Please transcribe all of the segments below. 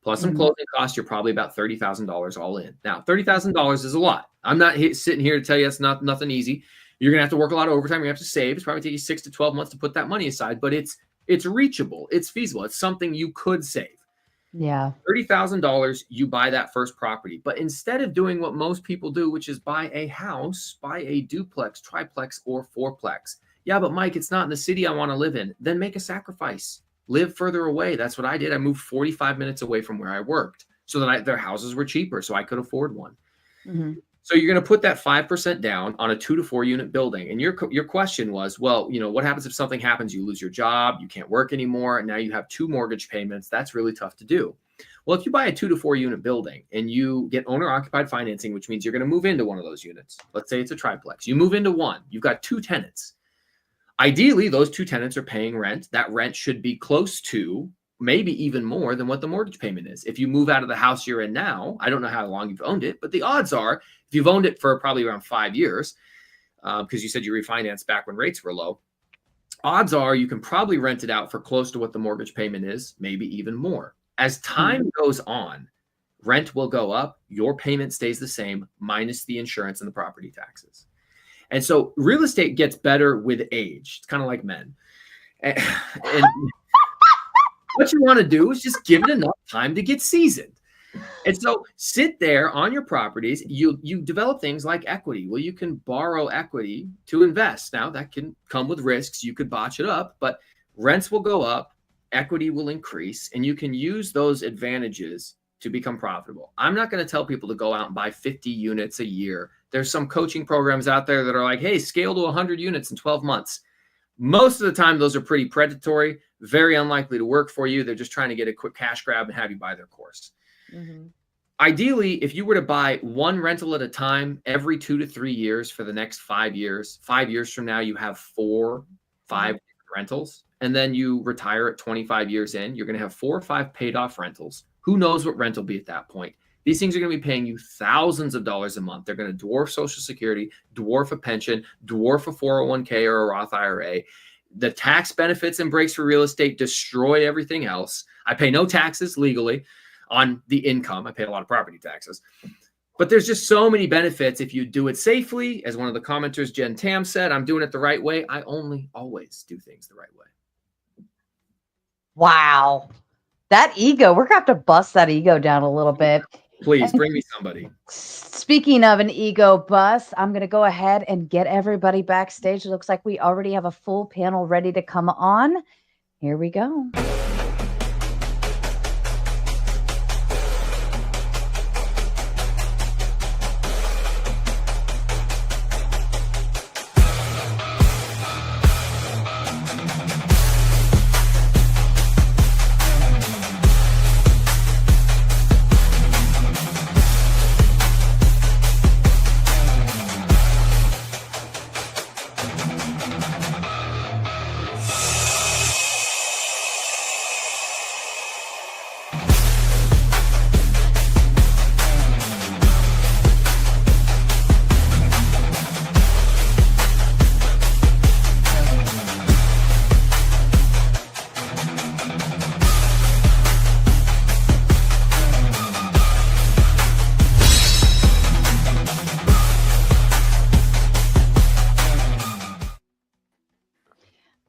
plus some closing costs, you're probably about $30,000 all in. Now, $30,000 is a lot. I'm not sitting here to tell you it's nothing easy. You're going to have to work a lot of overtime. You're going to have to save. It's probably take you 6 to 12 months to put that money aside, but it's reachable. It's feasible. It's something you could save. Yeah. $30,000, you buy that first property. But instead of doing what most people do, which is buy a house, buy a duplex, triplex, or fourplex. Yeah, but Mike, it's not in the city I want to live in. Then make a sacrifice. Live further away. That's what I did. I moved 45 minutes away from where I worked so that their houses were cheaper, so I could afford one. So you're going to put that 5% down on a 2 to 4 unit building. And your question was, well, what happens if something happens? You lose your job, you can't work anymore, and now you have 2 mortgage payments. That's really tough to do. Well, if you buy a 2 to 4 unit building and you get owner occupied financing, which means you're going to move into one of those units. Let's say it's a triplex. You move into one. You've got 2 tenants. Ideally, those 2 tenants are paying rent. That rent should be close to, maybe even more than what the mortgage payment is. If you move out of the house you're in now, I don't know how long you've owned it, but the odds are, if you've owned it for probably around 5 years, because you said you refinanced back when rates were low, odds are you can probably rent it out for close to what the mortgage payment is, maybe even more. As time goes on, rent will go up, your payment stays the same, minus the insurance and the property taxes. And so real estate gets better with age. It's kind of like men. And what you want to do is just give it enough time to get seasoned. And so sit there on your properties. You develop things like equity. Well, you can borrow equity to invest. Now, that can come with risks. You could botch it up, but rents will go up, equity will increase, and you can use those advantages to become profitable. I'm not going to tell people to go out and buy 50 units a year. There's some coaching programs out there that are like, hey, scale to 100 units in 12 months. Most of the time, those are pretty predatory, very unlikely to work for you. They're just trying to get a quick cash grab and have you buy their course. Ideally, if you were to buy one rental at a time every 2 to 3 years for the next 5 years, 5 years from now, you have 5 rentals, and then you retire at 25 years in, you're going to have 4 or 5 paid off rentals. Who knows what rent will be at that point? These things are going to be paying you thousands of dollars a month. They're going to dwarf Social Security, dwarf a pension, dwarf a 401k or a Roth IRA. The tax benefits and breaks for real estate destroy everything else. I pay no taxes legally on the income. I pay a lot of property taxes. But there's just so many benefits if you do it safely. As one of the commenters, Jen Tam, said, I'm doing it the right way. I only always do things the right way. Wow. That ego, we're going to have to bust that ego down a little bit. Please bring me somebody. Speaking of an ego bust, I'm going to go ahead and get everybody backstage. It looks like we already have a full panel ready to come on. Here we go.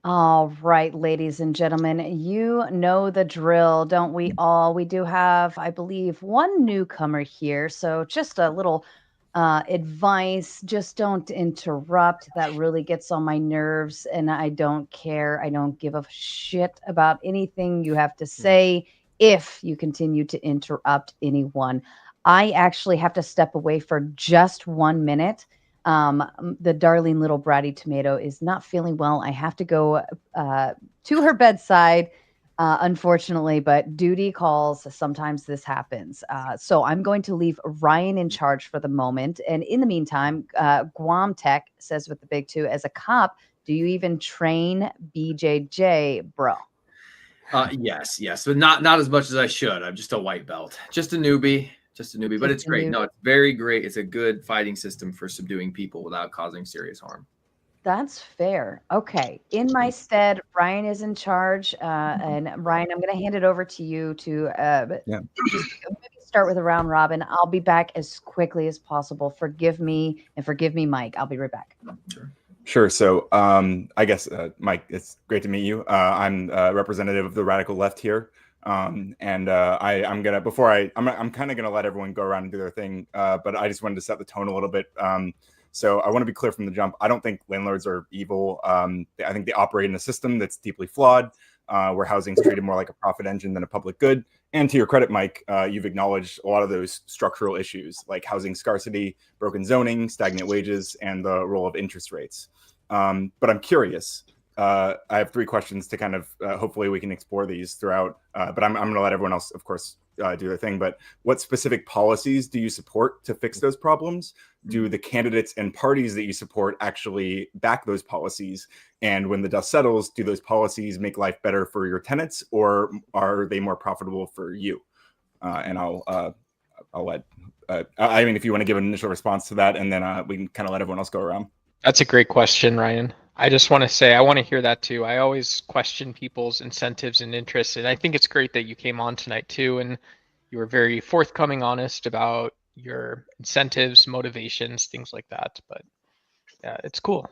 All right, ladies and gentlemen, you know the drill, don't we all? We do have, I believe, one newcomer here. So just a little advice, just don't interrupt. That really gets on my nerves, and I don't care. I don't give a shit about anything you have to say if you continue to interrupt anyone. I actually have to step away for just 1 minute. The darling little bratty tomato is not feeling well. I have to go to her bedside, unfortunately, but duty calls. Sometimes this happens. So I'm going to leave Ryan in charge for the moment. And in the meantime, Guam Tech says with the big 2, as a cop, do you even train BJJ, bro? Yes, but not as much as I should. I'm just a white belt, just a newbie, but it's great. No, it's very great. It's a good fighting system for subduing people without causing serious harm. That's fair. Okay. In my stead, Ryan is in charge. And Ryan, I'm going to hand it over to you to Yeah. just maybe start with a round robin. I'll be back as quickly as possible. Forgive me and forgive me, Mike. I'll be right back. Sure. So I guess, Mike, it's great to meet you. I'm a representative of the radical left here. I'm kind of gonna let everyone go around and do their thing. But I just wanted to set the tone a little bit. So I want to be clear from the jump. I don't think landlords are evil. I think they operate in a system that's deeply flawed, where housing is treated more like a profit engine than a public good. And to your credit, Mike, you've acknowledged a lot of those structural issues like housing scarcity, broken zoning, stagnant wages, and the role of interest rates. But I'm curious. I have 3 questions to kind of hopefully we can explore these throughout. But I'm going to let everyone else, of course, do their thing. But what specific policies do you support to fix those problems? Do the candidates and parties that you support actually back those policies? And when the dust settles, do those policies make life better for your tenants, or are they more profitable for you? And I'll let. I mean, if you want to give an initial response to that, and then we can kind of let everyone else go around. That's a great question, Ryan. I just want to say I want to hear that too. I always question people's incentives and interests, and I think it's great that you came on tonight too, and you were very forthcoming, honest about your incentives, motivations, things like that. But yeah, it's cool.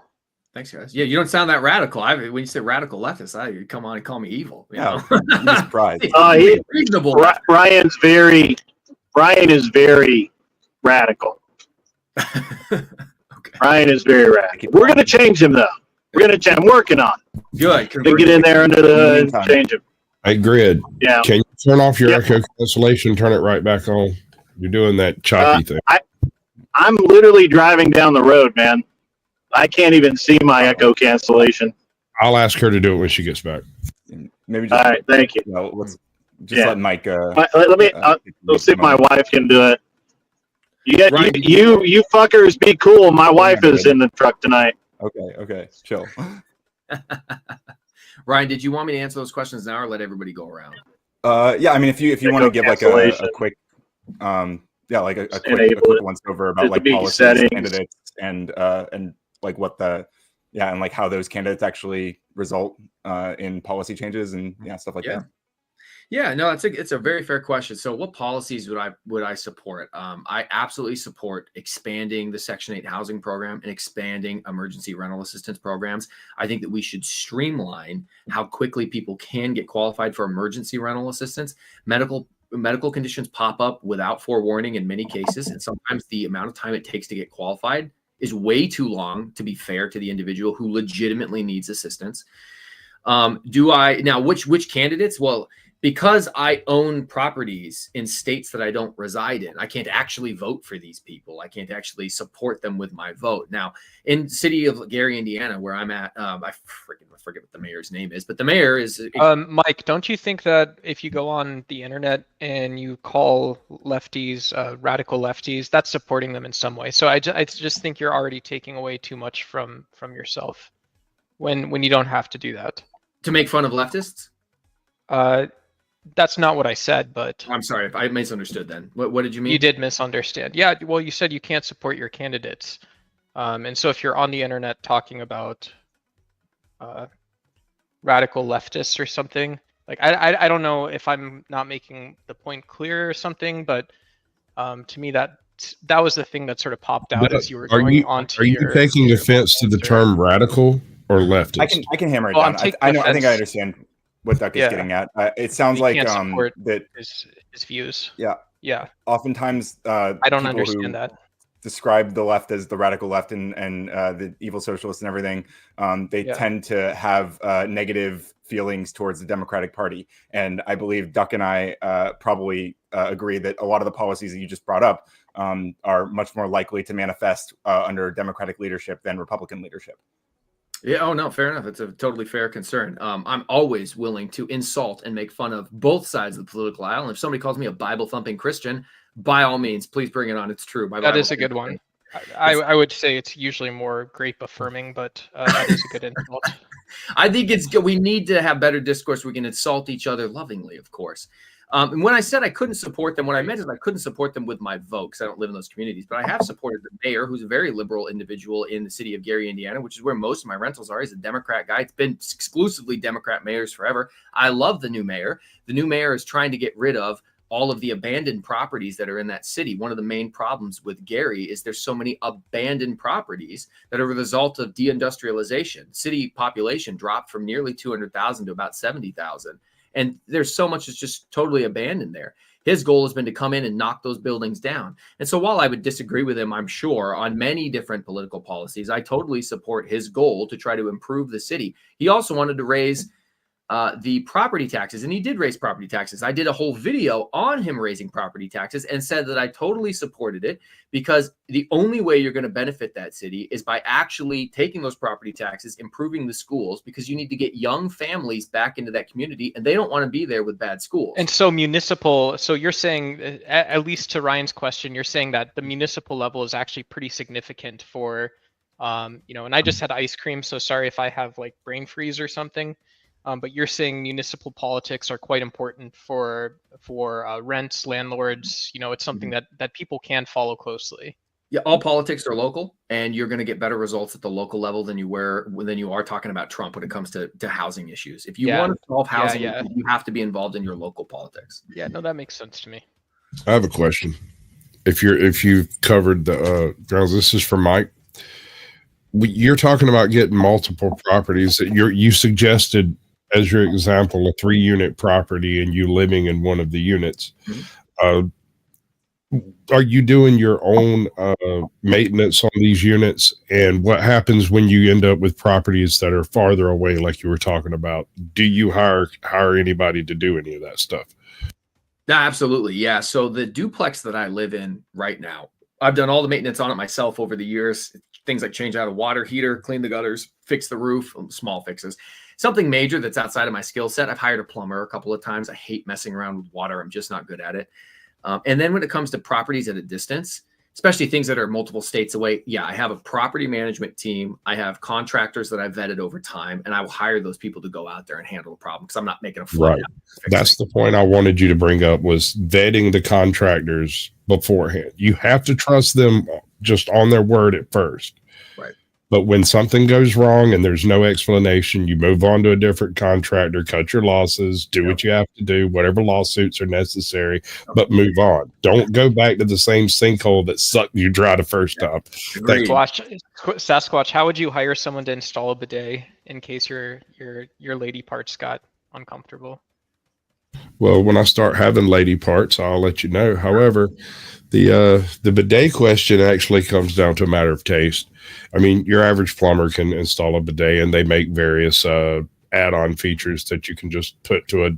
Thanks, guys. Yeah, you don't sound that radical. When you say radical leftist, you come on and call me evil. You know? I'm surprised. Reasonable. Ryan is very radical. Okay. Ryan is very radical. We're going to change him, though. I'm working on it. Good. To get in there under the hood and change him. Hey, Grid. Yeah. Can you turn off your echo cancellation, turn it right back on? You're doing that choppy thing. I'm literally driving down the road, man. I can't even see my echo cancellation. I'll ask her to do it when she gets back. Maybe just, all right, thank you. Let's just let Mike. Let me. Let's see if my wife can do it. You fuckers be cool. My wife is in the truck tonight. Okay, chill. Ryan, did you want me to answer those questions now, or let everybody go around? Yeah, I mean, if you want to give like a quick, like a quick once over about like policies, candidates, and like what and like how those candidates actually result in policy changes and stuff like that. Yeah, no, it's a very fair question. So what policies would I support? I absolutely support expanding the Section 8 housing program and expanding emergency rental assistance programs. I think that we should streamline how quickly people can get qualified for emergency rental assistance. Medical conditions pop up without forewarning in many cases, and sometimes the amount of time it takes to get qualified is way too long to be fair to the individual who legitimately needs assistance. Which candidates? Well, because I own properties in states that I don't reside in, I can't actually vote for these people. I can't actually support them with my vote. Now, in the city of Gary, Indiana, where I'm at, I forget what the mayor's name is, but the mayor is... Mike, don't you think that if you go on the internet and you call lefties, radical lefties, that's supporting them in some way? So I just think you're already taking away too much from yourself when you don't have to do that. To make fun of leftists? That's not what I said, but... I'm sorry if I misunderstood then. What did you mean? You did misunderstand. Yeah, well, you said you can't support your candidates. And so if you're on the internet talking about radical leftists or something, like I don't know if I'm not making the point clear or something, but to me that was the thing that sort of popped out as you were going on to your... Are you taking offense to the term radical or leftist? I can hammer it down. I think I understand what Duck is getting at. It sounds like that his views. Yeah. Oftentimes, I don't understand that. Describe the left as the radical left and the evil socialists and everything. They tend to have negative feelings towards the Democratic Party, and I believe Duck and I probably agree that a lot of the policies that you just brought up are much more likely to manifest under Democratic leadership than Republican leadership. Yeah. Oh, no, fair enough. It's a totally fair concern. I'm always willing to insult and make fun of both sides of the political aisle. And if somebody calls me a Bible thumping Christian, by all means, please bring it on. It's true. That is a good one. I would say it's usually more grape affirming, but that is a good insult. I think it's good. We need to have better discourse. We can insult each other lovingly, of course. And when I said I couldn't support them, what I meant is I couldn't support them with my vote because I don't live in those communities. But I have supported the mayor, who's a very liberal individual in the city of Gary, Indiana, which is where most of my rentals are. He's a Democrat guy. It's been exclusively Democrat mayors forever. I love the new mayor. The new mayor is trying to get rid of all of the abandoned properties that are in that city. One of the main problems with Gary is there's so many abandoned properties that are a result of deindustrialization. City population dropped from nearly 200,000 to about 70,000. And there's so much that's just totally abandoned there. His goal has been to come in and knock those buildings down. And so while I would disagree with him, I'm sure, on many different political policies, I totally support his goal to try to improve the city. He also wanted to raise the property taxes, and he did raise property taxes. I did a whole video on him raising property taxes and said that I totally supported it because the only way you're going to benefit that city is by actually taking those property taxes, improving the schools, because you need to get young families back into that community, and they don't want to be there with bad schools. And so so you're saying, at least to Ryan's question, you're saying that the municipal level is actually pretty significant for, and I just had ice cream, so sorry if I have like brain freeze or something. But you're saying municipal politics are quite important for rents, landlords. It's something that people can follow closely. Yeah, all politics are local, and you're going to get better results at the local level than you are talking about Trump when it comes to housing issues. If you want to solve housing, you have to be involved in your local politics. Yeah, no, that makes sense to me. I have a question. If you've covered the grounds, this is for Mike. You're talking about getting multiple properties. That you suggested as your example, a 3-unit property and you living in one of the units. Are you doing your own maintenance on these units? And what happens when you end up with properties that are farther away, like you were talking about? Do you hire anybody to do any of that stuff? No, absolutely. Yeah. So the duplex that I live in right now, I've done all the maintenance on it myself over the years. Things like change out a water heater, clean the gutters, fix the roof, small fixes. Something major that's outside of my skill set, I've hired a plumber a couple of times. I hate messing around with water. I'm just not good at it. And then when it comes to properties at a distance, especially things that are multiple states away, yeah, I have a property management team. I have contractors that I've vetted over time, and I will hire those people to go out there and handle the problem because I'm not making a flight. Right. That's the point I wanted you to bring up, was vetting the contractors beforehand. You have to trust them just on their word at first. Right. But when something goes wrong and there's no explanation, you move on to a different contractor, cut your losses, do what you have to do, whatever lawsuits are necessary, but move on. Don't go back to the same sinkhole that sucked you dry the first time. Sasquatch, how would you hire someone to install a bidet in case your lady parts got uncomfortable? Well, when I start having lady parts, I'll let you know. However, the bidet question actually comes down to a matter of taste. I mean, your average plumber can install a bidet, and they make various add-on features that you can just put to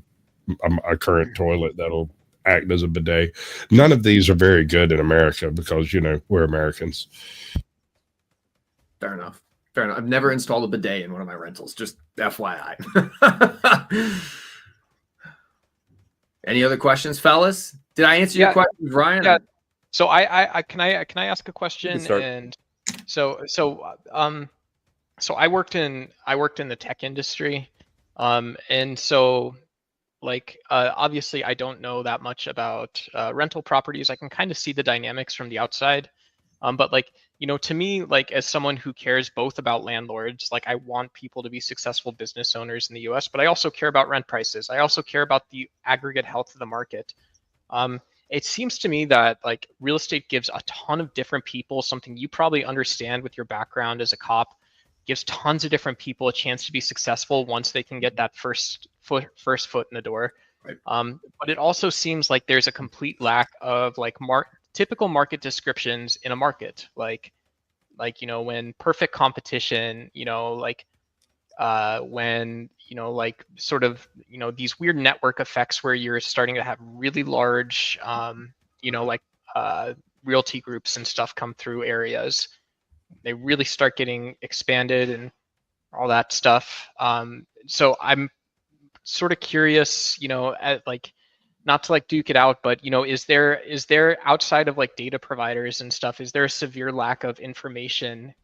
a current toilet that'll act as a bidet. None of these are very good in America because, we're Americans. Fair enough. I've never installed a bidet in one of my rentals, just FYI. Any other questions, fellas? Did I answer your questions, Ryan? Yeah. So I can I ask a question? And so I worked in the tech industry, and so obviously I don't know that much about rental properties. I can kind of see the dynamics from the outside, but to me, as someone who cares both about landlords, I want people to be successful business owners in the US, but I also care about rent prices. I also care about the aggregate health of the market. It seems to me that real estate gives a ton of different people something you probably understand with your background as a cop, gives tons of different people a chance to be successful once they can get that first foot in the door. Right. But it also seems like there's a complete lack of typical market descriptions in a market, when perfect competition, when these weird network effects where you're starting to have really large realty groups and stuff come through areas. They really start getting expanded and all that stuff. So I'm sort of curious, not to duke it out, but is there outside of data providers and stuff, is there a severe lack of information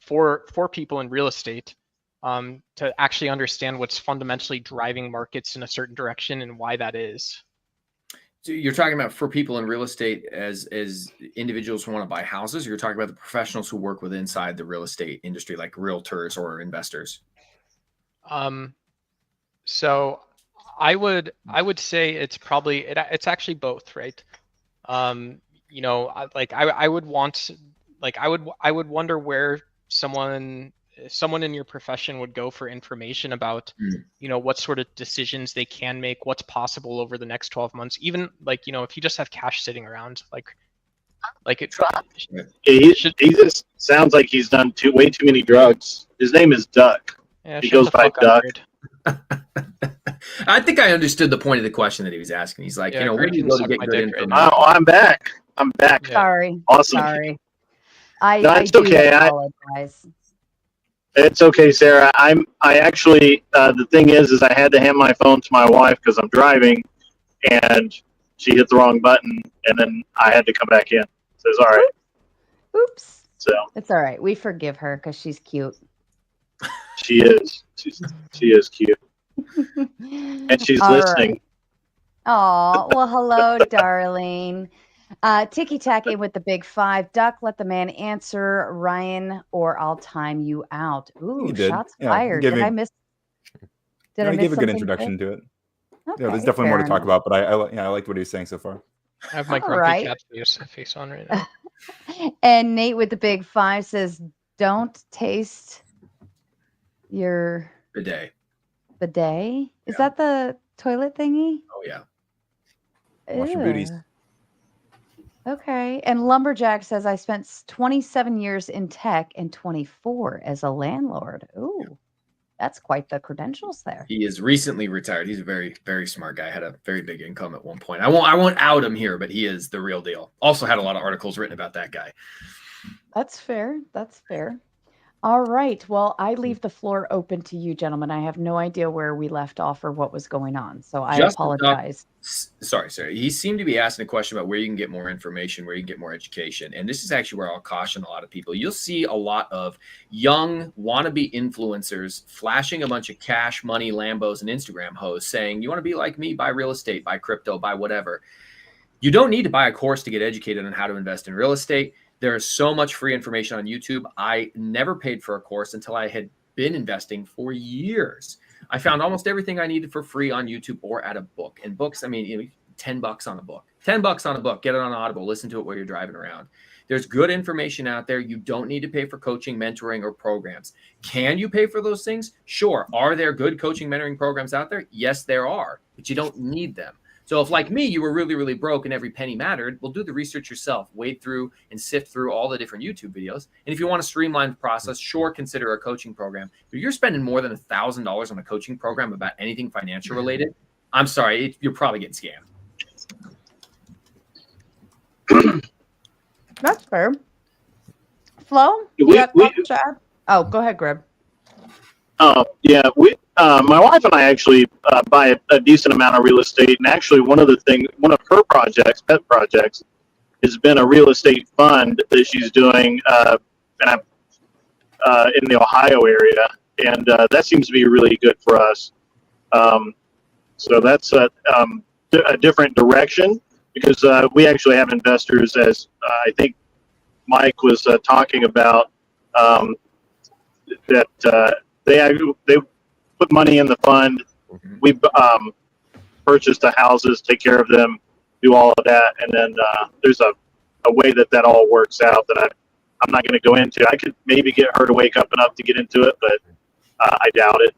for people in real estate to actually understand what's fundamentally driving markets in a certain direction and why that is? So you're talking about for people in real estate as individuals who want to buy houses, or you're talking about the professionals who work with inside the real estate industry, like realtors or investors? So I would say it's probably it's actually both, right? I would want, I would wonder where someone in your profession would go for information about, what sort of decisions they can make, what's possible over the next 12 months, even if you just have cash sitting around, it he just sounds like he's done way too many drugs. His name is Duck. Yeah, he goes by Duck. I think I understood the point of the question that he was asking. He's like, where do you go to get good information? Oh, I'm back. Yeah. Sorry. Awesome. Sorry. No, it's okay. Apologize. It's okay, Sarah. I actually, the thing is I had to hand my phone to my wife because I'm driving, and she hit the wrong button, and then I had to come back in. So it's all right. Oops. So it's all right. We forgive her because she's cute. She is. She is cute. And she's listening. Oh, well, hello, darling. Ticky Tacky with the big 5. Duck, let the man answer. Ryan, or I'll time you out. Ooh, shots fired. Did I miss? Did I miss? He gave a good introduction to it. Okay, there's definitely more to talk about, but I liked what he was saying so far. I have my grumpy cat face on right now. And Nate with the big 5 says, "Don't taste your bidet." Bidet? Is that the toilet thingy? Oh yeah. Wash your booties. Okay. And Lumberjack says, I spent 27 years in tech and 24 as a landlord. Ooh, that's quite the credentials there. He is recently retired. He's a very, very smart guy. Had a very big income at one point. I won't out him here, but he is the real deal. Also had a lot of articles written about that guy. That's fair. That's fair. All right. Well, I leave the floor open to you, gentlemen. I have no idea where we left off or what was going on, so I apologize. Sorry. He seemed to be asking a question about where you can get more information, where you can get more education. And this is actually where I'll caution a lot of people. You'll see a lot of young wannabe influencers flashing a bunch of cash, money, Lambos, and Instagram hoes saying, you want to be like me, buy real estate, buy crypto, buy whatever. You don't need to buy a course to get educated on how to invest in real estate. There is so much free information on YouTube. I never paid for a course until I had been investing for years. I found almost everything I needed for free on YouTube or at a book. And books, I mean, $10 on a book. $10 on a book. Get it on Audible. Listen to it while you're driving around. There's good information out there. You don't need to pay for coaching, mentoring, or programs. Can you pay for those things? Sure. Are there good coaching, mentoring programs out there? Yes, there are, but you don't need them. So if, like me, you were really, really broke and every penny mattered, well, do the research yourself. Wade through and sift through all the different YouTube videos. And if you want to streamline the process, sure, consider a coaching program. But if you're spending more than $1,000 on a coaching program about anything financial related, I'm sorry, you're probably getting scammed. That's fair. Flo? Oh, go ahead, Greg. Yeah, my wife and I actually buy a decent amount of real estate, and actually one of her pet projects, has been a real estate fund that she's doing in the Ohio area, and that seems to be really good for us. So that's a different direction, because we actually have investors, as I think Mike was talking about, that they put money in the fund. We purchase the houses, take care of them, do all of that, and then there's a way that all works out that I'm not going to go into. I could maybe get her to wake up enough to get into it, but I doubt it.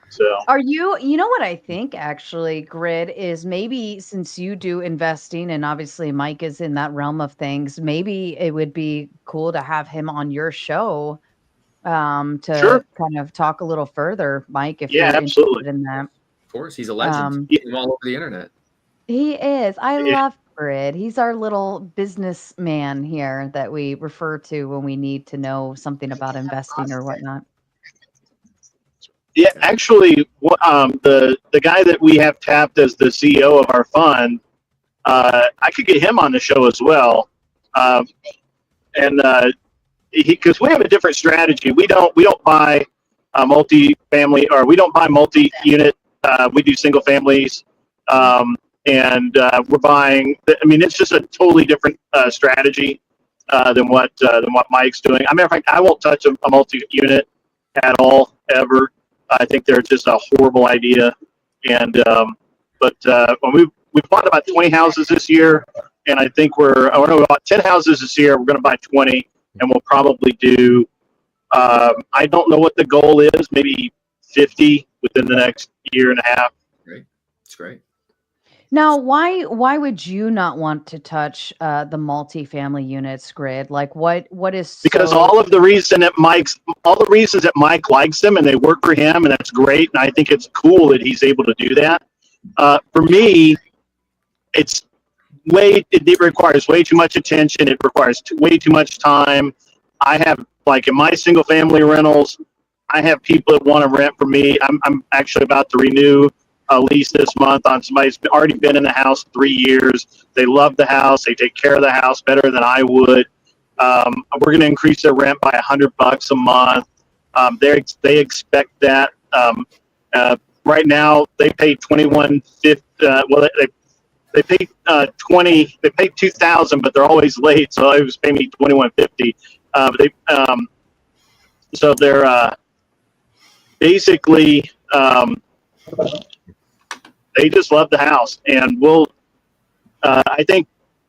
So are you know what I think actually, Grid, is maybe since you do investing and obviously Mike is in that realm of things, maybe it would be cool to have him on your show to kind of talk a little further, Mike, if you're interested in that. Of course, he's a legend. He's all over the internet. He is. I love Grid. He's our little businessman here that we refer to when we need to know something about investing or whatnot. Yeah, actually, the guy that we have tapped as the CEO of our fund, I could get him on the show as well, because we have a different strategy. We don't buy multi-family, or we don't buy multi-unit. We do single families, and we're buying. I mean, it's just a totally different strategy than what Mike's doing. As a matter of fact, I won't touch a multi-unit at all ever. I think they're just a horrible idea. And but when we bought about 20 houses this year, and I think we bought 10 houses this year. We're going to buy 20, and we'll probably do. I don't know what the goal is. Maybe 50 within the next year and a half. Great, it's great. Now, why would you not want to touch the multifamily units, Grid? Like, what is because all the reasons that Mike likes them and they work for him, and that's great. And I think it's cool that he's able to do that. For me, it requires way too much attention. It requires way too much time. I have, like, in my single family rentals, I have people that want to rent from me. I'm actually about to renew a lease this month on somebody who's already been in the house 3 years. They love the house. They take care of the house better than I would. We're going to increase their rent by $100 a month. They expect that. Right now, they pay $21.50. They pay $20. They pay $2,000, but they're always late, so they was paying me $21.50. So they're basically. They just love the house, and I think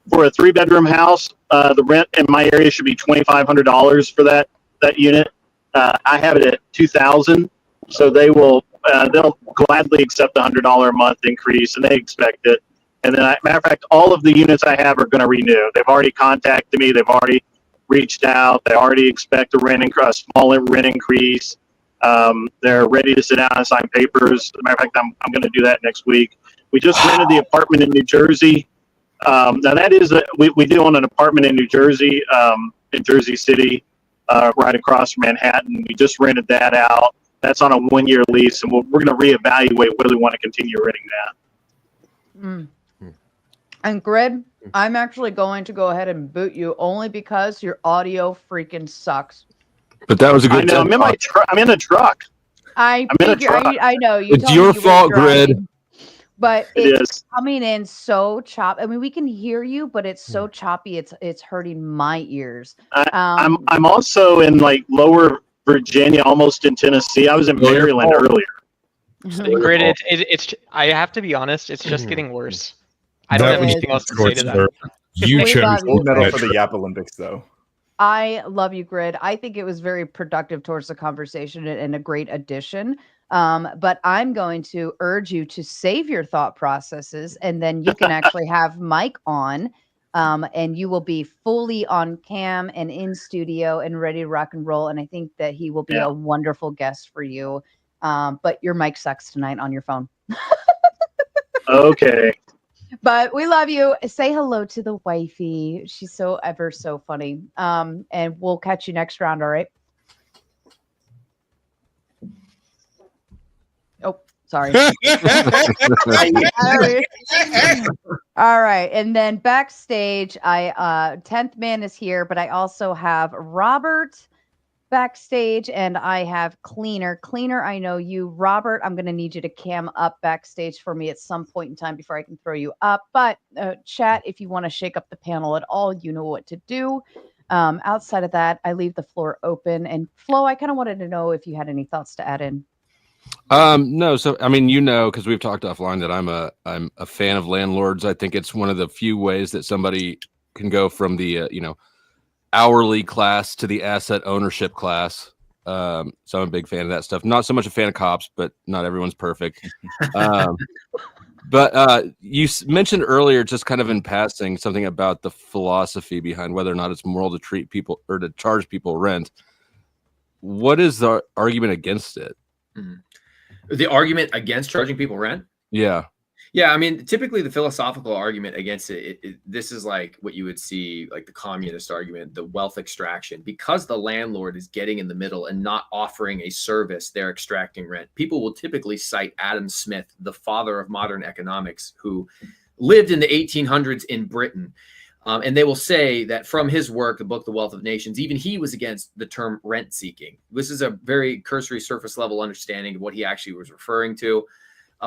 for a 3-bedroom house, the rent in my area should be $2,500 for that unit. I have it at $2,000, so they'll gladly accept the $100 a month increase, and they expect it. And then, matter of fact, all of the units I have are going to renew. They've already contacted me. They've already reached out. They already expect a small rent increase. They're ready to sit down and sign papers. As a matter of fact, I'm going to do that next week. We just rented the apartment in New Jersey. Now that is we do own an apartment in New Jersey, in Jersey City, right across from Manhattan. We just rented that out. That's on a 1-year lease, and we're going to reevaluate whether we want to continue renting that. Mm. And Grid, I'm actually going to go ahead and boot you only because your audio freaking sucks. But that was a good. I know. I'm in a truck. I know. It's your fault, Grid. But It is. it's coming in so choppy. I mean, we can hear you, but it's so choppy. It's hurting my ears. I'm also in, like, Lower Virginia, almost in Tennessee. I was in Maryland earlier. Grid, it's. I have to be honest. It's just getting worse. I don't have anything else to say to that. You chose Gold medal for the Yap Olympics, though. I love you, Grid. I think it was very productive towards the conversation and a great addition. But I'm going to urge you to save your thought processes, and then you can actually have Mike on, and you will be fully on cam and in studio and ready to rock and roll. And I think that he will be a wonderful guest for you. But your mic sucks tonight on your phone. Okay. But we love you. Say hello to the wifey. She's so funny. And we'll catch you next round. All right. Oh, sorry. All right. And then backstage, 10th man is here, but I also have Robert backstage, and I have Cleaner. Cleaner, I know you. Robert, I'm going to need you to cam up backstage for me at some point in time before I can throw you up. But chat, if you want to shake up the panel at all, you know what to do. Outside of that, I leave the floor open. And Flo, I kind of wanted to know if you had any thoughts to add in. No. So, I mean, because we've talked offline that I'm a fan of Landlords. I think it's one of the few ways that somebody can go from the, hourly class to the asset ownership class. So I'm a big fan of that stuff. Not so much a fan of cops, but not everyone's perfect. But you mentioned earlier, just kind of in passing, something about the philosophy behind whether or not it's moral to treat people or to charge people rent. What is the argument against it? The argument against charging people rent? Yeah. Yeah, I mean, typically the philosophical argument against this is like what you would see, like the communist argument, the wealth extraction. Because the landlord is getting in the middle and not offering a service, they're extracting rent. People will typically cite Adam Smith, the father of modern economics, who lived in the 1800s in Britain. And they will say that from his work, the book, The Wealth of Nations, even he was against the term rent seeking. This is a very cursory surface level understanding of what he actually was referring to.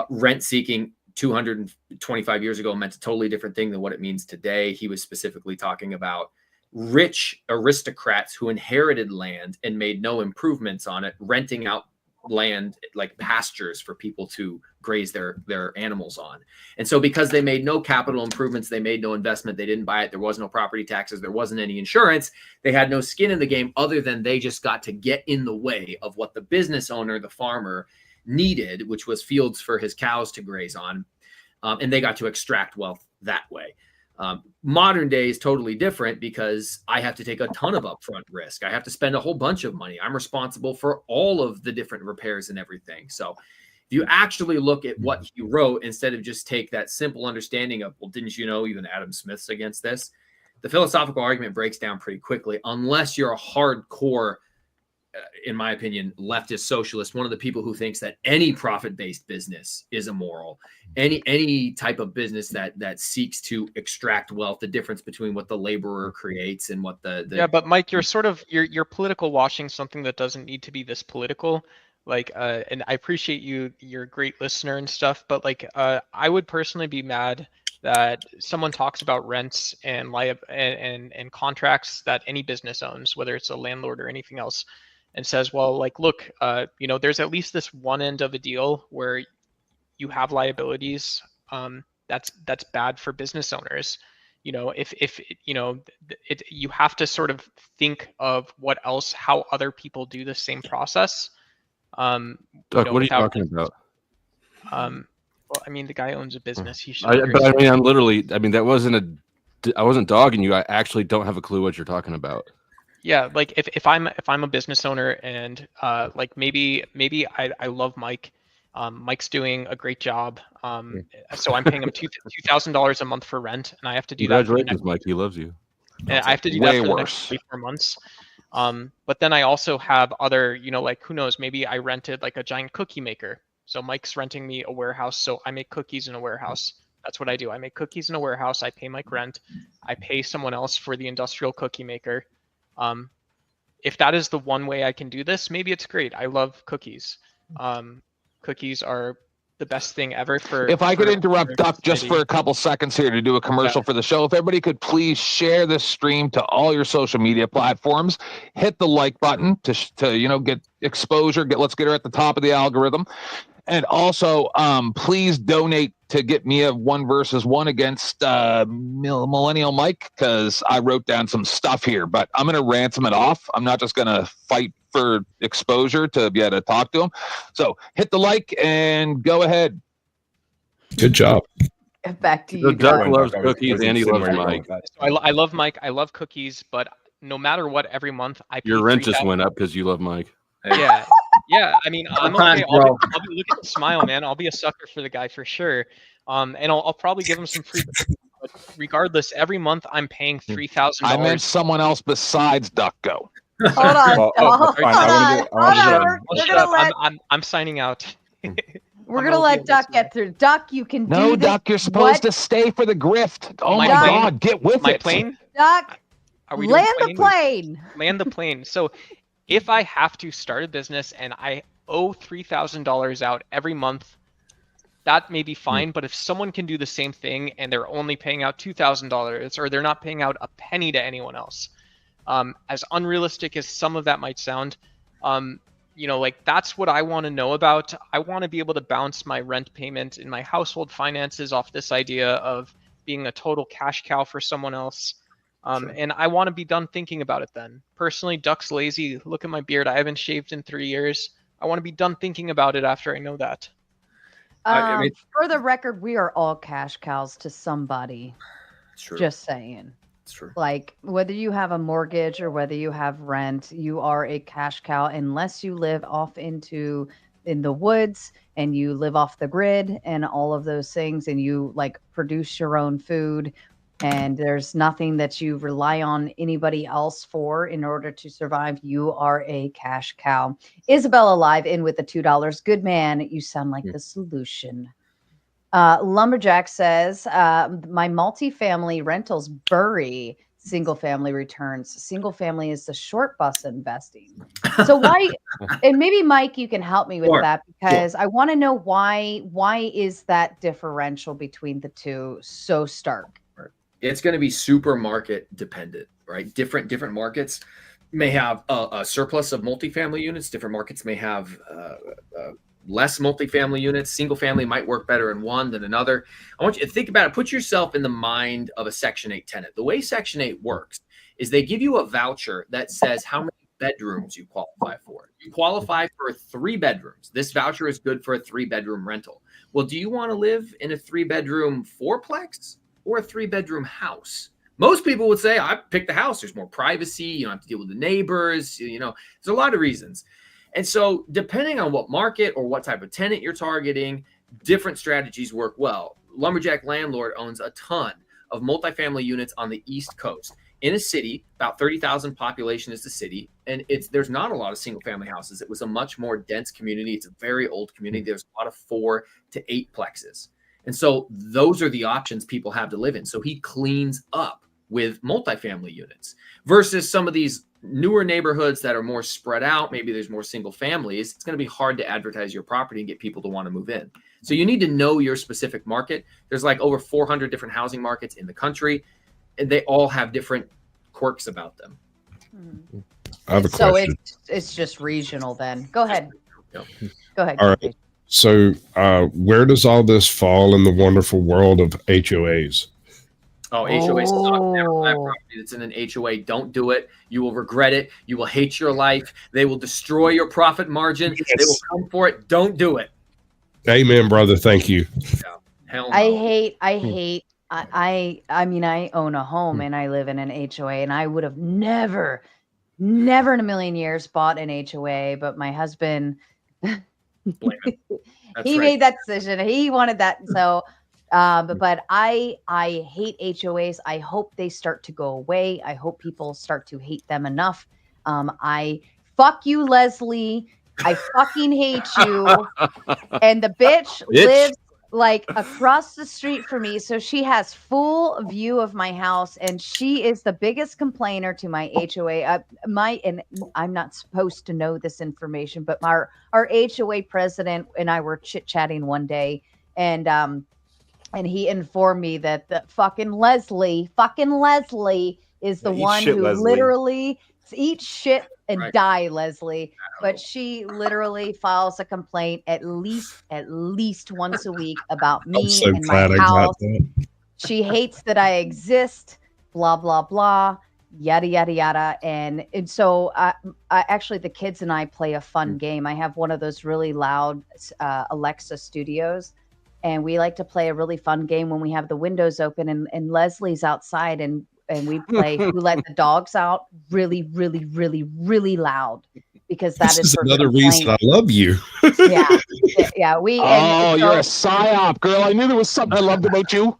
Rent seeking 225 years ago meant a totally different thing than what it means today. He was specifically talking about rich aristocrats who inherited land and made no improvements on it, renting out land like pastures for people to graze their animals on. And so because they made no capital improvements, they made no investment, they didn't buy it, there was no property taxes, there wasn't any insurance, they had no skin in the game other than they just got to get in the way of what the business owner, the farmer, needed, which was fields for his cows to graze on. And they got to extract wealth that way. Modern day is totally different because I have to take a ton of upfront risk. I have to spend a whole bunch of money. I'm responsible for all of the different repairs and everything. So if you actually look at what he wrote, instead of just take that simple understanding of, well, didn't you know even Adam Smith's against this? The philosophical argument breaks down pretty quickly, unless you're a hardcore, in my opinion, leftist socialist, one of the people who thinks that any profit-based business is immoral, any type of business that seeks to extract wealth, the difference between what the laborer creates and what the yeah. But Mike, you're sort of you're political washing something that doesn't need to be this political. Like, and I appreciate you're a great listener and stuff, but like, I would personally be mad that someone talks about rents and contracts that any business owns, whether it's a landlord or anything else, and says, well, like, look, you know, there's at least this one end of a deal where you have liabilities. That's bad for business owners. You know, if you know, you have to sort of think of what else, how other people do the same process. Doug, what are you talking about? Well, I mean, the guy owns a business. He should. But I mean, that wasn't I wasn't dogging you. I actually don't have a clue what you're talking about. Yeah, like if I'm a business owner and like maybe I love Mike. Mike's doing a great job. So I'm paying him $2,000 a month for rent, and I have to do that. Congratulations, Mike. He loves you. And I have to do that for the next 24 months. But then I also have other, you know, like who knows, maybe I rented like a giant cookie maker. So Mike's renting me a warehouse. So I make cookies in a warehouse. That's what I do. I make cookies in a warehouse. I pay Mike rent. I pay someone else for the industrial cookie maker. If that is the one way I can do this, maybe it's great. I love cookies. Cookies are the best thing ever for. If I could interrupt Duck just for a couple seconds here to do a commercial for the show, if everybody could please share this stream to all your social media platforms, hit the like button to you know, get exposure. Let's get her at the top of the algorithm. And also, please donate to get me a 1v1 against Millennial Mike, because I wrote down some stuff here, but I'm going to ransom it off. I'm not just going to fight for exposure to be able to talk to him. So hit the like and go ahead. Good job. Back to you. Doug loves cookies and he loves Mike. So I love Mike. I love cookies, but no matter what, every month I pay your rent just went up because you love Mike. Yeah. Yeah, I mean, I'm okay. I'll be look at the smile, man. I'll be a sucker for the guy for sure. And I'll probably give him some free. But regardless, every month I'm paying $3,000. I meant someone else besides Ducko. Hold on. I'm signing out. We're gonna let Duck get through. Duck, you can do No, this. Duck, you're supposed to stay for the grift. Oh my God, get with my it. plane. Duck, Are we land the plane. Land the plane. So if I have to start a business and I owe $3,000 out every month, that may be fine. But if someone can do the same thing and they're only paying out $2,000 or they're not paying out a penny to anyone else, as unrealistic as some of that might sound, you know, like that's what I want to know about. I want to be able to bounce my rent payment and my household finances off this idea of being a total cash cow for someone else. And I want to be done thinking about it then. Personally, Duck's lazy. Look at my beard. I haven't shaved in 3 years. I want to be done thinking about it after I know that. For the record, we are all cash cows to somebody. True. Just saying. It's true. Like whether you have a mortgage or whether you have rent, you are a cash cow unless you live off in the woods and you live off the grid and all of those things and you like produce your own food. And there's nothing that you rely on anybody else for in order to survive. You are a cash cow. Isabella Live in with the $2. Good man. You sound like the solution. Lumberjack says, my multifamily rentals bury single family returns. Single family is the short bus investing. So why, and maybe Mike, you can help me with Sure, that, because I want to know why is that differential between the two so stark? It's going to be super market dependent, right? Different markets may have a surplus of multifamily units. Different markets may have less multifamily units. Single family might work better in one than another. I want you to think about it. Put yourself in the mind of a Section 8 tenant. The way Section 8 works is they give you a voucher that says how many bedrooms you qualify for. You qualify for 3 bedrooms. This voucher is good for a 3-bedroom rental. Well, do you want to live in a 3-bedroom fourplex or a 3-bedroom house? Most people would say, I pick the house. There's more privacy. You don't have to deal with the neighbors. You know, there's a lot of reasons. And so depending on what market or what type of tenant you're targeting, different strategies work well. Lumberjack Landlord owns a ton of multifamily units on the East Coast. In a city, about 30,000 population is the city, and there's not a lot of single family houses. It was a much more dense community. It's a very old community. There's a lot of 4 to 8 plexes. And so those are the options people have to live in. So he cleans up with multifamily units versus some of these newer neighborhoods that are more spread out. Maybe there's more single families. It's going to be hard to advertise your property and get people to want to move in. So you need to know your specific market. There's like over 400 different housing markets in the country, and they all have different quirks about them. I have a question. So it's just regional then. Go ahead. Yep. Go ahead. All right. So where does all this fall in the wonderful world of HOAs? Oh, HOA suck. Never buy a property that's in an HOA. Don't do it. You will regret it. You will hate your life. They will destroy your profit margin. Yes. They will come for it. Don't do it. Amen, brother. Thank you. Yeah. Hell no. I mean, I own a home and I live in an HOA, and I would have never in a million years bought an HOA, but my husband, Blame him. That's he right. made that decision. He wanted that. So, but I hate HOAs. I hope they start to go away. I hope people start to hate them enough. I fuck you, Leslie. I fucking hate you. And the bitch lives like across the street from me, so she has full view of my house, and she is the biggest complainer to my HOA. And I'm not supposed to know this information, but our HOA president and I were chit-chatting one day, and he informed me that the fucking Leslie is the one who literally eats shit and die, Leslie. But she literally files a complaint at least once a week about me and my house. She hates that I exist, blah, blah, blah, yada, yada, yada. And so I actually, the kids and I play a fun game. I have one of those really loud Alexa studios, and we like to play a really fun game when we have the windows open and Leslie's outside, and we play Who Let the Dogs Out really, really, really, really loud, because that is another reason I love you. Yeah. You're a psyop, girl. I knew there was something I loved about you.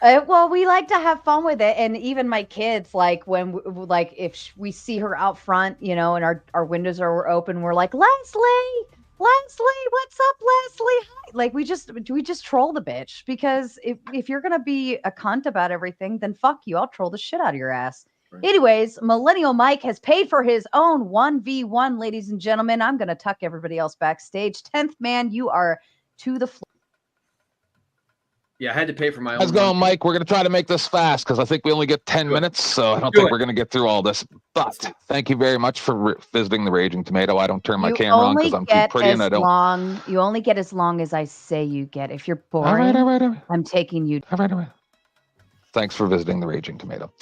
Well, we like to have fun with it, and even my kids, like if we see her out front, and our windows are open, we're like, Leslie, what's up, Leslie? Hi. Like we just troll the bitch, because if you're gonna be a cunt about everything, then fuck you. I'll troll the shit out of your ass. Right. Anyways, Millennial Mike has paid for his own 1v1, ladies and gentlemen. I'm gonna tuck everybody else backstage. 10th man, you are to the floor. Yeah, I had to pay for my own. How's it going, Mike? We're going to try to make this fast because I think we only get 10 minutes, so I don't think we're going to get through all this. But thank you very much for visiting the Raging Tomato. I don't turn my camera on because I'm too pretty, and I don't. You only get as long as I say you get. If you're boring, all right. I'm taking you. All right. Thanks for visiting the Raging Tomato.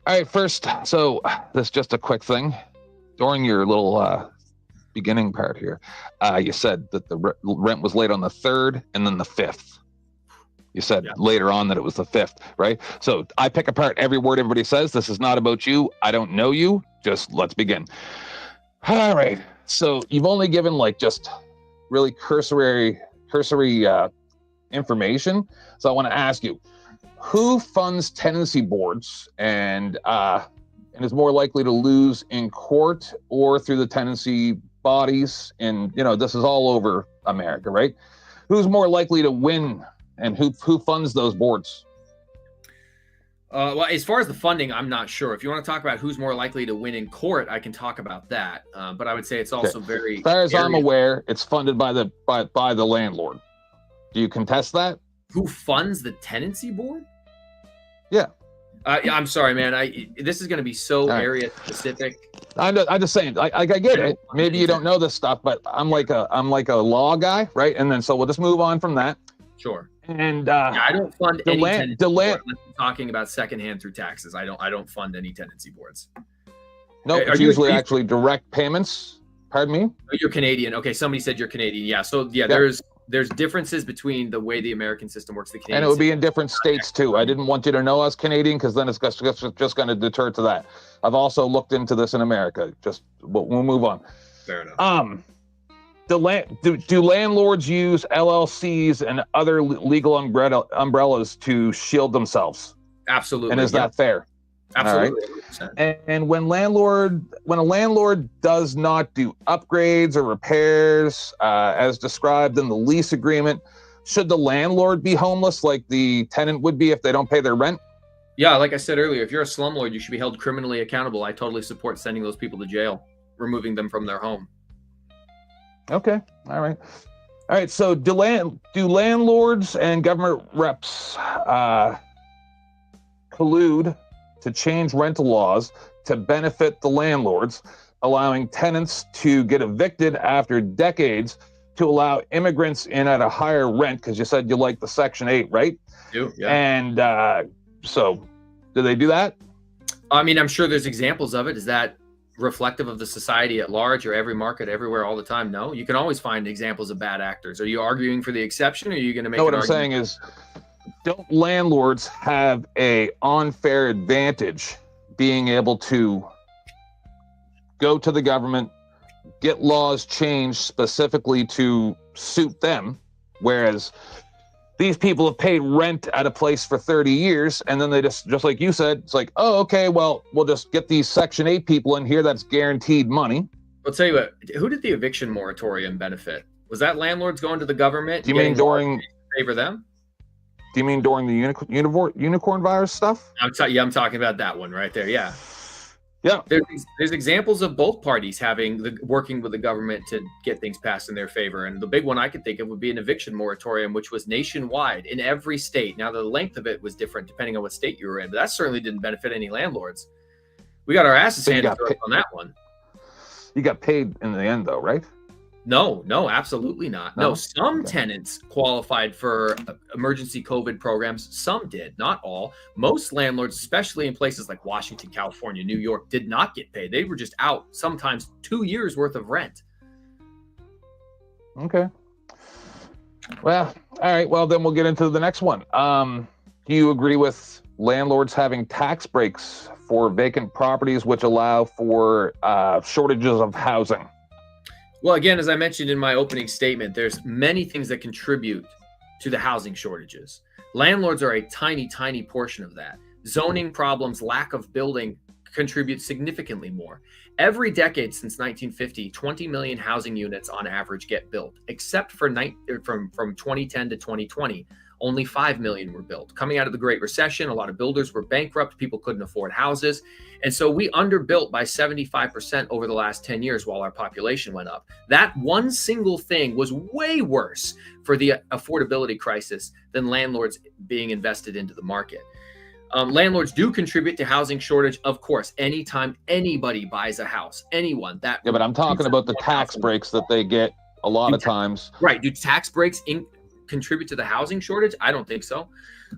All right, first, so this is just a quick thing. During your little beginning part here, you said that the rent was late on the 3rd and then the 5th. You said later on that it was the 5th, right? So I pick apart every word everybody says. This is not about you. I don't know you. Just let's begin. All right. So you've only given like just really cursory information. So I want to ask you, who funds tenancy boards and is more likely to lose in court or through the tenancy bodies? And this is all over America, right? Who's more likely to win? And who funds those boards? Well, as far as the funding, I'm not sure. If you want to talk about who's more likely to win in court, I can talk about that. But I would say it's also very. As far as I'm aware, it's funded by the landlord. Do you contest that? Who funds the tenancy board? Yeah. Yeah, I'm sorry, man. This is going to be so area specific. I'm just saying. I get it. Maybe you don't know this stuff, but I'm like a law guy, right? And then so we'll just move on from that. Sure. And I don't fund any tenancy board. I'm talking about secondhand through taxes. I don't fund any tenancy boards. No, it's usually actually direct payments. Pardon me? Oh, you're Canadian. Okay, somebody said you're Canadian. Yeah. So yeah, there's differences between the way the American system works. The Canadian and it would be in different states too. I didn't want you to know I was Canadian because then it's just going to deter to that. I've also looked into this in America. We'll move on. Fair enough. Do landlords use LLCs and other legal umbrellas to shield themselves? Absolutely. And is that fair? Absolutely. Right. And when a landlord does not do upgrades or repairs as described in the lease agreement, should the landlord be homeless like the tenant would be if they don't pay their rent? Yeah, like I said earlier, if you're a slumlord, you should be held criminally accountable. I totally support sending those people to jail, removing them from their home. Okay. All right. So do landlords and government reps collude to change rental laws to benefit the landlords, allowing tenants to get evicted after decades to allow immigrants in at a higher rent? Because you said you like the Section 8, right? Yeah. And so do they do that? I mean, I'm sure there's examples of it. Is that reflective of the society at large or every market everywhere all the time? No, you can always find examples of bad actors. Are you arguing for the exception, or are you going to make what I'm saying is, don't landlords have a unfair advantage being able to go to the government, get laws changed specifically to suit them, whereas these people have paid rent at a place for 30 years, and then they just like you said, it's like, oh, okay, well, we'll just get these Section 8 people in here that's guaranteed money. I'll tell you what, who did the eviction moratorium benefit? Was that landlords going to the government? Do you mean during favor them? Do you mean during the unicorn virus stuff? I'm talking about that one right there. Yeah. Yeah. There's examples of both parties working with the government to get things passed in their favor. And the big one I could think of would be an eviction moratorium, which was nationwide in every state. Now, the length of it was different depending on what state you were in, but that certainly didn't benefit any landlords. We got our asses handed to us on that one. You got paid in the end, though, right? No, absolutely not. No, some tenants qualified for emergency COVID programs. Some did, not all. Most landlords, especially in places like Washington, California, New York, did not get paid. They were just out sometimes 2 years worth of rent. Okay. Well, all right. Well, then we'll get into the next one. Do you agree with landlords having tax breaks for vacant properties, which allow for shortages of housing? Well, again, as I mentioned in my opening statement, there's many things that contribute to the housing shortages. Landlords are a tiny, tiny portion of that. Zoning problems, lack of building contribute significantly more. Every decade since 1950, 20 million housing units on average get built, except for from 2010 to 2020. Only 5 million were built. Coming out of the Great Recession, a lot of builders were bankrupt. People couldn't afford houses. And so we underbuilt by 75% over the last 10 years while our population went up. That one single thing was way worse for the affordability crisis than landlords being invested into the market. Landlords do contribute to housing shortage, of course, anytime anybody buys a house, anyone. Yeah, but I'm talking about the tax breaks that they get a lot of times. Right. Do tax breaks contribute to the housing shortage? I don't think so.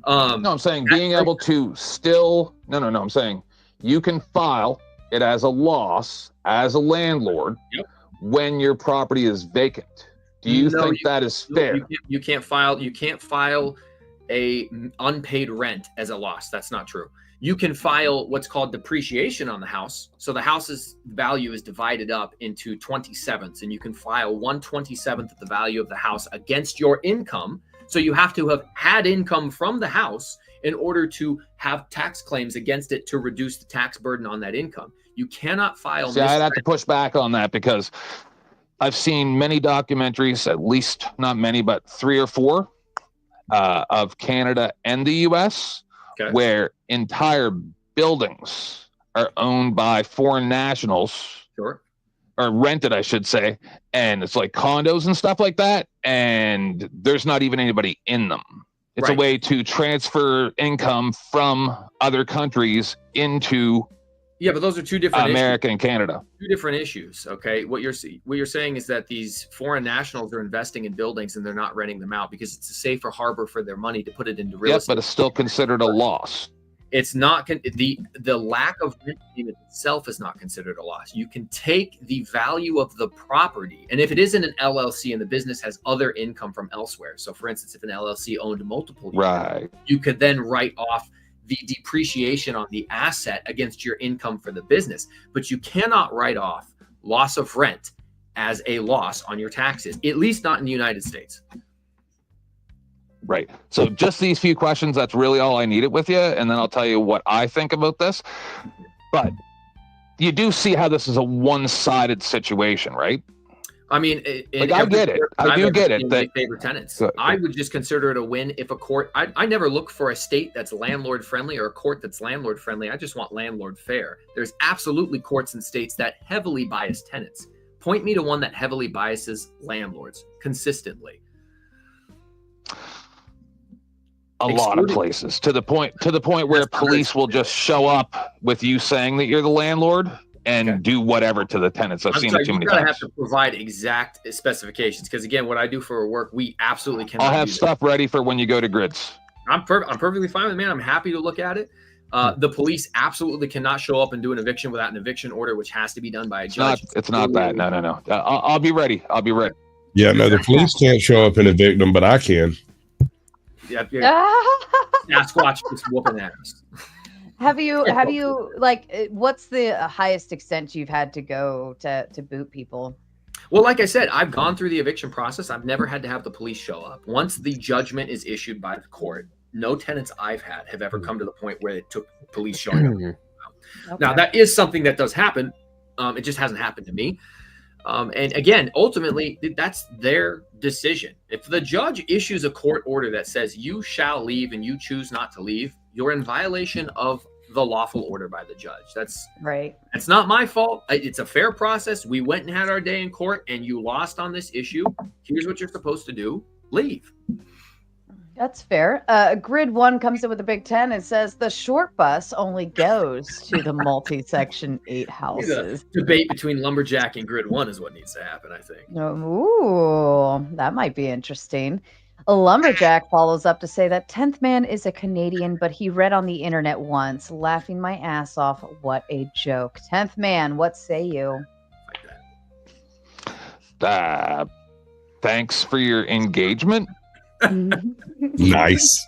No, I'm saying being able to still I'm saying you can file it as a loss as a landlord when your property is vacant. Do you think that is fair? You can't file a unpaid rent as a loss. That's not true. You can file what's called depreciation on the house. So the house's value is divided up into 27ths, and you can file 1/27th of the value of the house against your income. So you have to have had income from the house in order to have tax claims against it to reduce the tax burden on that income. You cannot file. See, I'd have to push back on that because I've seen many documentaries, at least not many, but 3 or 4 of Canada and the US Okay. where entire buildings are owned by foreign nationals, Sure. or rented, I should say, and it's like condos and stuff like that, and there's not even anybody in them. It's a Right. way to transfer income from other countries into Yeah, but those are two different America issues. and Canada. Two different issues. Okay, what you're saying is that these foreign nationals are investing in buildings and they're not renting them out because it's a safer harbor for their money to put it into real Yes, estate. but it's still considered a loss. It's not the lack of rent payment itself is not considered a loss. You can take the value of the property, and if it isn't an LLC and the business has other income from elsewhere, so for instance, if an LLC owned multiple units, Right. you could then write off the depreciation on the asset against your income for the business, but you cannot write off loss of rent as a loss on your taxes, at least not in the United States. Right. So just these few questions, that's really all I needed with you. And then I'll tell you what I think about this. But you do see how this is a one-sided situation, right? I mean, Like, I get it. I do get it. That favorite tenants. I would just consider it a win if a court. I never look for a state that's landlord friendly or a court that's landlord friendly. I just want landlord fair. There's absolutely courts and states that heavily bias tenants. Point me to one that heavily biases landlords consistently. A lot of places, to the point where police will just show up with you saying that you're the landlord and do whatever to the tenants. I've seen it too many times. You have to provide exact specifications because again, what I do for work, we absolutely cannot. I'll have stuff ready for when you go to grids. I'm perfectly fine with it, man. I'm happy to look at it. The police absolutely cannot show up and do an eviction without an eviction order, which has to be done by a judge. It's not that. No. I'll be ready. Yeah, no, the police can't show up and evict them, but I can. Yeah, Sasquatch is whooping ass. Have you like what's the highest extent you've had to go to boot people? Well, like I said, I've gone through the eviction process. I've never had to have the police show up. Once the judgment is issued by the court, no tenants I've had have ever come to the point where it took police showing up. Okay. Now, that is something that does happen. It just hasn't happened to me. And again, ultimately, that's their decision. If the judge issues a court order that says you shall leave and you choose not to leave, you're in violation of the lawful order by the judge. That's right. It's not my fault. It's a fair process. We went and had our day in court and you lost on this issue. Here's what you're supposed to do. Leave. That's fair. Grid 1 comes in with a big 10 and says the short bus only goes to the multi-section 8 houses. The debate between Lumberjack and Grid 1 is what needs to happen, I think. Ooh, that might be interesting. A Lumberjack follows up to say that 10th Man is a Canadian, but he read on the internet once, laughing my ass off. What a joke. 10th Man, what say you? Thanks for your engagement. Nice.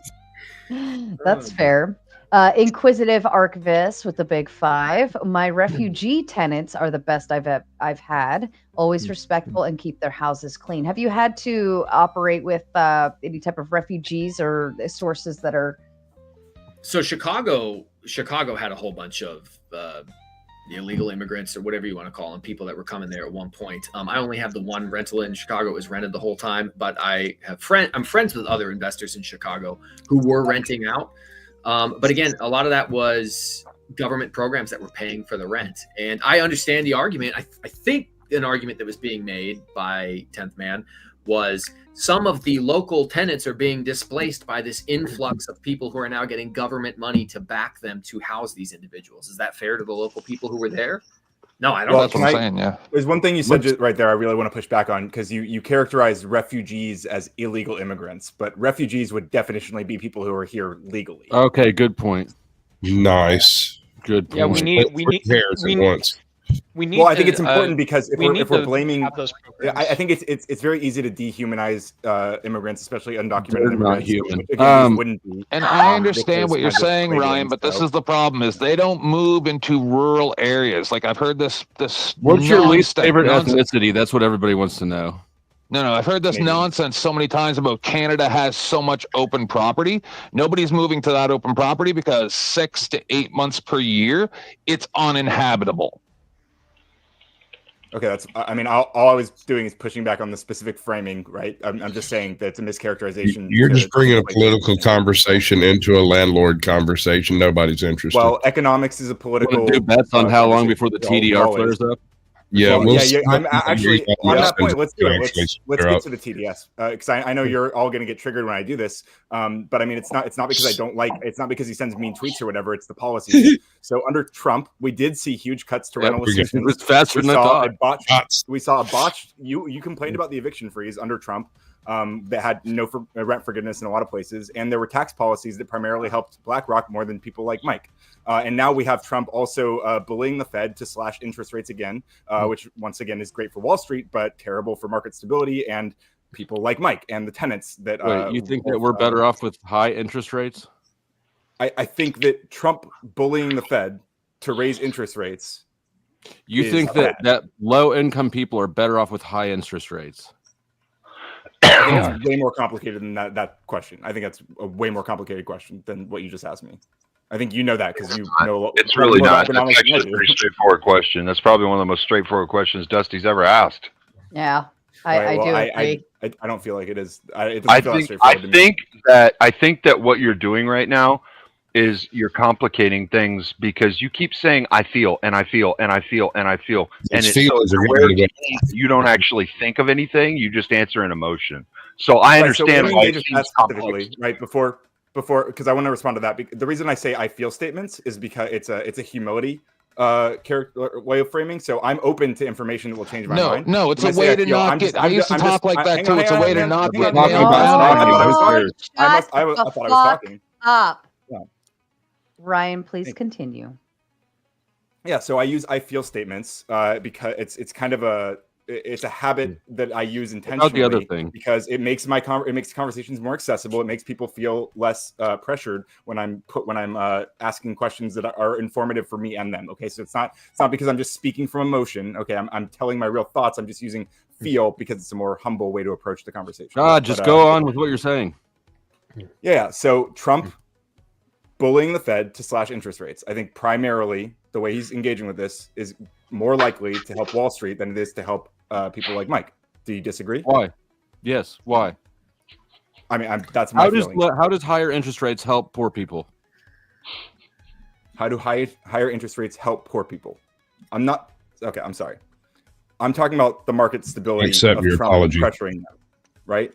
That's fair. Inquisitive Archivist with the big 5. My refugee tenants are the best I've had. Always respectful and keep their houses clean. Have you had to operate with any type of refugees or sources that are? So Chicago had a whole bunch of illegal immigrants or whatever you want to call them, people that were coming there at one point. I only have the one rental in Chicago. It was rented the whole time, but I'm friends with other investors in Chicago who were renting out. But again, a lot of that was government programs that were paying for the rent. And I understand the argument. I think an argument that was being made by 10th Man was some of the local tenants are being displaced by this influx of people who are now getting government money to back them to house these individuals. Is that fair to the local people who were there? No, I don't. Well, that's what I'm saying. Yeah. There's one thing you said right there I really want to push back on, because you characterized refugees as illegal immigrants, but refugees would definitionally be people who are here legally. Okay, good point. Nice. Good point. Yeah, we need Well, I think it's important because if we're blaming, I think it's very easy to dehumanize immigrants, especially undocumented immigrants. Human. Wouldn't be. And I understand what you're saying, Ryan, but this is the problem: is they don't move into rural areas. Like I've heard this. What's your least favorite ethnicity? That's what everybody wants to know. No, I've heard this nonsense so many times about Canada has so much open property. Nobody's moving to that open property because 6 to 8 months per year, it's uninhabitable. Okay, that's. I mean, all I was doing is pushing back on the specific framing, right? I'm just saying that it's a mischaracterization. You're just bringing a political conversation into a landlord conversation. Nobody's interested. Well, economics is a political. Do bets on how long before the TDR flares up. Yeah, I'm actually on that point. Let's do it. Let's get to the TDS because I know you're all going to get triggered when I do this. But I mean, it's not because I don't like. It's not because he sends mean tweets or whatever. It's the policies. So under Trump, we did see huge cuts to rental assistance. It's faster than I thought. We saw a botched. You complained about the eviction freeze under Trump. That had no rent forgiveness in a lot of places, and there were tax policies that primarily helped BlackRock more than people like Mike. And now we have Trump also bullying the Fed to slash interest rates again, which once again is great for Wall Street, but terrible for market stability and people like Mike and the tenants that. Wait, you think that we're better off with high interest rates? I think that Trump bullying the Fed to raise interest rates. You think that low income people are better off with high interest rates? I think it's way more complicated than that question. I think that's a way more complicated question than what you just asked me. I think you know that because you know. It's really not. That's actually a pretty straightforward question. That's probably one of the most straightforward questions Dusty's ever asked. Yeah, I do agree. I don't feel like it is. I think that what you're doing right now is you're complicating things because you keep saying I feel and I feel and I feel and I feel, and you don't actually think of anything. You just answer an emotion. So I understand why it seems complex. Right before because I want to respond to that. The reason I say I feel statements is because it's a humility character way of framing. So I'm open to information that will change my mind. No, it's a way to not get. I used to talk like that too. It's a way to not get. I thought I was talking. Up. Ryan, please continue. Yeah, so I feel statements because it's kind of a habit that I use intentionally. The other thing, because it makes conversations more accessible. It makes people feel less pressured when I'm asking questions that are informative for me and them. Okay, so it's not because I'm just speaking from emotion. Okay, I'm telling my real thoughts. I'm just using feel because it's a more humble way to approach the conversation. Just go on with what you're saying. Yeah. So Trump bullying the Fed to slash interest rates. I think primarily the way he's engaging with this is more likely to help Wall Street than it is to help people like Mike. Do you disagree? Why? Yes. Why? I mean, that's my feeling. How does higher interest rates help poor people? How do higher interest rates help poor people? I'm sorry. I'm talking about the market stability of Trump pressuring them, right?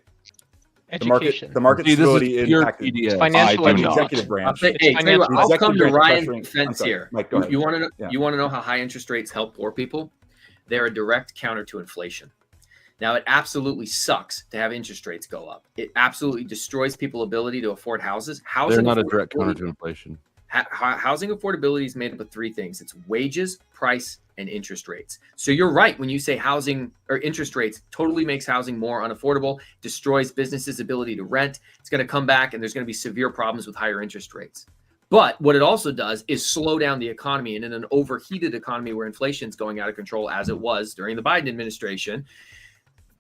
Education. The market stability impacted financial executive branch. I'll come to Ryan's defense here. Mike, go ahead. You want to know? Yeah. You want to know how high interest rates help poor people? They're a direct counter to inflation. Now, it absolutely sucks to have interest rates go up. It absolutely destroys people's ability to afford houses. They're not a direct counter to inflation. Housing affordability is made up of three things. It's wages, price, and interest rates. So you're right when you say housing or interest rates totally makes housing more unaffordable, destroys businesses' ability to rent. It's going to come back and there's going to be severe problems with higher interest rates. But what it also does is slow down the economy. And in an overheated economy where inflation is going out of control, as it was during the Biden administration,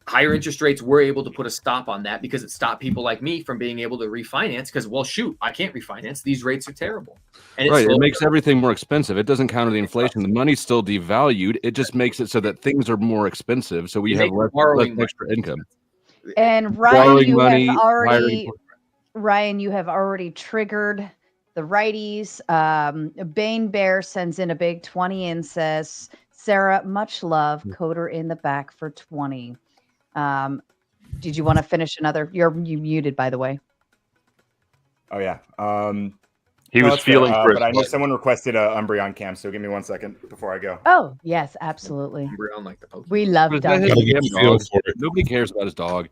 higher interest rates were able to put a stop on that because it stopped people like me from being able to refinance because, well, shoot, I can't refinance. These rates are terrible. And it makes everything more expensive. It doesn't counter the inflation. The money's still devalued. It just makes it so that things are more expensive. So we have less extra income. And Ryan, you have already triggered the righties. Bane Bear sends in a big 20 and says, Sarah, much love. Coder in the back for 20. Did you want to finish another? You muted, by the way. Oh yeah. He was feeling but I know someone requested Umbreon cam, so give me 1 second before I go. Oh yes, absolutely. Umbreon, like the Pokemon. We love dogs. Nobody cares about his dog.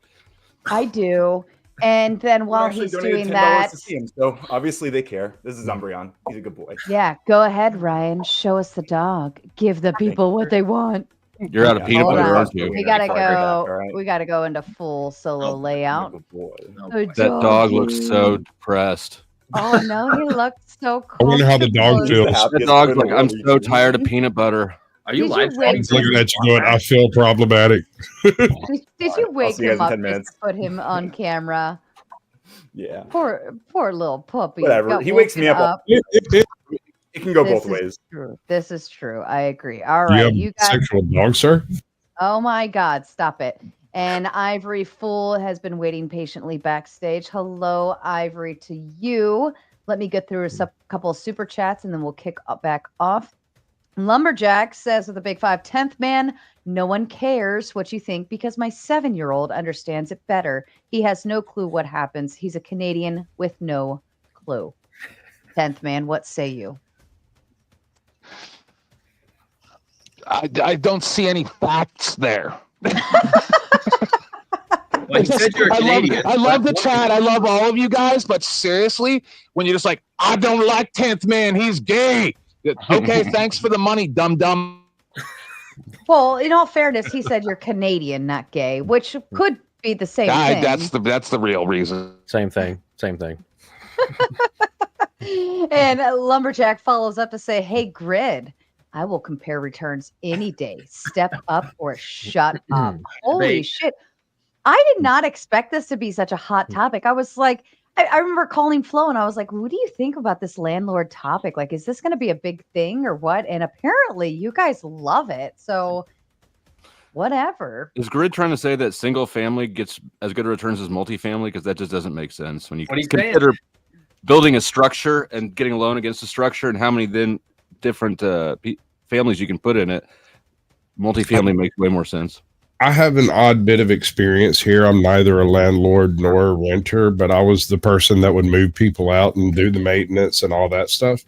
I do. And then while he's doing that, to see him, so obviously they care. This is Umbreon. He's a good boy. Yeah, go ahead, Ryan. Show us the dog. Give the people what they want. You're out of peanut butter, aren't you? We gotta go. Right. We gotta go into full solo layout. That dog looks so depressed. Oh no, he looks so cool. I wonder how the dog feels. That dog's like, I'm so tired of peanut butter. Are you live? Looking at you going, I feel problematic. Did you wake him up just to put him on camera? Yeah. Poor little puppy. Whatever. He wakes me up. it can go This both is ways. true. This is true. I agree. All Do you right, have you a guys. sexual dog, sir? Oh my God, stop it. And Ivory Fool has been waiting patiently backstage. Hello, Ivory, to you. Let me get through a couple of super chats and then we'll kick back off. Lumberjack says with a big 5, 10th man, no one cares what you think because my 7-year-old understands it better. He has no clue what happens. He's a Canadian with no clue. 10th man, what say you? I don't see any facts there. Well, you said you're a Canadian. I love the chat. I love all of you guys. But seriously, when you're just like, I don't like 10th man, he's gay. Okay, thanks for the money, dum-dum. Well, in all fairness, he said you're Canadian, not gay, which could be the same thing. That's the real reason. Same thing. Same thing. And Lumberjack follows up to say, hey, Grid, I will compare returns any day. Step up or shut up. Holy shit. I did not expect this to be such a hot topic. I was like, I remember calling Flo and I was like, what do you think about this landlord topic? Like, is this going to be a big thing or what? And apparently you guys love it. So whatever. Is Grid trying to say that single family gets as good returns as multifamily? Because that just doesn't make sense when you consider building a structure and getting a loan against the structure and how many then different families you can put in it. Multifamily makes way more sense. I have an odd bit of experience here. I'm neither a landlord nor a renter, but I was the person that would move people out and do the maintenance and all that stuff.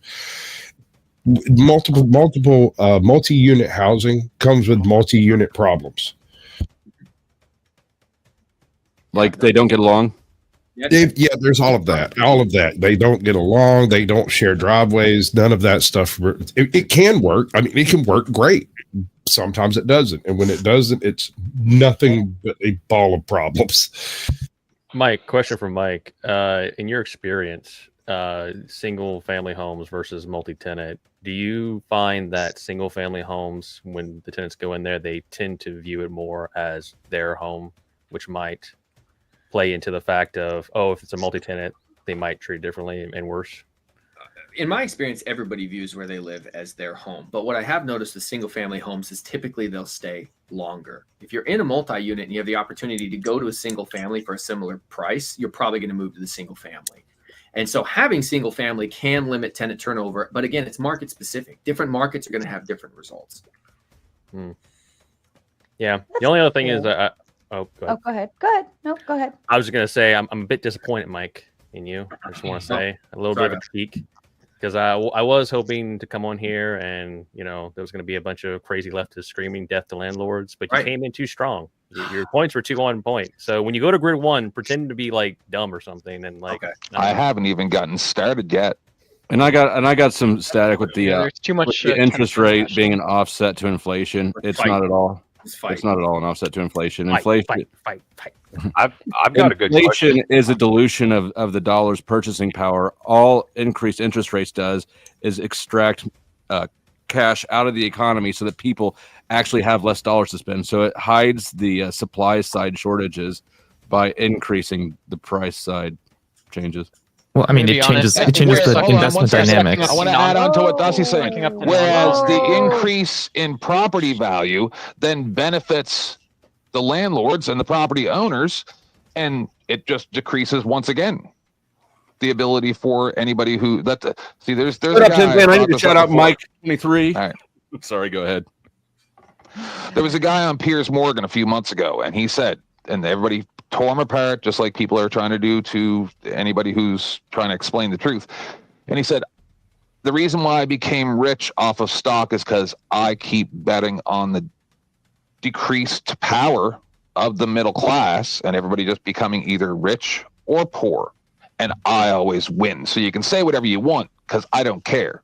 Multi-unit housing comes with multi-unit problems. Like they don't get along? Yeah, there's all of that. All of that. They don't get along. They don't share driveways. None of that stuff. It can work. I mean, it can work great. Sometimes it doesn't. And when it doesn't, it's nothing but a ball of problems. Mike, question from Mike. In your experience, single family homes versus multi-tenant, do you find that single family homes, when the tenants go in there, they tend to view it more as their home, which might play into the fact of, oh, if it's a multi-tenant, they might treat it differently and worse? In my experience, everybody views where they live as their home. But what I have noticed with single family homes is typically they'll stay longer. If you're in a multi-unit and you have the opportunity to go to a single family for a similar price, you're probably going to move to the single family. And so having single family can limit tenant turnover. But again, it's market specific. Different markets are going to have different results. Yeah. The only other thing is that go ahead. Go ahead. No, go ahead. I was going to say I'm a bit disappointed, Mike, in you. I just want to say a little bit of a critique. Because I was hoping to come on here and, you know, there was going to be a bunch of crazy leftists screaming death to landlords, but you came in too strong. Your points were too on point. So when you go to grid 1, pretend to be like dumb or something. And like, I haven't even gotten started yet. And I got some static with the, there's too much with the interest rate being an offset to inflation. It's not at all. It's not at all an offset to inflation. Inflation. Fight. I've got a good question. Inflation is a dilution of the dollar's purchasing power. All increased interest rates does is extract cash out of the economy so that people actually have less dollars to spend. So it hides the supply side shortages by increasing the price side changes. Well, I mean, it changes the investment dynamics. I want to add on to what Dusty's saying. Whereas the increase in property value then benefits the landlords and the property owners, and it just decreases once again the ability for anybody who there's a guy. I need to shout out Mike 23. All right. Sorry, go ahead. There was a guy on Piers Morgan a few months ago, and he said, and everybody tore him apart, just like people are trying to do to anybody who's trying to explain the truth. And he said, the reason why I became rich off of stock is because I keep betting on the decreased power of the middle class and everybody just becoming either rich or poor. And I always win. So you can say whatever you want because I don't care.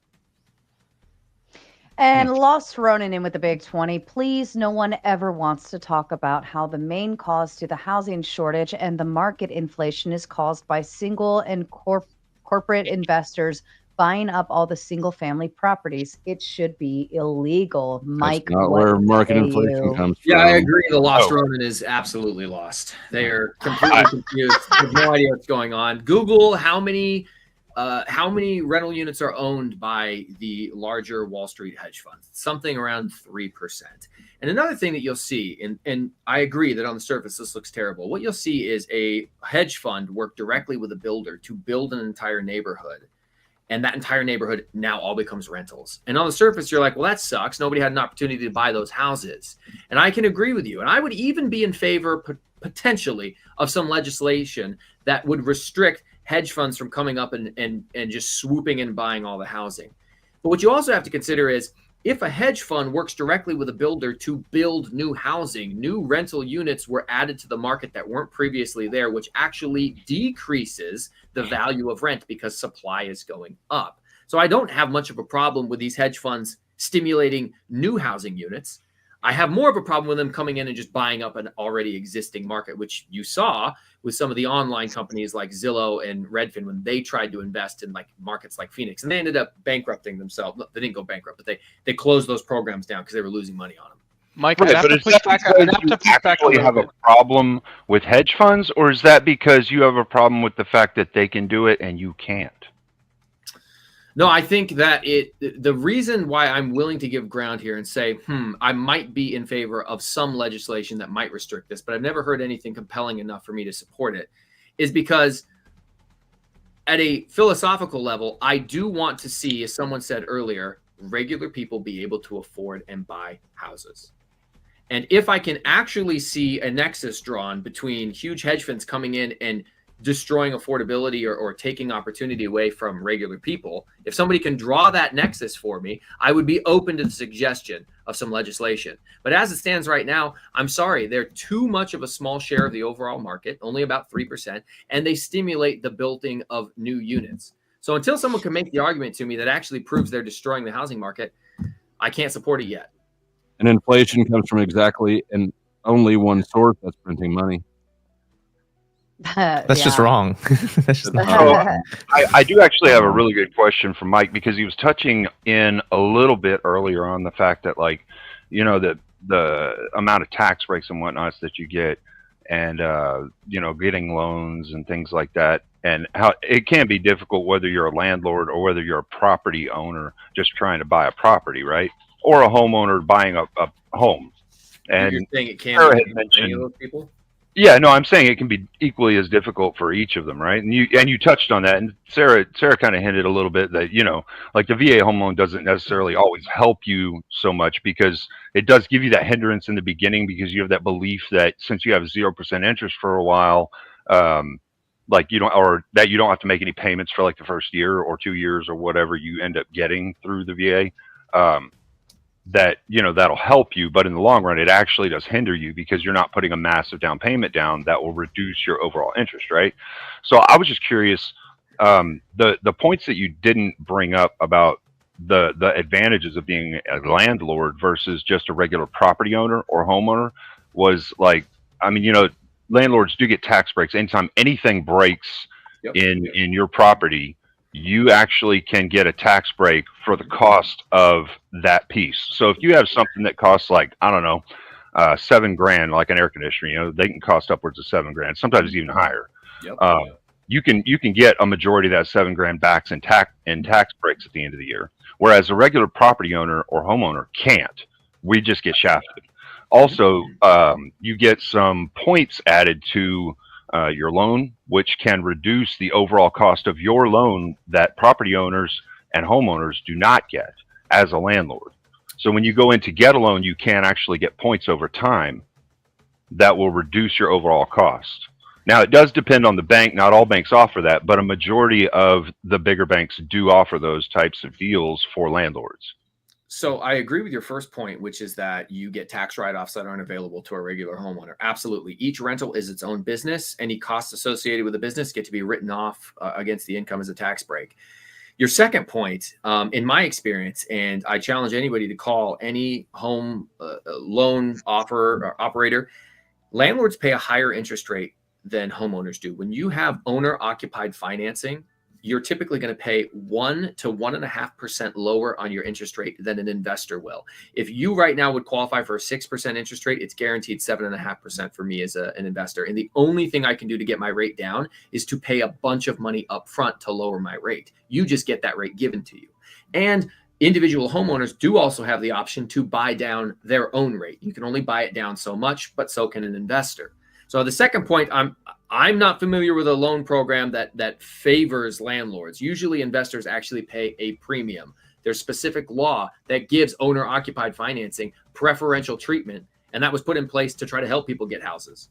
And Lost Ronan in with the big 20. Please, no one ever wants to talk about how the main cause to the housing shortage and the market inflation is caused by single and corporate investors buying up all the single family properties. It should be illegal. Mike, that's not where market inflation comes from. Yeah, I agree. The Lost Ronan is absolutely lost. They are completely confused. They have no idea what's going on. Google how many how many rental units are owned by the larger Wall Street hedge funds? Something around 3%. And another thing that you'll see, and I agree that on the surface this looks terrible, what you'll see is a hedge fund work directly with a builder to build an entire neighborhood. And that entire neighborhood now all becomes rentals. And on the surface, you're like, well, that sucks. Nobody had an opportunity to buy those houses. And I can agree with you. And I would even be in favor potentially of some legislation that would restrict hedge funds from coming up and just swooping in and buying all the housing. But what you also have to consider is if a hedge fund works directly with a builder to build new housing, new rental units were added to the market that weren't previously there, which actually decreases the value of rent because supply is going up. So I don't have much of a problem with these hedge funds stimulating new housing units. I have more of a problem with them coming in and just buying up an already existing market, which you saw with some of the online companies like Zillow and Redfin when they tried to invest in like markets like Phoenix, and they ended up bankrupting themselves. No, they didn't go bankrupt, but they closed those programs down because they were losing money on them. Mike, Right, but is that because you actually have a problem with hedge funds, or is that because you have a problem with the fact that they can do it and you can't? No, I think that the reason why I'm willing to give ground here and say, I might be in favor of some legislation that might restrict this, but I've never heard anything compelling enough for me to support it, is because at a philosophical level, I do want to see, as someone said earlier, regular people be able to afford and buy houses. And if I can actually see a nexus drawn between huge hedge funds coming in and destroying affordability or taking opportunity away from regular people, if somebody can draw that nexus for me, I would be open to the suggestion of some legislation. But as it stands right now, I'm sorry, they're too much of a small share of the overall market, only about 3%, and they stimulate the building of new units. So until someone can make the argument to me that actually proves they're destroying the housing market, I can't support it yet. And inflation comes from exactly and only one source, that's printing money. That's just wrong. That's just not I do actually have a really good question for Mike, because he was touching in a little bit earlier on the fact that, like, you know, the amount of tax breaks and whatnots that you get, and you know, getting loans and things like that, and how it can be difficult whether you're a landlord or whether you're a property owner just trying to buy a property, right? Or a homeowner buying a home. And you're saying it Sarah can had be any of those people? Yeah, no, I'm saying it can be equally as difficult for each of them, right? And you touched on that, and Sarah kind of hinted a little bit that, you know, like the VA home loan doesn't necessarily always help you so much, because it does give you that hindrance in the beginning, because you have that belief that since you have 0% interest for a while, like you don't have to make any payments for like the first year or 2 years or whatever you end up getting through the VA. That, you know, that'll help you, but in the long run, it actually does hinder you, because you're not putting a massive down payment down that will reduce your overall interest, right? So I was just curious, the points that you didn't bring up about the advantages of being a landlord versus just a regular property owner or homeowner was like, I mean, you know, landlords do get tax breaks. Anytime anything breaks in your property, you actually can get a tax break for the cost of that piece. So if you have something that costs like, I don't know, $7,000, like an air conditioner, you know, they can cost upwards of $7,000, sometimes even higher. You can get a majority of that $7,000 back in tax breaks at the end of the year, whereas a regular property owner or homeowner can't. We just get shafted. Also, you get some points added to your loan, which can reduce the overall cost of your loan that property owners and homeowners do not get as a landlord. So when you go in to get a loan, you can actually get points over time that will reduce your overall cost. Now, it does depend on the bank. Not all banks offer that, but a majority of the bigger banks do offer those types of deals for landlords. So I agree with your first point, which is that you get tax write-offs that aren't available to a regular homeowner. Absolutely. Each rental is its own business. Any costs associated with the business get to be written off against the income as a tax break. Your second point, in my experience, and I challenge anybody to call any home loan operator, landlords pay a higher interest rate than homeowners do. When you have owner-occupied financing, you're typically going to pay 1 to 1.5% lower on your interest rate than an investor will. If you right now would qualify for a 6% interest rate, it's guaranteed 7.5% for me as an investor. And the only thing I can do to get my rate down is to pay a bunch of money up front to lower my rate. You just get that rate given to you. And individual homeowners do also have the option to buy down their own rate. You can only buy it down so much, but so can an investor. So the second point, I'm not familiar with a loan program that favors landlords. Usually investors actually pay a premium. There's specific law that gives owner-occupied financing preferential treatment, and that was put in place to try to help people get houses.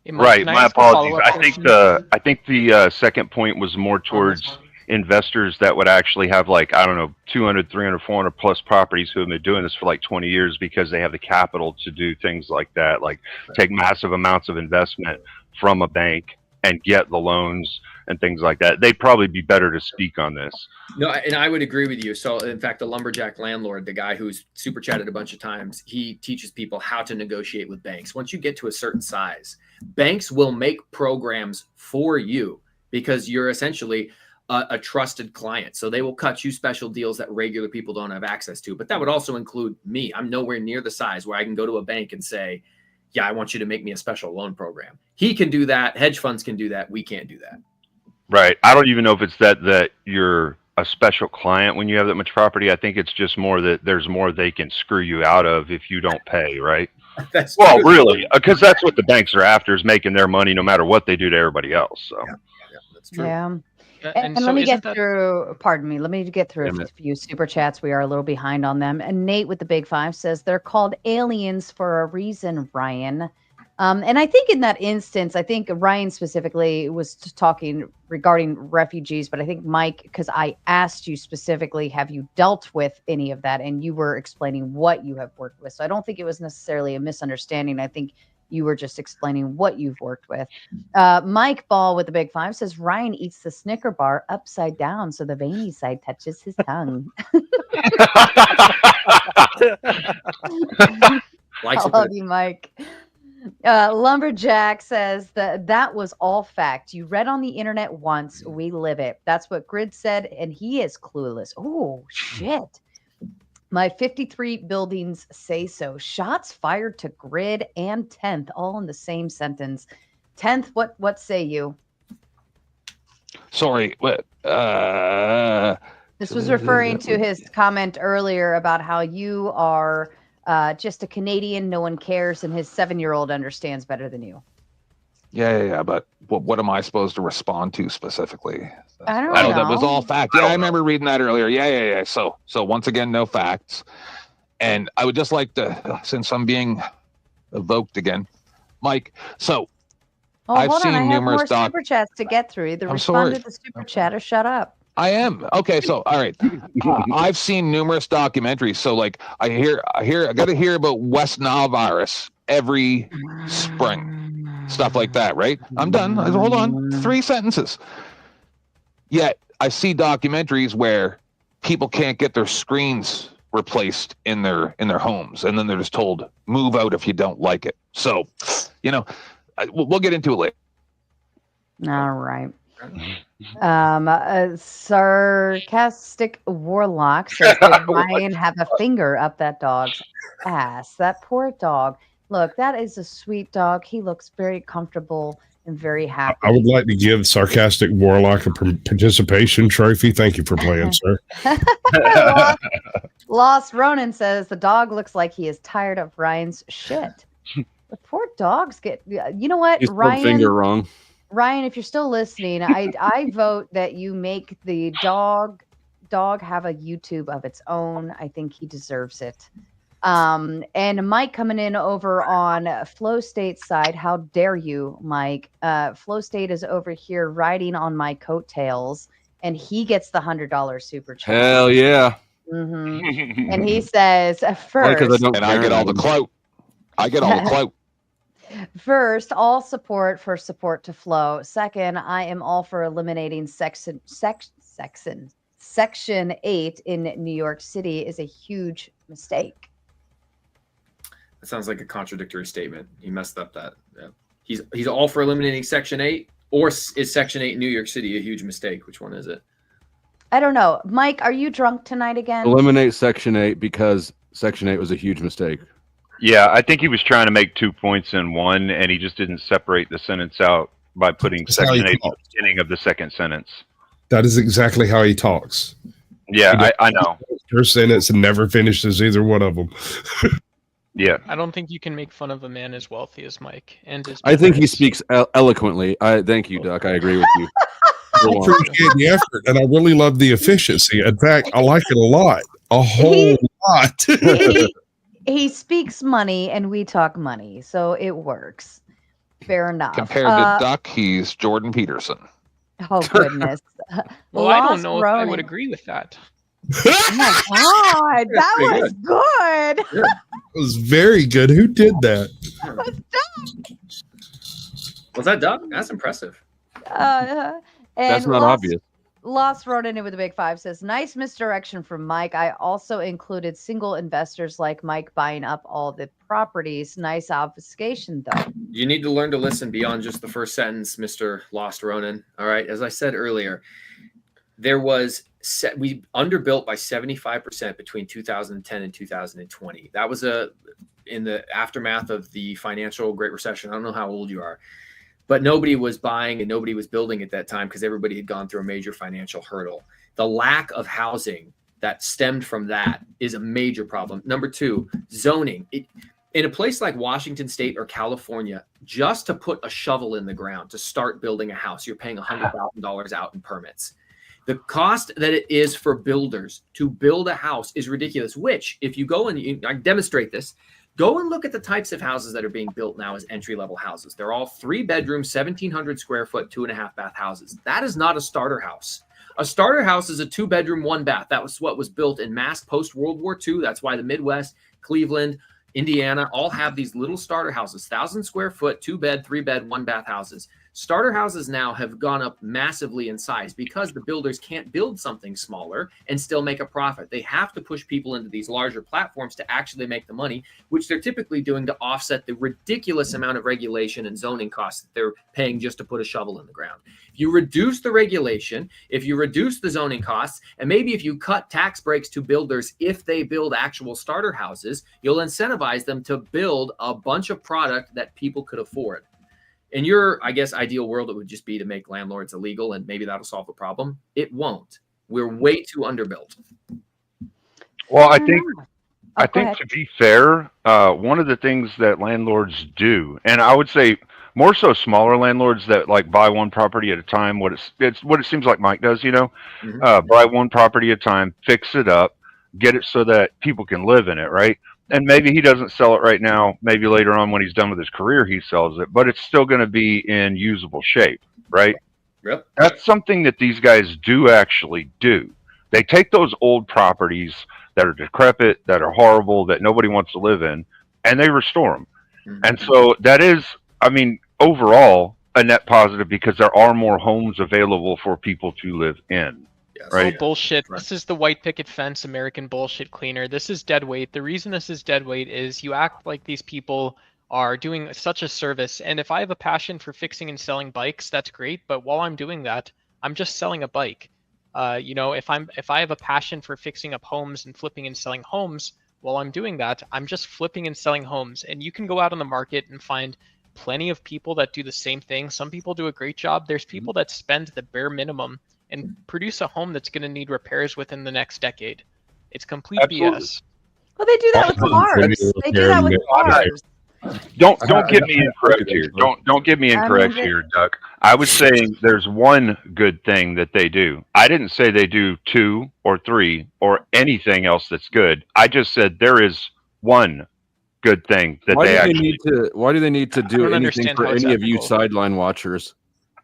Hey, Mike, Right. can I My ask a apologies. follow-up question? I think the second point was more towards investors that would actually have, like, I don't know, 200, 300, 400 plus properties who have been doing this for like 20 years because they have the capital to do things like that, like take massive amounts of investment from a bank and get the loans and things like that. They'd probably be better to speak on this. No, and I would agree with you. So in fact, the lumberjack landlord, the guy who's super chatted a bunch of times, he teaches people how to negotiate with banks. Once you get to a certain size, banks will make programs for you because you're essentially a trusted client. So they will cut you special deals that regular people don't have access to. But that would also include me. I'm nowhere near the size where I can go to a bank and say, yeah, I want you to make me a special loan program. He can do that. Hedge funds can do that. We can't do that. Right. I don't even know if it's that you're a special client when you have that much property. I think it's just more that there's more they can screw you out of if you don't pay, right? That's well, true. really, because that's what the banks are after, is making their money no matter what they do to everybody else. So that's true. Yeah. And And so let me isn't get that through, pardon me, let me get through Damn a it. few super chats. We are a little behind on them. And Nate with the big five says they're called aliens for a reason, Ryan. And I think in that instance, I think Ryan specifically was talking regarding refugees, but I think Mike, because I asked you specifically, have you dealt with any of that? And you were explaining what you have worked with. So I don't think it was necessarily a misunderstanding. I think you were just explaining what you've worked with. Mike Ball with the big five says Ryan eats the Snicker bar upside down so the veiny side touches his tongue. Likes I it love good. you, Mike. Lumberjack says that was all fact. You read on the internet once, we live it. That's what Grid said, and he is clueless. Oh, shit. My 53 buildings say so. Shots fired to Grid and 10th, all in the same sentence. 10th, what say you? Sorry, what? This was referring to his comment earlier about how you are just a Canadian, no one cares, and his 7-year-old understands better than you. Yeah. But what am I supposed to respond to specifically? I don't Oh, that was know. all fact. Yeah, I remember reading that earlier. Yeah. So once again, no facts. And I would just like to, since I'm being evoked again, Mike. So Oh, I've hold on. I seen have more numerous super chats to get through. Either I'm respond sorry. to the super chat or shut up. I am. Okay, so all right. I've seen numerous documentaries. So like I got to hear about West Nile virus every spring. Stuff like that, right? I'm done. Hold on. 3 sentences. Yet I see documentaries where people can't get their screens replaced in their homes, and then they're just told move out if you don't like it. So, we'll get into it later. All right. Sarcastic Warlock says, did Ryan have a finger up that dog's ass? That poor dog. Look, that is a sweet dog. He looks very comfortable and very happy. I would like to give Sarcastic Warlock a participation trophy. Thank you for playing, sir. Lost Ronan says the dog looks like he is tired of Ryan's shit. The poor dogs get. You know what, You spelled Ryan? finger wrong. Ryan, if you're still listening, I vote that you make the dog have a YouTube of its own. I think he deserves it. And Mike coming in over on Flow State's side. How dare you, Mike? Flow State is over here riding on my coattails, and he gets the $100 super chat. Hell yeah. Mm-hmm. And he says, first, I get all the clout. I get all the clout. First, all support to Flow. Second, I am all for eliminating Section 8 in New York City is a huge mistake. That sounds like a contradictory statement. He messed up that. Yeah. He's all for eliminating Section 8. Or is Section 8 in New York City a huge mistake? Which one is it? I don't know. Mike, are you drunk tonight again? Eliminate Section 8 because Section 8 was a huge mistake. Yeah, I think he was trying to make 2 points in one, and he just didn't separate the sentence out by putting Section 8 at the beginning of the second sentence. That is exactly how he talks. Yeah, I know. First sentence and never finishes either one of them. Yeah. I don't think you can make fun of a man as wealthy as Mike. And I think he speaks eloquently. Thank you, Duck. I agree with you. I appreciate the effort, and I really love the efficiency. In fact, I like it a lot. A whole lot. He speaks money, and we talk money, so it works. Fair enough. Compared to Duck, he's Jordan Peterson. Oh, goodness. Well, I don't know if I would agree with that. Oh, my God. That was good. Yeah. It was very good. Who did that? Was that Doug? That's impressive. That's not obvious. Lost wrote in it with a big 5, says, nice misdirection from Mike. I also included single investors like Mike buying up all the properties. Nice obfuscation, though. You need to learn to listen beyond just the first sentence, Mr. Lost Ronin. All right. As I said earlier, we underbuilt by 75% between 2010 and 2020. That was in the aftermath of the financial Great Recession. I don't know how old you are. But nobody was buying and nobody was building at that time because everybody had gone through a major financial hurdle. The lack of housing that stemmed from that is a major problem. Number 2, zoning. In a place like Washington State or California, just to put a shovel in the ground to start building a house, you're paying $100,000 out in permits. The cost that it is for builders to build a house is ridiculous, which if you go and I demonstrate this, go and look at the types of houses that are being built now as entry-level houses. They're all 3-bedroom, 1,700 square foot, 2.5-bath houses. That is not a starter house. A starter house is a 2-bedroom, 1-bath. That was what was built in mass post-World War II. That's why the Midwest, Cleveland, Indiana all have these little starter houses, 1,000 square foot, 2-bed, 3-bed, 1-bath houses. Starter houses now have gone up massively in size because the builders can't build something smaller and still make a profit. They have to push people into these larger platforms to actually make the money, which they're typically doing to offset the ridiculous amount of regulation and zoning costs that they're paying just to put a shovel in the ground. If you reduce the regulation, if you reduce the zoning costs, and maybe if you cut tax breaks to builders if they build actual starter houses, you'll incentivize them to build a bunch of product that people could afford. In your, I guess, ideal world, it would just be to make landlords illegal, and maybe that'll solve the problem. It won't. We're way too underbuilt. Well, I think to be fair, one of the things that landlords do, and I would say more so smaller landlords that like buy one property at a time. It's what it seems like Mike does, buy one property at a time, fix it up, get it so that people can live in it, right? And maybe he doesn't sell it right now. Maybe later on when he's done with his career, he sells it, but it's still going to be in usable shape, right? Yep. That's something that these guys do actually do. They take those old properties that are decrepit, that are horrible, that nobody wants to live in, and they restore them. Mm-hmm. And so that is, overall a net positive because there are more homes available for people to live in. Right. Oh, bullshit. Right. This is the white picket fence American bullshit cleaner. This is dead weight. The reason this is dead weight is you act like these people are doing such a service. And if I have a passion for fixing and selling bikes, that's great. But while I'm doing that, I'm just selling a bike. If I have a passion for fixing up homes and flipping and selling homes, while I'm doing that, I'm just flipping and selling homes. And you can go out on the market and find plenty of people that do the same thing. Some people do a great job. There's people that spend the bare minimum and produce a home that's going to need repairs within the next decade. It's complete BS. Well, they do that with cars. They do that with cars. Don't get me incorrect here. Don't get me incorrect here, Duck. I was saying there's one good thing that they do. I didn't say they do 2 or 3 or anything else that's good. I just said there is one good thing that Why do they need to do anything for any of you sideline watchers?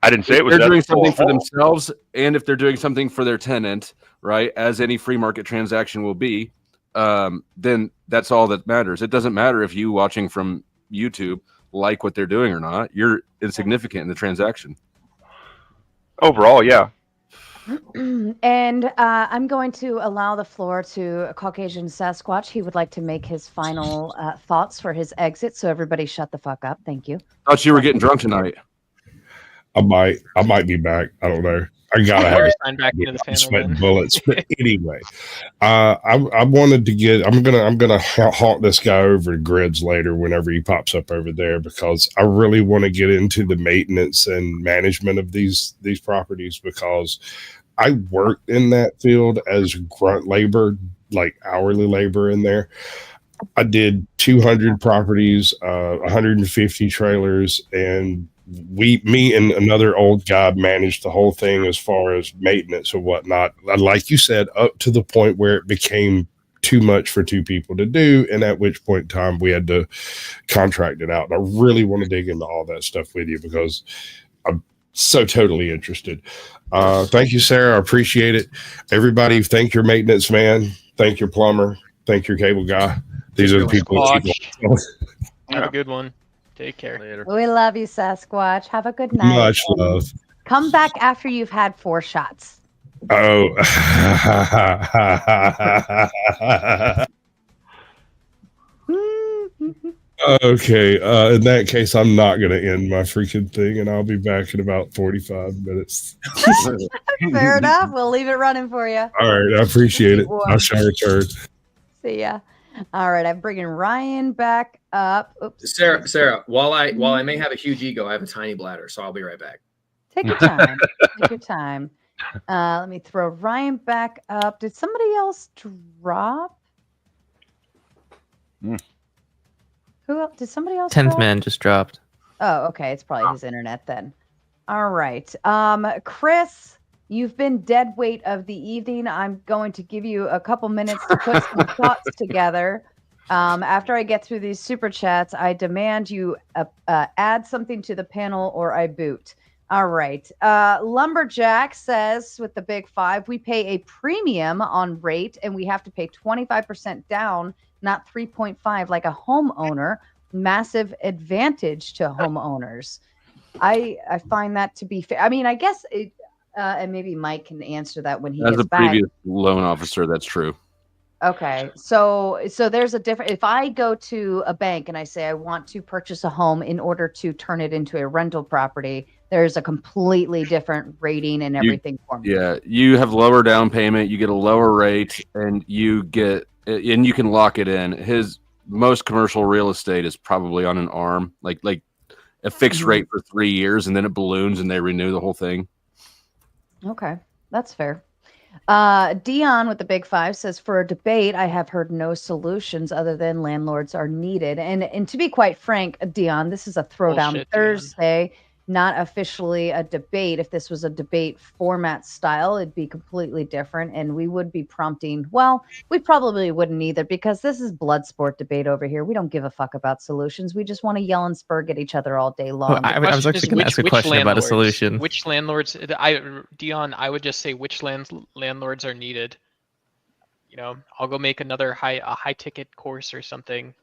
I didn't say it was. They're doing something for themselves, and if they're doing something for their tenant, right, as any free market transaction will be, then that's all that matters. It doesn't matter if you watching from YouTube like what they're doing or not. You're insignificant in the transaction. Overall, yeah. And I'm going to allow the floor to Caucasian Sasquatch. He would like to make his final thoughts for his exit. So everybody shut the fuck up. Thank you. Thought you were getting drunk tonight. I might be back. I don't know. I gotta have sign back into the I'm panel sweating then. bullets. But anyway, I wanted to get. I'm gonna haunt this guy over to Grids later whenever he pops up over there, because I really want to get into the maintenance and management of these properties, because I worked in that field as grunt labor, like hourly labor in there. I did 200 properties, 150 trailers, and me and another old guy managed the whole thing as far as maintenance and whatnot. Like you said, up to the point where it became too much for two people to do, and at which point in time we had to contract it out. And I really want to dig into all that stuff with you, because I'm so totally interested. Thank you, Sarah. I appreciate it. Everybody, thank your maintenance man. Thank your plumber. Thank your cable guy. These are the people that keep Have a good one. Take care. Later. We love you, Sasquatch. Have a good night. Much love. Come back after you've had 4 shots. Oh. Okay. In that case, I'm not going to end my freaking thing, and I'll be back in about 45 minutes. Fair enough. We'll leave it running for you. All right. I appreciate it. I shall return. See ya. All right. I'm bringing Ryan back up. Oops. Sarah, while I may have a huge ego, I have a tiny bladder, so I'll be right back. Take your time. Take your time. Let me throw Ryan back up. Did somebody else drop? Who else? Did somebody else 10th drop? man just dropped. Oh, okay. It's probably his internet then. All right. Chris, you've been dead weight of the evening. I'm going to give you a couple minutes to put some thoughts together. After I get through these super chats, I demand you add something to the panel or I boot. All right. Lumberjack says with the big 5, we pay a premium on rate and we have to pay 25% down, not 3.5 like a homeowner. Massive advantage to homeowners. I find that to be fair. I mean, I guess it, and maybe Mike can answer that when he As gets a back. previous loan officer, that's true. Okay. So there's a different, if I go to a bank and I say I want to purchase a home in order to turn it into a rental property, there's a completely different rating and everything for me. Yeah, you have lower down payment, you get a lower rate, and you can lock it in. His most commercial real estate is probably on an ARM, like a fixed rate for 3 years, and then it balloons and they renew the whole thing. Okay, that's fair. Dion with the big 5 says, for a debate, I have heard no solutions other than landlords are needed. And to be quite frank, Dion, this is a throwdown Bullshit, Thursday, not officially a debate. If this was a debate format style, it'd be completely different. And we would be prompting, well, we probably wouldn't either, because this is blood sport debate over here. We don't give a fuck about solutions. We just want to yell and spurg at each other all day long. I was actually going to ask a question about a solution. Which landlords, Dion, I would just say which landlords are needed. You know, I'll go make another high ticket course or something.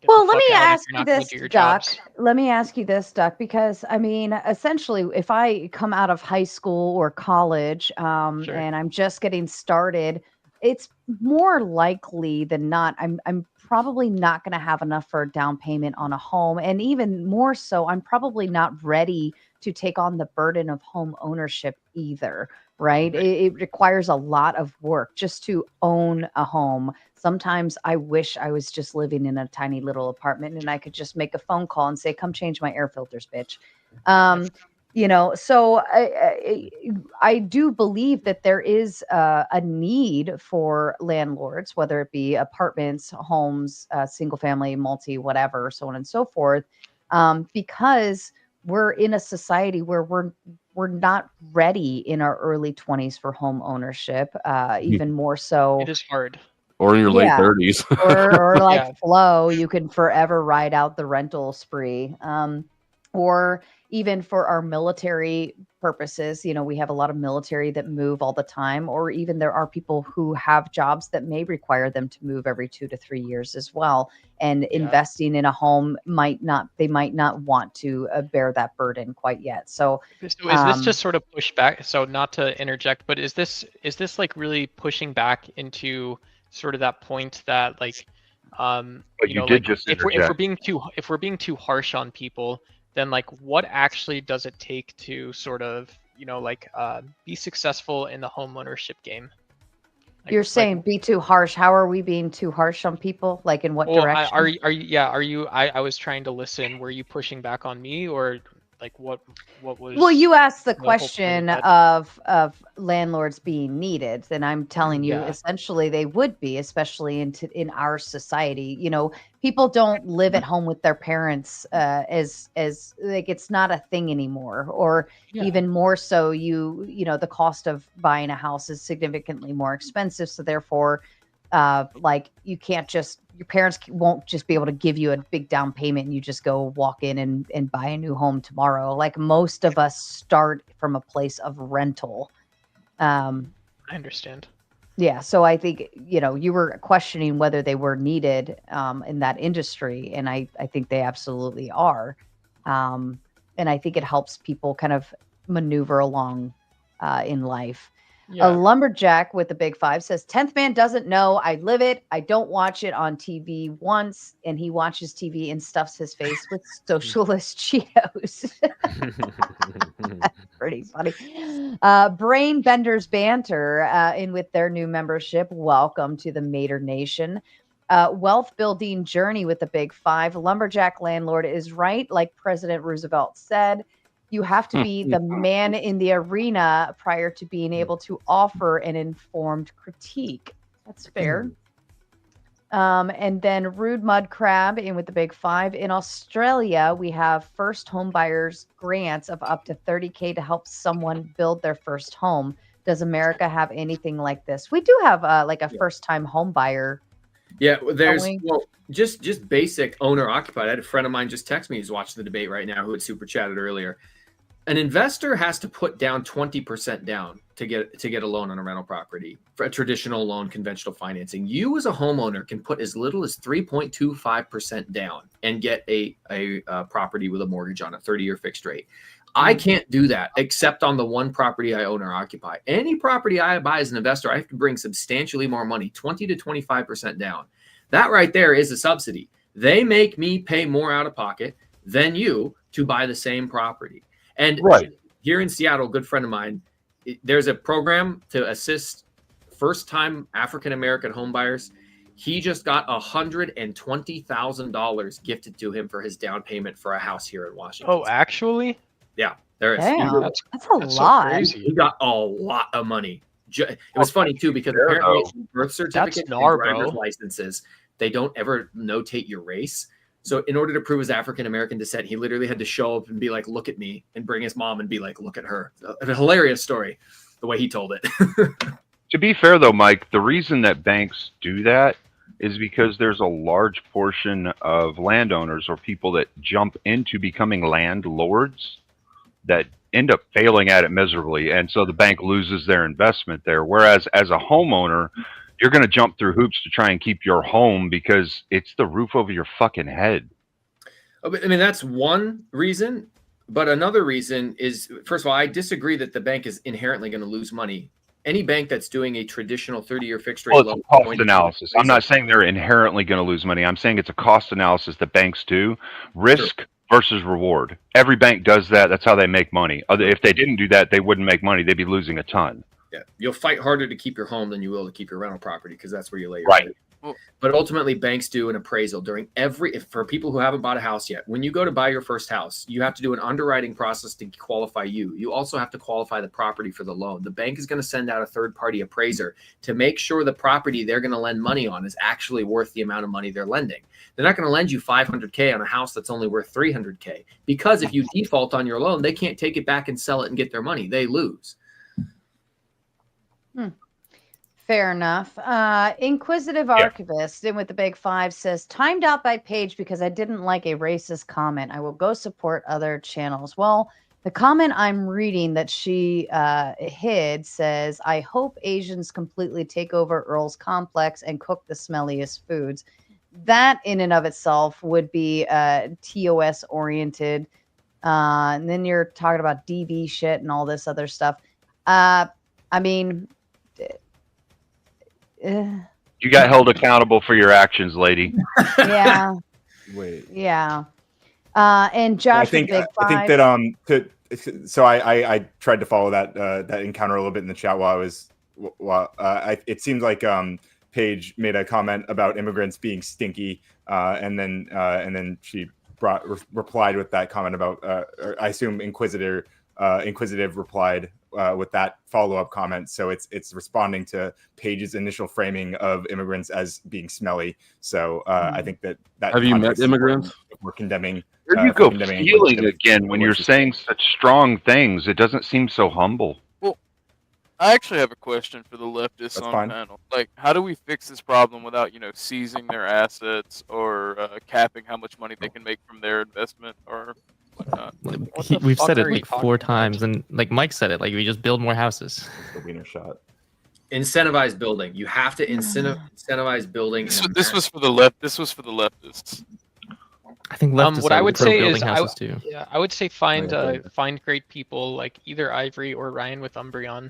Well, let me ask you this, Duck. Let me ask you this, Duck, because I mean, essentially, if I come out of high school or college and I'm just getting started, it's more likely than not, I'm probably not going to have enough for a down payment on a home. And even more so, I'm probably not ready to take on the burden of home ownership either, right? It requires a lot of work just to own a home. Sometimes I wish I was just living in a tiny little apartment and I could just make a phone call and say, come change my air filters, bitch. You know, so I do believe that there is a need for landlords, whether it be apartments, homes, single family, multi, whatever, so on and so forth, because we're in a society where we're not ready in our early 20s for home ownership, even more so. It is hard. Or in your late 30s. or like Flo, you can forever ride out the rental spree. Or even for our military purposes, you know, we have a lot of military that move all the time, or even there are people who have jobs that may require them to move every 2 to 3 years as well. And investing in a home might not want to bear that burden quite yet. So is this just sort of push back? So not to interject, but is this like really pushing back into sort of that point that like, you know, like if we're being too harsh on people, then like what actually does it take to sort of, be successful in the homeownership game? You're saying be too harsh. How are we being too harsh on people? Like in what direction? I was trying to listen. Were you pushing back on me, or like what was? Well, you asked the the whole point question of of landlords being needed, and I'm telling you, Yeah. essentially they would be, especially in our society. People don't live at home with their parents as like it's not a thing anymore, or Yeah. even more so. The cost of buying a house is significantly more expensive, so therefore, like you can't just your parents won't just be able to give you a big down payment and you just go walk in and buy a new home tomorrow. Like most of us start from a place of rental. I understand. Yeah. So I think, you were questioning whether they were needed in that industry. And I think they absolutely are. And I think it helps people kind of maneuver along in life. Yeah. A lumberjack with the big 5 says, 10th man doesn't know. I live it. I don't watch it on TV once. And he watches TV and stuffs his face with socialist Cheetos. That's pretty funny. Brain Benders Banter in with their new membership. Welcome to the Mater Nation. Wealth building journey with the big 5. Lumberjack landlord is right. Like President Roosevelt said, you have to be the man in the arena prior to being able to offer an informed critique. That's fair. And then Rude Mud Crab in with the big 5. In Australia, we have first home buyers grants of up to $30,000 to help someone build their first home. Does America have anything like this? We do have like a first time home buyer. Yeah, there's just basic owner occupied. I had a friend of mine just text me who's watching the debate right now who had super chatted earlier. An investor has to put down 20% down to get a loan on a rental property for a traditional loan, conventional financing. You as a homeowner can put as little as 3.25% down and get a property with a mortgage on a 30-year fixed rate. I can't do that except on the one property I own or occupy. Any property I buy as an investor, I have to bring substantially more money, 20 to 25% down. That right there is a subsidy. They make me pay more out of pocket than you to buy the same property. And here in Seattle, a good friend of mine, there's a program to assist first-time African-American homebuyers. He just got $120,000 gifted to him for his down payment for a house here in Washington. Oh, actually? Yeah, there is. Damn, that's a lot. So crazy. He got a lot of money. It was funny too because apparently birth certificates and driver's licenses, they don't ever notate your race. So in order to prove his African-American descent, he literally had to show up and be like, look at me, and bring his mom and be like, look at her. A hilarious story, the way he told it. To be fair, though, Mike, the reason that banks do that is because there's a large portion of landowners or people that jump into becoming landlords that end up failing at it miserably. And so the bank loses their investment there. Whereas as a homeowner, you're going to jump through hoops to try and keep your home because it's the roof over your fucking head. I mean, that's one reason. But another reason is, first of all, I disagree that the bank is inherently going to lose money. Any bank that's doing a traditional 30-year fixed rate loan. It's a cost analysis. I'm not saying they're inherently going to lose money. I'm saying it's a cost analysis that banks do. Risk versus reward. Every bank does that. That's how they make money. If they didn't do that, they wouldn't make money. They'd be losing a ton. Yeah, you'll fight harder to keep your home than you will to keep your rental property because that's where you lay your right. But ultimately, banks do an appraisal during for people who haven't bought a house yet. When you go to buy your first house, you have to do an underwriting process to qualify you. You also have to qualify the property for the loan. The bank is going to send out a third-party appraiser to make sure the property they're going to lend money on is actually worth the amount of money they're lending. They're not going to lend you $500K on a house that's only worth $300K because if you default on your loan, they can't take it back and sell it and get their money. They lose. Fair enough. Inquisitive Archivist in with the big 5 says, timed out by Paige because I didn't like a racist comment. I will go support other channels. Well, the comment I'm reading that she hid says, I hope Asians completely take over Earl's complex and cook the smelliest foods. That in and of itself would be TOS oriented. And then you're talking about DV shit and all this other stuff. I mean... You got held accountable for your actions, lady. Yeah. Wait. Yeah. And Josh, I think Big I think Five. that so I tried to follow that that encounter a little bit in the chat while it seemed like Paige made a comment about immigrants being stinky, and then she replied with that comment about or I assume Inquisitive replied with that follow-up comment. So it's responding to Paige's initial framing of immigrants as being smelly. So I think that have you met immigrants? We're condemning. Where do you go feeling again when you're saying such strong things? It doesn't seem so humble. Well, I actually have a question for the leftists on the panel. Like, how do we fix this problem without, seizing their assets or capping how much money they can make from their investment or whatnot? We've said it like 4 times, and like Mike said it, like we just build more houses. The wiener shot. Incentivize building. You have to incentivize building. This was for the left. This was for the leftists. I think what I would say is, I would say find great people like either Ivory or Ryan with Umbreon,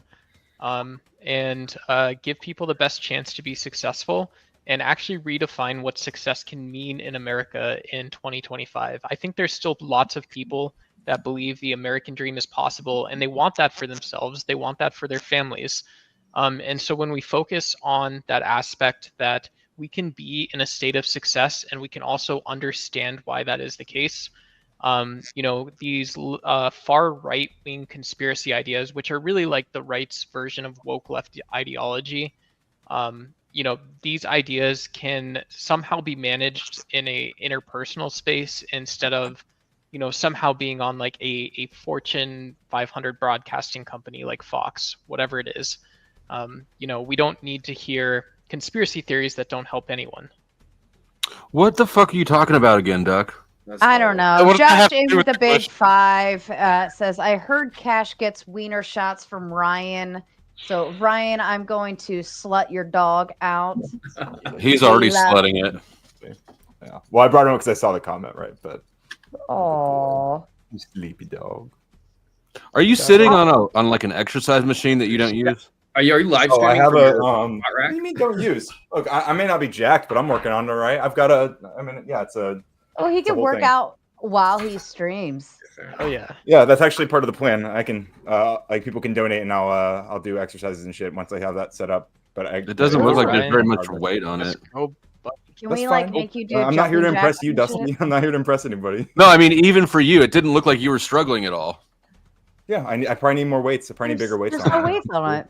and give people the best chance to be successful, and actually redefine what success can mean in America in 2025. I think there's still lots of people that believe the American dream is possible, and they want that for themselves. They want that for their families. And so when we focus on that aspect that we can be in a state of success and we can also understand why that is the case, these far right-wing conspiracy ideas, which are really like the right's version of woke left ideology, these ideas can somehow be managed in a interpersonal space instead of, somehow being on like a Fortune 500 broadcasting company like Fox, whatever it is. We don't need to hear conspiracy theories that don't help anyone. What the fuck are you talking about again, Duck? I don't know. Josh in with the Big Five says, I heard Cash gets wiener shots from Ryan. So, Ryan, I'm going to slut your dog out. He's already slutting it. Yeah. Well, I brought him up because I saw the comment, right? But oh, sleepy dog. Are you sitting on like an exercise machine that you don't use? Are you live streaming? I have a. What do you mean don't use? Look, I may not be jacked, but I'm working on it, right? I've got a. It's a. Oh, he can work out while he streams. Oh yeah. Yeah, that's actually part of the plan. I can people can donate, and I'll do exercises and shit once I have that set up. But it doesn't look like there's very much weight on it. Can we make you do? I'm not here to impress you, Dusty. I'm not here to impress anybody. No, I mean even for you, it didn't look like you were struggling at all. Yeah, I probably need more weights. I probably need bigger weights. There's no weights on it.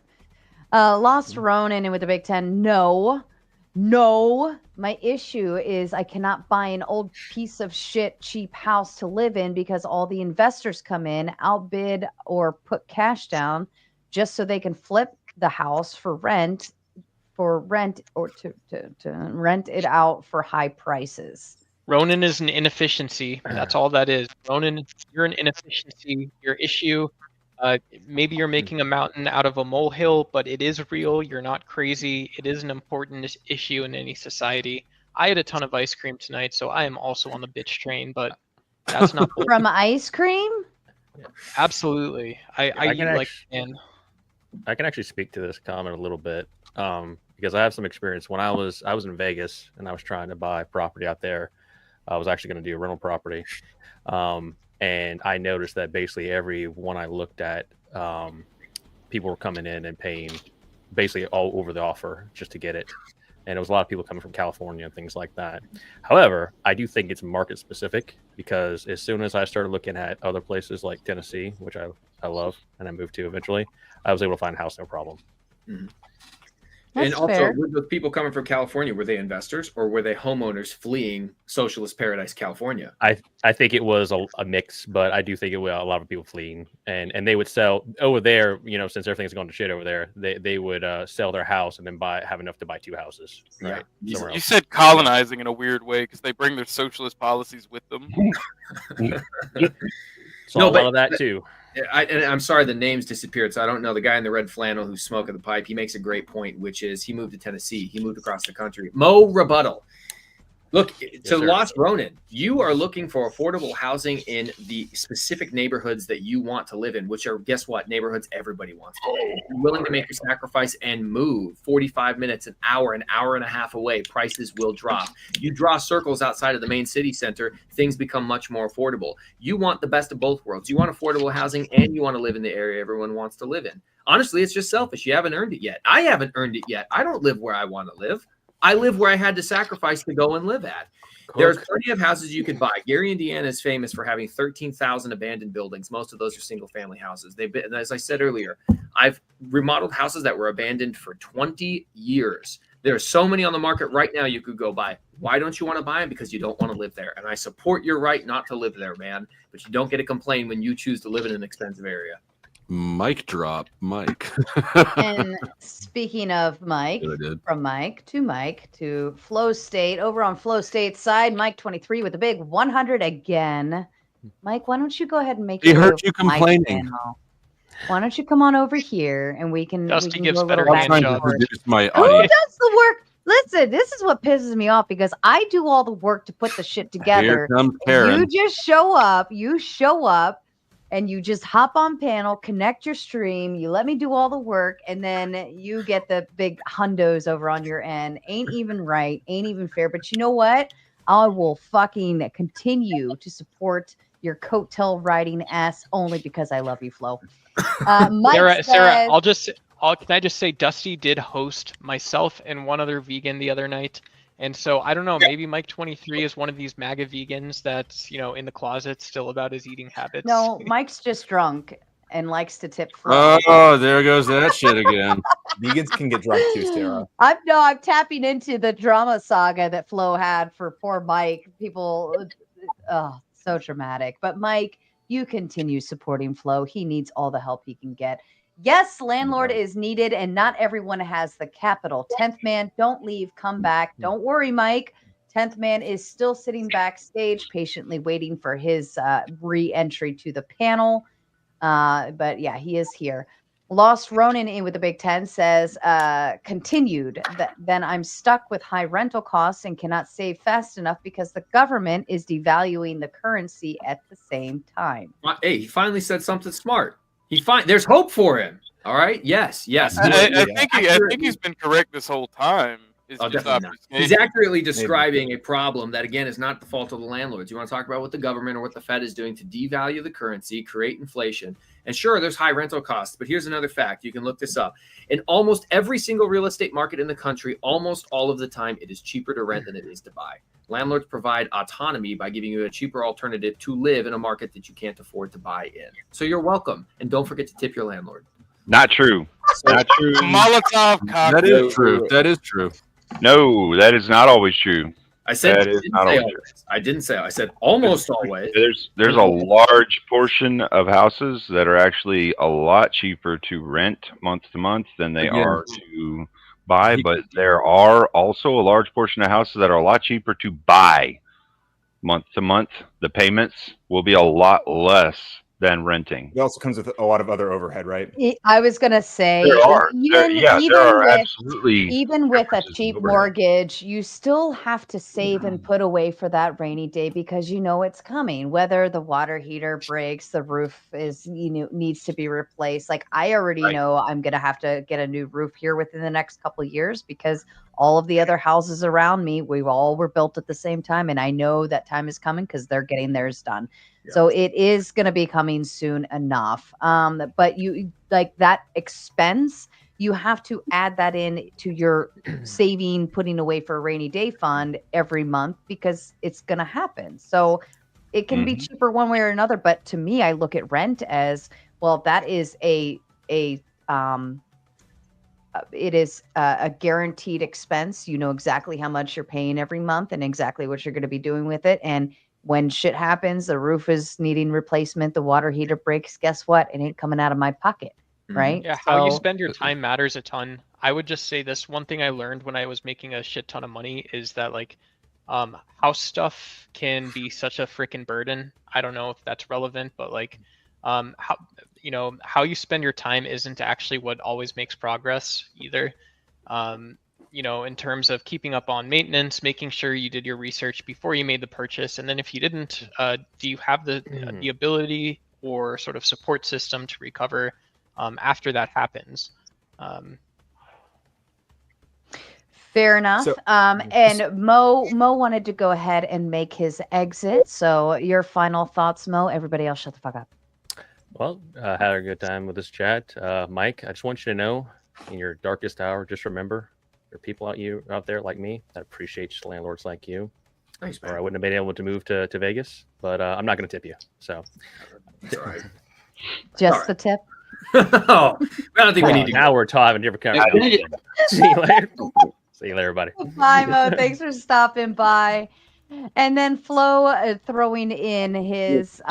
Lost Ronin in with the Big Ten. No. My issue is I cannot buy an old piece of shit cheap house to live in because all the investors come in, outbid or put cash down just so they can flip the house for rent or to rent it out for high prices. Ronin is an inefficiency. That's all that is. Ronin, you're an inefficiency. Your issue, maybe you're making a mountain out of a molehill, but it is real. You're not crazy. It is an important issue in any society. I had a ton of ice cream tonight, so I am also on the bitch train, but that's not from ice cream. Absolutely, I can actually speak to this comment a little bit because I have some experience. When I was in Vegas and I was trying to buy property out there, I was actually going to do a rental property, and I noticed that basically every one I looked at, people were coming in and paying basically all over the offer just to get it. And it was a lot of people coming from California and things like that. However, I do think it's market specific because as soon as I started looking at other places like Tennessee, which I love and I moved to eventually, I was able to find a house no problem. Mm-hmm. And also, were the people coming from California, were they investors or were they homeowners fleeing socialist paradise California? I think it was a mix, but I do think it was a lot of people fleeing, and they would sell over there. Since everything's going to shit over there, they would sell their house and then have enough to buy 2 houses. Right? Yeah. You said colonizing in a weird way because they bring their socialist policies with them. So a lot of that too. I'm sorry, the names disappeared, so I don't know. The guy in the red flannel who's smoking the pipe, he makes a great point, which is he moved to Tennessee. He moved across the country. Mo Rebuttal. Look, Yes, to sir. Lost Ronin, you are looking for affordable housing in the specific neighborhoods that you want to live in, which are, guess what, neighborhoods everybody wants to live in. If you're willing to make your sacrifice and move 45 minutes, an hour and a half away, prices will drop. You draw circles outside of the main city center, things become much more affordable. You want the best of both worlds. You want affordable housing and you want to live in the area everyone wants to live in. Honestly, it's just selfish. You haven't earned it yet. I haven't earned it yet. I don't live where I want to live. I live where I had to sacrifice to go and live at. There's plenty of houses you could buy. Gary, Indiana is famous for having 13,000 abandoned buildings. Most of those are single family houses. They've been, as I said earlier, I've remodeled houses that were abandoned for 20 years. There are so many on the market right now you could go buy. Why don't you want to buy them? Because you don't want to live there. And I support your right not to live there, man. But you don't get to complain when you choose to live in an expensive area. Mic drop, Mike. And speaking of Mike, from Mike to Flow State, over on Flow State side, Mike 23 with a big 100 again. Mike, why don't you go ahead and make He your heard move you to my complaining. channel? Why don't you come on over here and we can Dusty do gives a little better back hand and jobs. forth. Produce my Who audience. does the work? Listen, this is what pisses me off because I do all the work to put the shit together. Here comes And Karen. you just show up, and you just hop on panel, connect your stream, you let me do all the work, and then you get the big hundos over on your end. Ain't even right, ain't even fair. But you know what? I will fucking continue to support your coattail riding ass only because I love you, Flo. Mike Sarah, says, can I just say Dusty did host myself and one other vegan the other night. And so I don't know, maybe Mike 23 is one of these MAGA vegans that's, in the closet still about his eating habits. no, Mike's just drunk and likes to tip Flo. Oh, there goes that shit again. Vegans can get drunk too, Sarah. I'm tapping into the drama saga that Flo had for poor Mike. People, so dramatic. But Mike, you continue supporting Flo. He needs all the help he can get. Yes, landlord is needed, and not everyone has the capital. 10th man, don't leave, come back. Don't worry, Mike. 10th man is still sitting backstage, patiently waiting for his re-entry to the panel. But yeah, he is here. Lost Ronin in with the Big 10 says, continued, then I'm stuck with high rental costs and cannot save fast enough because the government is devaluing the currency at the same time. Hey, he finally said something smart. There's hope for him. All right. Yes. I think he's been correct this whole time. He's accurately describing a problem that, again, is not the fault of the landlords. You want to talk about what the government or what the Fed is doing to devalue the currency, create inflation. And sure, there's high rental costs, but here's another fact. You can look this up. In almost every single real estate market in the country, almost all of the time, it is cheaper to rent than it is to buy. Landlords provide autonomy by giving you a cheaper alternative to live in a market that you can't afford to buy in. So you're welcome. And don't forget to tip your landlord. Not true. Not true. Molotov cocktail. That is true. That is true. No, that is not always true. I said that is not always true. I didn't say. I said almost always. There's a large portion of houses that are actually a lot cheaper to rent month to month than they are to buy, but there are also a large portion of houses that are a lot cheaper to buy month to month. The payments will be a lot less than renting. It also comes with a lot of other overhead, right? I was going to say, there are absolutely even with a cheap mortgage, you still have to save and put away for that rainy day because you know it's coming. Whether the water heater breaks, the roof needs to be replaced. Like I already know I'm going to have to get a new roof here within the next couple of years because all of the other houses around me, we all were built at the same time, and I know that time is coming because they're getting theirs done. Yeah. So it is going to be coming soon enough. But you like that expense, you have to add that in to your saving, putting away for a rainy day fund every month because it's going to happen. So it can be cheaper one way or another. But to me, I look at rent as, well, that is it is a guaranteed expense. You know exactly how much you're paying every month and exactly what you're going to be doing with it. And when shit happens, the roof is needing replacement, the water heater breaks, guess what? It ain't coming out of my pocket, right? Yeah, how you spend your time matters a ton. I would just say this one thing I learned when I was making a shit ton of money is that house stuff can be such a freaking burden. I don't know if that's relevant, but how you spend your time isn't actually what always makes progress either. in terms of keeping up on maintenance, making sure you did your research before you made the purchase, and then if you didn't, do you have the ability or sort of support system to recover after that happens? Fair enough. And Mo wanted to go ahead and make his exit. So your final thoughts, Mo. Everybody else, shut the fuck up. Well, had a good time with this chat. Mike, I just want you to know, in your darkest hour, just remember, there are people out there like me that appreciate landlords like you. Thanks, man. Or I wouldn't have been able to move to Vegas, but I'm not going to tip you. So, all right. Just the tip. Oh, I don't think we need to. Now we're talking different conversation. See you later. See you later, everybody. Bye, Mo. Thanks for stopping by. And then Flo throwing in his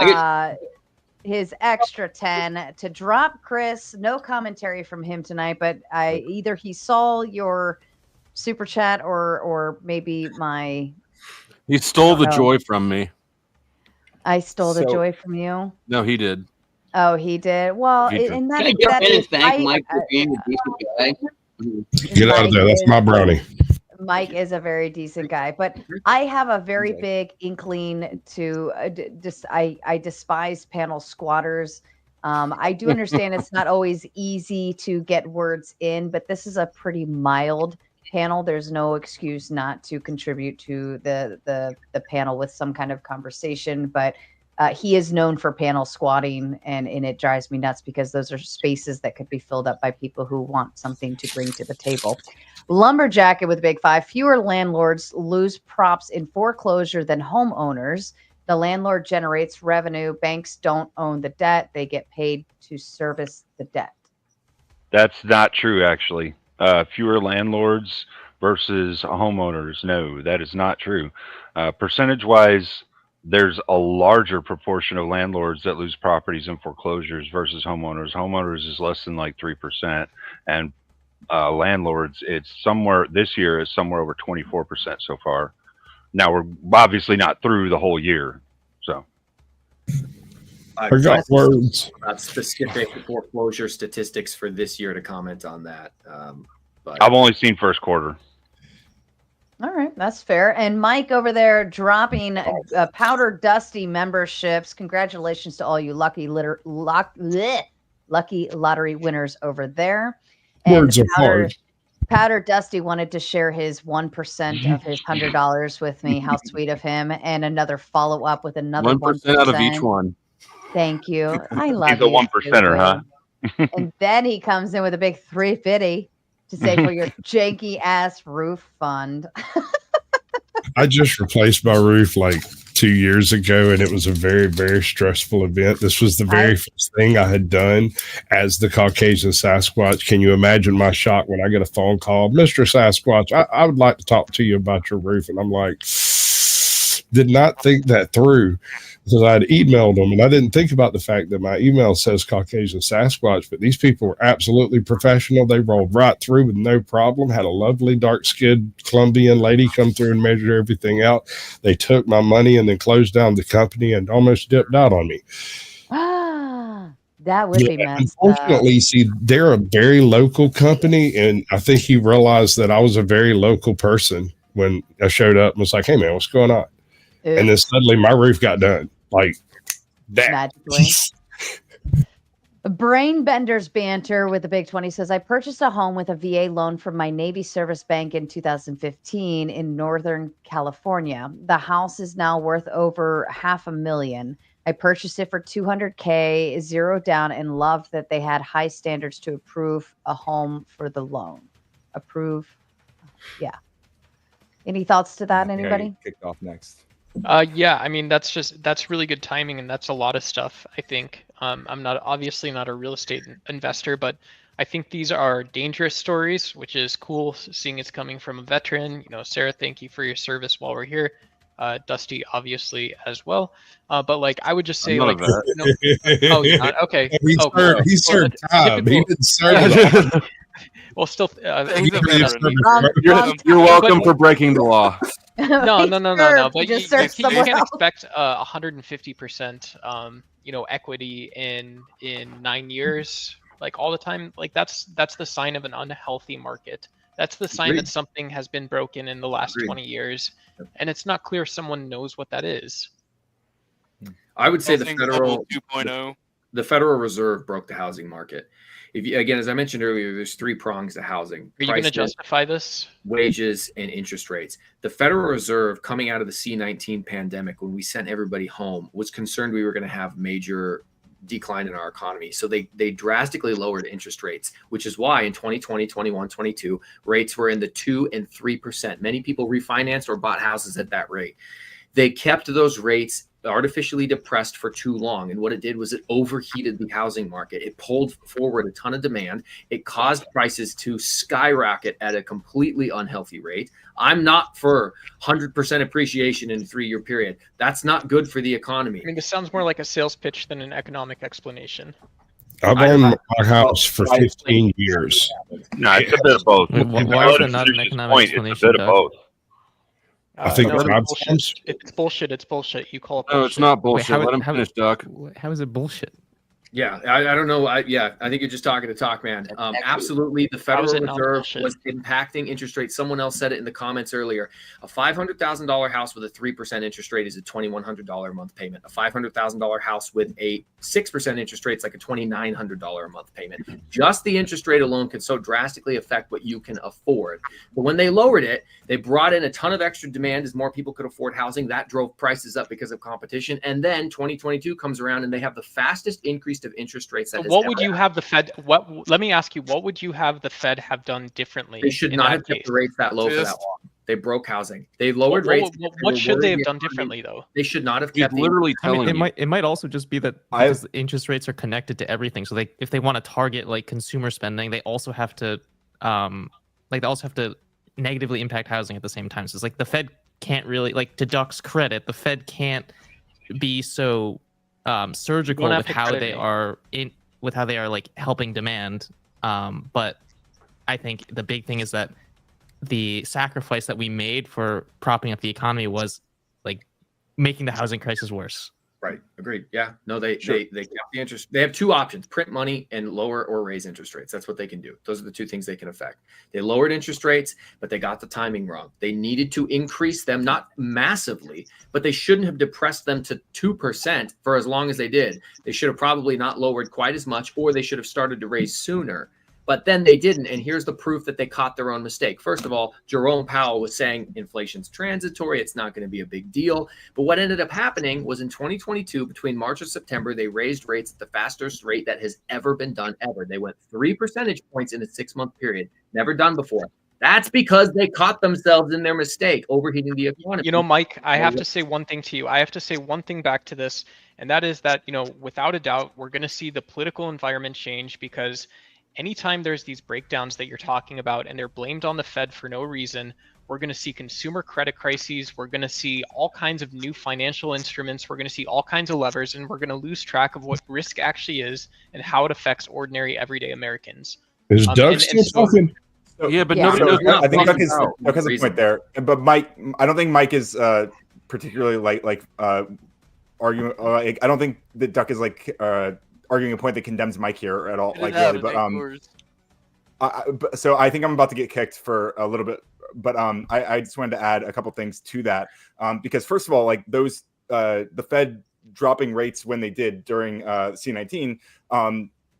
extra 10 to drop Chris. No commentary from him tonight, but either he saw your super chat or maybe he stole the joy from me. I stole the joy from you. No, he did. Oh, he did. Well, and Can I get in and thank Mike for being a decent guy? Get out of there. That's my brownie. Mike is a very decent guy, but I have a very big inkling to I despise panel squatters. I do understand it's not always easy to get words in, but this is a pretty mild panel. There's no excuse not to contribute to the panel with some kind of conversation, but he is known for panel squatting, and it drives me nuts because those are spaces that could be filled up by people who want something to bring to the table. Lumberjacket with a big 5. Fewer landlords lose props in foreclosure than homeowners. The landlord generates revenue. Banks don't own the debt. They get paid to service the debt. That's not true, actually. Fewer landlords versus homeowners. No, that is not true. Percentage-wise, there's a larger proportion of landlords that lose properties in foreclosures versus homeowners. Homeowners is less than like 3%, and landlords, it's somewhere this year is somewhere over 24% so far. Now we're obviously not through the whole year, so I got words. Not specific foreclosure statistics for this year to comment on that, but I've only seen first quarter. All right, that's fair. And Mike over there dropping Powder Dusty memberships. Congratulations to all you lucky lottery winners over there. And Words are hard. Powder Dusty wanted to share his 1% of his $100 with me. How sweet of him. And another follow-up with another 1% out of each one. Thank you. I love He's a 1%er, huh? And then he comes in with a big 350 to say for your janky ass roof fund. I just replaced my roof like 2 years ago, and it was a very, very stressful event. This was the very first thing I had done as the Caucasian Sasquatch. Can you imagine my shock when I get a phone call? Mr. Sasquatch, I would like to talk to you about your roof. And I'm like, did not think that through, because I had emailed them, and I didn't think about the fact that my email says Caucasian Sasquatch, but these people were absolutely professional. They rolled right through with no problem, had a lovely dark-skinned Colombian lady come through and measure everything out. They took my money and then closed down the company and almost dipped out on me. That would be messed up. Unfortunately, see, they're a very local company, and I think he realized that I was a very local person when I showed up and was like, hey, man, what's going on? Oops. And then suddenly my roof got done like that. Magically. Brain Benders Banter with the Big 20 says, I purchased a home with a VA loan from my Navy service bank in 2015 in Northern California. The house is now worth over $500,000. I purchased it for $200K, zero down, and loved that they had high standards to approve a home for the loan. Approve. Yeah. Any thoughts to that, anybody? Kicked off next. Yeah, I mean, that's really good timing, and that's a lot of stuff, I think. I'm obviously not a real estate investor, but I think these are dangerous stories, which is cool seeing it's coming from a veteran. Sarah, thank you for your service while we're here. Dusty, obviously, as well. But like, I would just say, like, oh, you're not? Okay. He served time. He didn't serve. Well, still, you're welcome for breaking the law. No. But you can else. expect 150%, equity in 9 years, like all the time. Like that's the sign of an unhealthy market. That's the sign Agreed. that something has been broken in the last Agreed. 20 years, and it's not clear someone knows what that is. I would say Housing bubble 2.0. the Federal Reserve broke the housing market. If you, again, as I mentioned earlier, there's 3 prongs to housing: Are you going to justify this? wages, and interest rates. The Federal Reserve, coming out of the C-19 pandemic, when we sent everybody home, was concerned we were going to have major decline in our economy. So they drastically lowered interest rates, which is why in 2020, 21, 22, rates were in the 2 and 3%. Many people refinanced or bought houses at that rate. They kept those rates artificially depressed for too long. And what it did was it overheated the housing market. It pulled forward a ton of demand. It caused prices to skyrocket at a completely unhealthy rate. I'm not for 100% appreciation in a 3-year period. That's not good for the economy. I mean, this sounds more like a sales pitch than an economic explanation. I've owned my house for 15 years. No, it's a bit of both. Why is it not an economic explanation? It's a bit of both. I think no, it's it's bullshit. It's bullshit. You call it No, bullshit. it's not bullshit. Wait, Let him finish, Duck. How is it bullshit? Yeah, I don't know. I think you're just talking to talk, man. Absolutely, the Federal Reserve was impacting interest rates. Someone else said it in the comments earlier. A $500,000 house with a 3% interest rate is a $2,100 a month payment. A $500,000 house with a 6% interest rate is like a $2,900 a month payment. Just the interest rate alone can so drastically affect what you can afford. But when they lowered it, they brought in a ton of extra demand as more people could afford housing. That drove prices up because of competition. And then 2022 comes around and they have the fastest increase of interest rates. What would you have the Fed? Let me ask you. What would you have the Fed have done differently? They should not have kept the rates that low for that long. They broke housing. They lowered rates. What should they have done differently, though? They should not have kept. Literally telling you. It might also just be that because interest rates are connected to everything. So if they want to target like consumer spending, they also have to negatively impact housing at the same time. So it's like the Fed can't really, like, to Duck's credit, the Fed can't be so surgical with how they are like helping demand. But I think the big thing is that the sacrifice that we made for propping up the economy was like making the housing crisis worse. Right. Agreed. Yeah. No, they kept the interest. They have 2 options: print money and lower or raise interest rates. That's what they can do. Those are the 2 things they can affect. They lowered interest rates, but they got the timing wrong. They needed to increase them, not massively, but they shouldn't have depressed them to 2% for as long as they did. They should have probably not lowered quite as much, or they should have started to raise sooner. But then they didn't. And here's the proof that they caught their own mistake. First of all, Jerome Powell was saying inflation's transitory. It's not going to be a big deal. But what ended up happening was in 2022, between March and September, they raised rates at the fastest rate that has ever been done ever. They went 3 percentage points in a 6-month period. Never done before. That's because they caught themselves in their mistake, overheating the economy. You know, Mike, I have to say one thing to you. I have to say one thing back to this, and that is that, you know, without a doubt, we're going to see the political environment change, because anytime there's these breakdowns that you're talking about and they're blamed on the Fed for no reason, we're going to see consumer credit crises. We're going to see all kinds of new financial instruments. We're going to see all kinds of levers, and we're going to lose track of what risk actually is and how it affects ordinary, everyday Americans. Is Doug still talking? Yeah, but nobody knows. I think Doug has a point there. But Mike, I don't think Mike is particularly arguing. I don't think that Duck is arguing a point that condemns Mike here at all, really. But so I think I'm about to get kicked for a little bit. But I just wanted to add a couple things to that, because first of all, like those the Fed dropping rates when they did during C-19,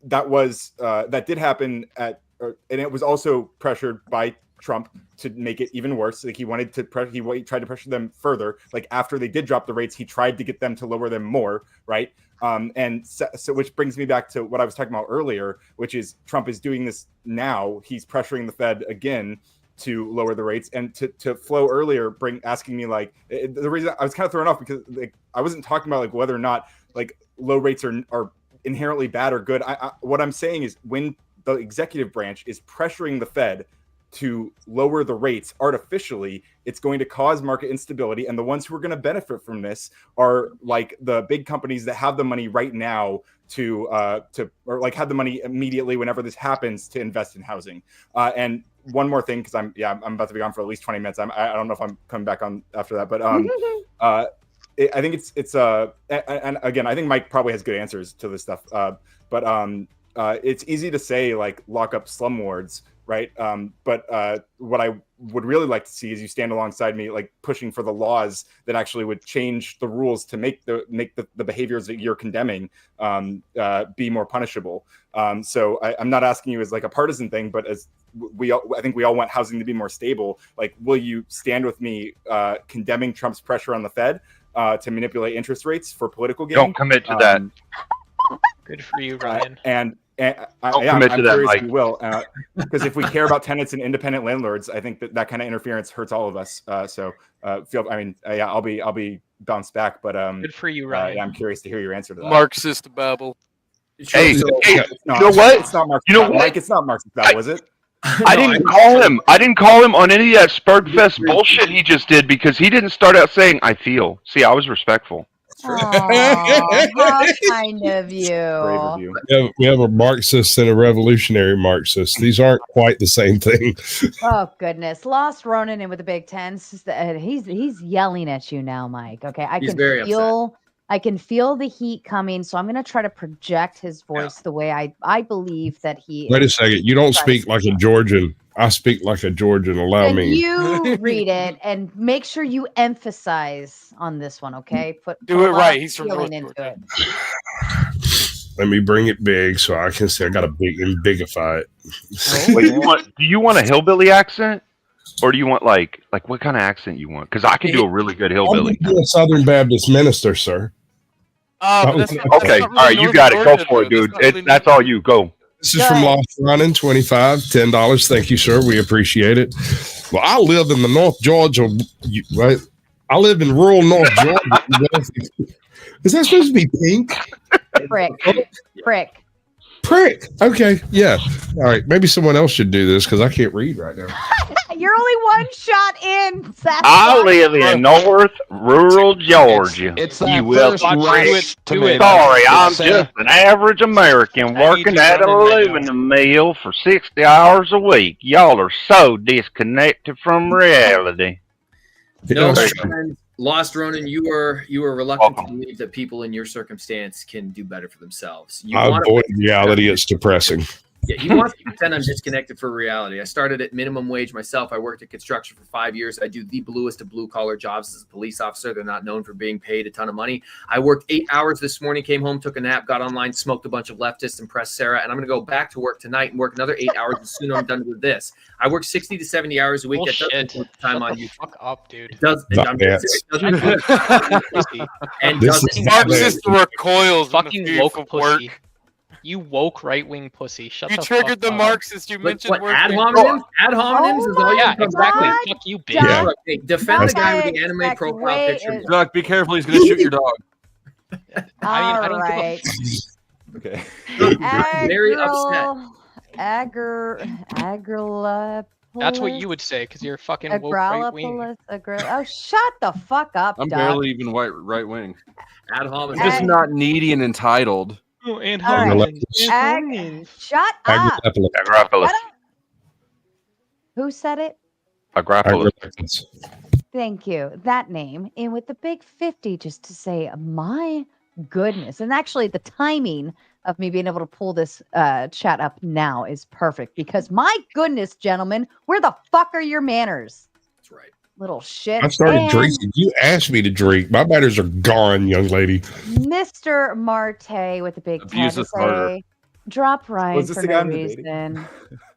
that did happen and it was also pressured by Trump to make it even worse. Like he wanted to he tried to pressure them further. Like after they did drop the rates, he tried to get them to lower them more, right? And so which brings me back to what I was talking about earlier, which is Trump is doing this now. He's pressuring the Fed again to lower the rates. And to Flo earlier, asking me like the reason I was kind of thrown off, because like I wasn't talking about like whether or not like low rates are inherently bad or good. What I'm saying is when the executive branch is pressuring the Fed to lower the rates artificially, it's going to cause market instability. And the ones who are going to benefit from this are like the big companies that have the money right now or like have the money immediately whenever this happens to invest in housing. And one more thing, because I'm about to be on for at least 20 minutes. I don't know if I'm coming back on after that, but I think it's and again, I think Mike probably has good answers to this stuff. But it's easy to say like lock up slum wards right? But what I would really like to see is you stand alongside me, like pushing for the laws that actually would change the rules to make the behaviors that you're condemning be more punishable. So I'm not asking you as like a partisan thing, but as I think we all want housing to be more stable. Like, will you stand with me condemning Trump's pressure on the Fed to manipulate interest rates for political gain? Don't commit to that. Good for you, Ryan. I'm commit to that, curious Mike. we will, because if we care about tenants and independent landlords, I think that kind of interference hurts all of us. I'll be bounced back, but good for you, Ryan. I'm curious to hear your answer to that. Marxist babble. Hey, So, you no, know what? It's not Marxist. You know babble. what? Mike, it's not Marxist babble, is it? I didn't call him. I didn't call him on any of that Spurgfest bullshit he just did because he didn't start out saying "I feel." See, I was respectful. Aw, how kind of you. Brave of you. We have a Marxist and a revolutionary Marxist. These aren't quite the same thing. Oh goodness, lost Ronan in with the Big Tens. He's yelling at you now, Mike. Okay, I can feel the heat coming, so I'm going to try to project his voice the way I believe that he. Wait a second, you don't speak like a Georgian. I speak like a Georgian. Allow and me. You read it and make sure you emphasize on this one, okay? Do it right. He's from North into it. Let me bring it big so I can say I got to bigify it. Wait, do you want a hillbilly accent, or do you want like what kind of accent you want? Because I can do a really good hillbilly. I'm a Southern Baptist minister, sir. Okay, all right, you got it. Go for it, dude. That's all you. Go. This is from Lost Running, $10. Thank you, sir. We appreciate it. Well, I live in the North Georgia, right? I live in rural North Georgia. Is that supposed to be pink? Prick. Okay, yeah. All right, maybe someone else should do this because I can't read right now. You're only one shot in. I live in North rural Georgia. It's that you will first rush tomato. Sorry, I'm just an average American working at an aluminum mill for 60 hours a week. Y'all are so disconnected from reality. No, Lost Ronan, you were reluctant to believe that people in your circumstance can do better for themselves. I avoid reality. It's depressing. Yeah, he wants to pretend I'm disconnected for reality. I started at minimum wage myself. I worked at construction for 5 years. I do the bluest of blue-collar jobs as a police officer. They're not known for being paid a ton of money. I worked 8 hours this morning, came home, took a nap, got online, smoked a bunch of leftists, impressed Sarah, and I'm going to go back to work tonight and work another 8 hours as soon as I'm done with this. I work 60 to 70 hours a week. Bullshit. That doesn't take time on you. Fuck up, dude. It does. Marxist recoils. Fucking woke pussy. You woke right-wing pussy. Shut the fuck up. You triggered the Marxists. You mentioned what, ad hominems? Ad hominems is all you exactly. Fuck you, bitch. Yeah. Hey, defend the guy with the anime profile picture. Doug, be careful. He's going to shoot your dog. I don't right. Okay. Very upset. That's what you would say because you're fucking woke right-wing. Oh, shut the fuck up, I'm Doug. barely even right wing. Ad hominem. I'm just not needy and entitled. Oh, and shut up. Agropolis. Who said it? Agropolis. Thank you. That name. And with the big 50, just to say, my goodness. And actually, the timing of me being able to pull this chat up now is perfect because my goodness, gentlemen, where the fuck are your manners? That's right. Little shit. I started drinking. You asked me to drink. My manners are gone, young lady. Mr. Marte with the big Abuse is harder. Drop Ryan Was this for the guy no I'm debating?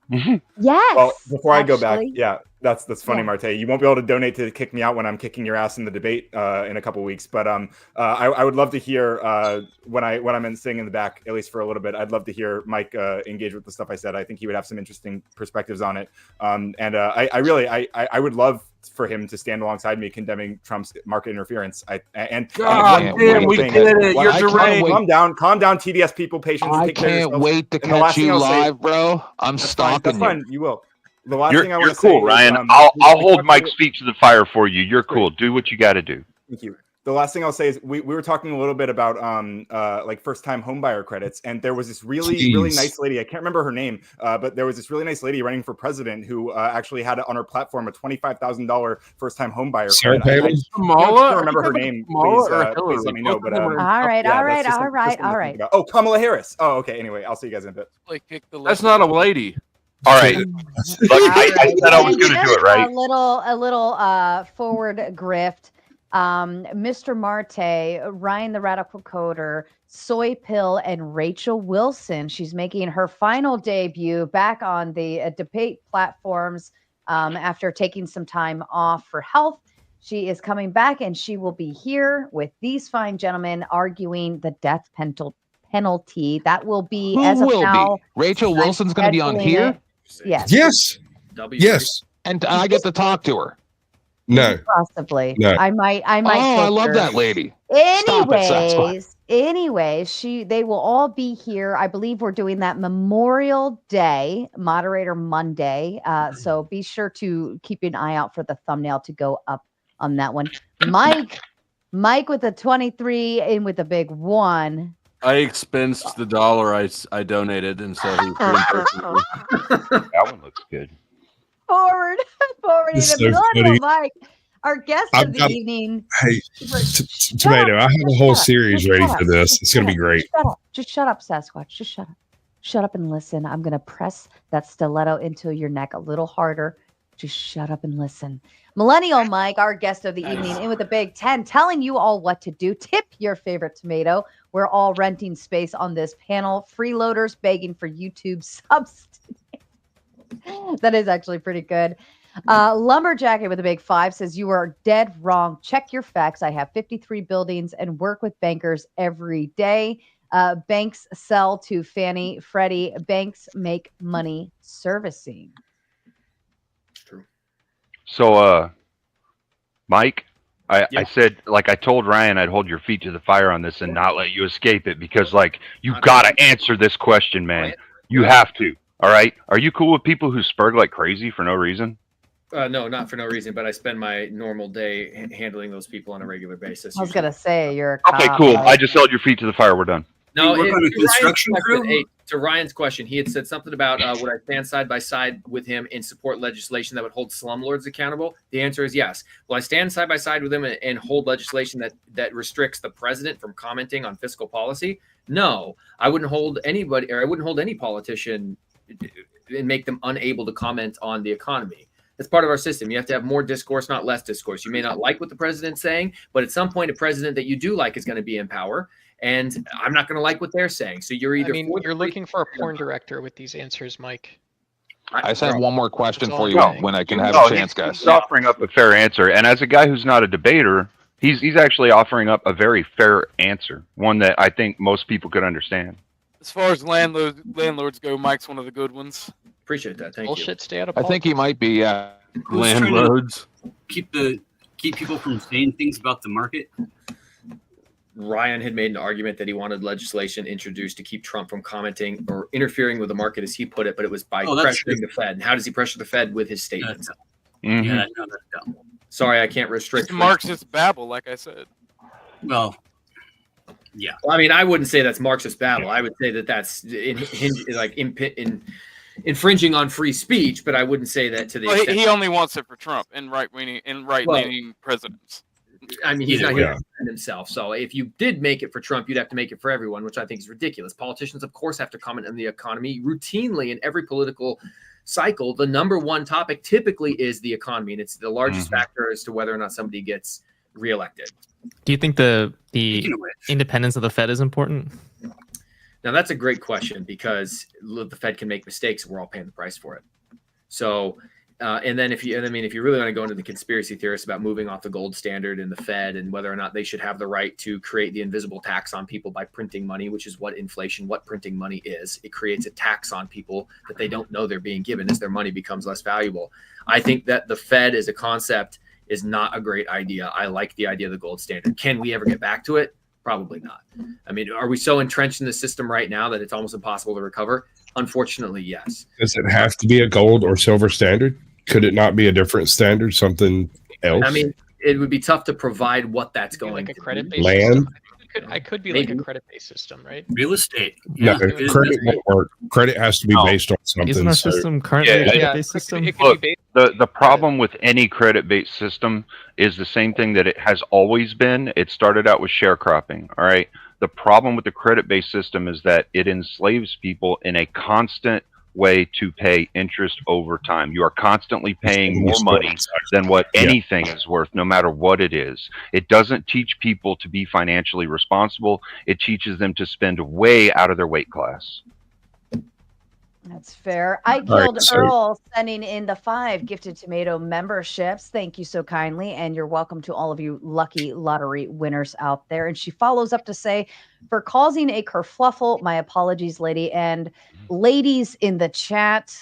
reason. Yes. Well, before I go back, actually. yeah, that's funny, Yeah. Marte. You won't be able to donate to kick me out when I'm kicking your ass in the debate in a couple weeks. But I would love to hear when I'm sitting in the back, at least for a little bit. I'd love to hear Mike engage with the stuff I said. I think he would have some interesting perspectives on it. I would love for him to stand alongside me condemning Trump's market interference. We did it. You're deranged. Calm down, TDS people. Patience. I can't wait to catch you live, bro. I'm stalking you. That's fine. You will. The last thing I You're want to say cool, is, Ryan. I'll hold Mike's feet to the fire for you. You're cool. Do what you got to do. Thank you. The last thing I'll say is we were talking a little bit about like first-time homebuyer credits, and there was this really nice lady. I can't remember her name, but there was this really nice lady running for president who actually had on her platform a $25,000 first-time homebuyer Sarah credit. I Kamala? can't remember her name. Please let me know. But all right. Oh, Kamala Harris. Oh, okay. Anyway, I'll see you guys in a bit. Like, kick the That's not a lady. All right. Look, I said I was going to do it, right? A little forward grift. Mr. Marte, Ryan the Radical Coder, Soy Pill, and Rachel Wilson. She's making her final debut back on the debate platforms after taking some time off for health. She is coming back, and she will be here with these fine gentlemen arguing the death penalty. That will be, as of now, Rachel Wilson's going to be on here? Yes. Yes. Yes. And I get to talk to her. No. Possibly. No. I might. Oh, I love that lady. Anyways, they will all be here. I believe we're doing that Memorial Day, Moderator Monday. So be sure to keep an eye out for the thumbnail to go up on that one. Mike with a 23 and with a big 1. I expensed the dollar I donated, and so he that one looks good. Forward in It's the so middle, funny. Mike. Our guest of the evening. Hey, Tomato, I have a whole series ready for this. It's going to be great. Just shut up, Sasquatch. Just shut up. Shut up and listen. I'm going to press that stiletto into your neck a little harder. Just shut up and listen. Millennial Mike, our guest of the evening, in with a big 10, telling you all what to do. Tip your favorite tomato. We're all renting space on this panel. Freeloaders begging for YouTube subs. That is actually pretty good. Lumberjacket with a big 5 says, you are dead wrong. Check your facts. I have 53 buildings and work with bankers every day. Banks sell to Fannie, Freddie. Banks make money servicing. So, Mike, I said, like, I told Ryan I'd hold your feet to the fire on this and not let you escape it because, like, you got to answer this question, man. You have to. All right. Are you cool with people who spurg like crazy for no reason? No, not for no reason, but I spend my normal day handling those people on a regular basis. I was going to say, you're a cop. Okay, cool. I just held your feet to the fire. We're done. No, You work on a construction crew? To Ryan's question, he had said something about would I stand side by side with him and support legislation that would hold slumlords accountable? The answer is yes. Will I stand side by side with him and hold legislation that restricts the president from commenting on fiscal policy? No, I wouldn't hold anybody, or I wouldn't hold any politician and make them unable to comment on the economy. That's part of our system. You have to have more discourse, not less discourse. You may not like what the president's saying, but at some point, a president that you do like is going to be in power. And I'm not going to like what they're saying. So you're either. You're looking for a porn director with these answers, Mike. I just have one more question for you when I can have a chance, guys. He's offering up a fair answer. And as a guy who's not a debater, he's actually offering up a very fair answer, one that I think most people could understand. As far as landlords go, Mike's one of the good ones. Appreciate that. Thank Bullshit, stay out of I think he might be, landlords. Keep people from saying things about the market. Ryan had made an argument that he wanted legislation introduced to keep Trump from commenting or interfering with the market, as he put it, but it was by pressuring the Fed. And how does he pressure the Fed? With his statements. Yeah, no, that's dumb. Sorry, I can't restrict. It's Marxist babble, like I said. Well, yeah. Well, I mean, I wouldn't say that's Marxist babble. I would say that that's infringing on free speech, but I wouldn't say that to the extent. He only wants it for Trump and right-leaning presidents. I mean, he's not here to defend himself. So if you did make it for Trump, you'd have to make it for everyone, which I think is ridiculous. Politicians, of course, have to comment on the economy routinely in every political cycle. The number one topic typically is the economy, and it's the largest factor as to whether or not somebody gets reelected. Do you think the independence of the Fed is important? Now, that's a great question because the Fed can make mistakes, and we're all paying the price for it. So, and then if you really want to go into the conspiracy theorists about moving off the gold standard and the Fed and whether or not they should have the right to create the invisible tax on people by printing money, which is what printing money is. It creates a tax on people that they don't know they're being given as their money becomes less valuable. I think that the Fed as a concept is not a great idea. I like the idea of the gold standard. Can we ever get back to it? Probably not. I mean, are we so entrenched in the system right now that it's almost impossible to recover? Unfortunately, yes. Does it have to be a gold or silver standard? Could it not be a different standard, something else? I mean, it would be tough to provide what that's going like a to credit-based be. Land? I could be like a credit-based system, right? Real estate. No, credit won't work. Credit has to be based on something. Isn't our system currently a credit-based system? Look, the problem with any credit-based system is the same thing that it has always been. It started out with sharecropping, all right? The problem with the credit-based system is that it enslaves people in a constant way to pay interest over time. You are constantly paying more money than what anything is worth, no matter what it is. It doesn't teach people to be financially responsible. It teaches them to spend way out of their weight class. That's fair. I killed Earl sending in the 5 gifted tomato memberships. Thank you so kindly. And you're welcome to all of you lucky lottery winners out there. And she follows up to say, for causing a kerfluffle, my apologies, lady. And ladies in the chat,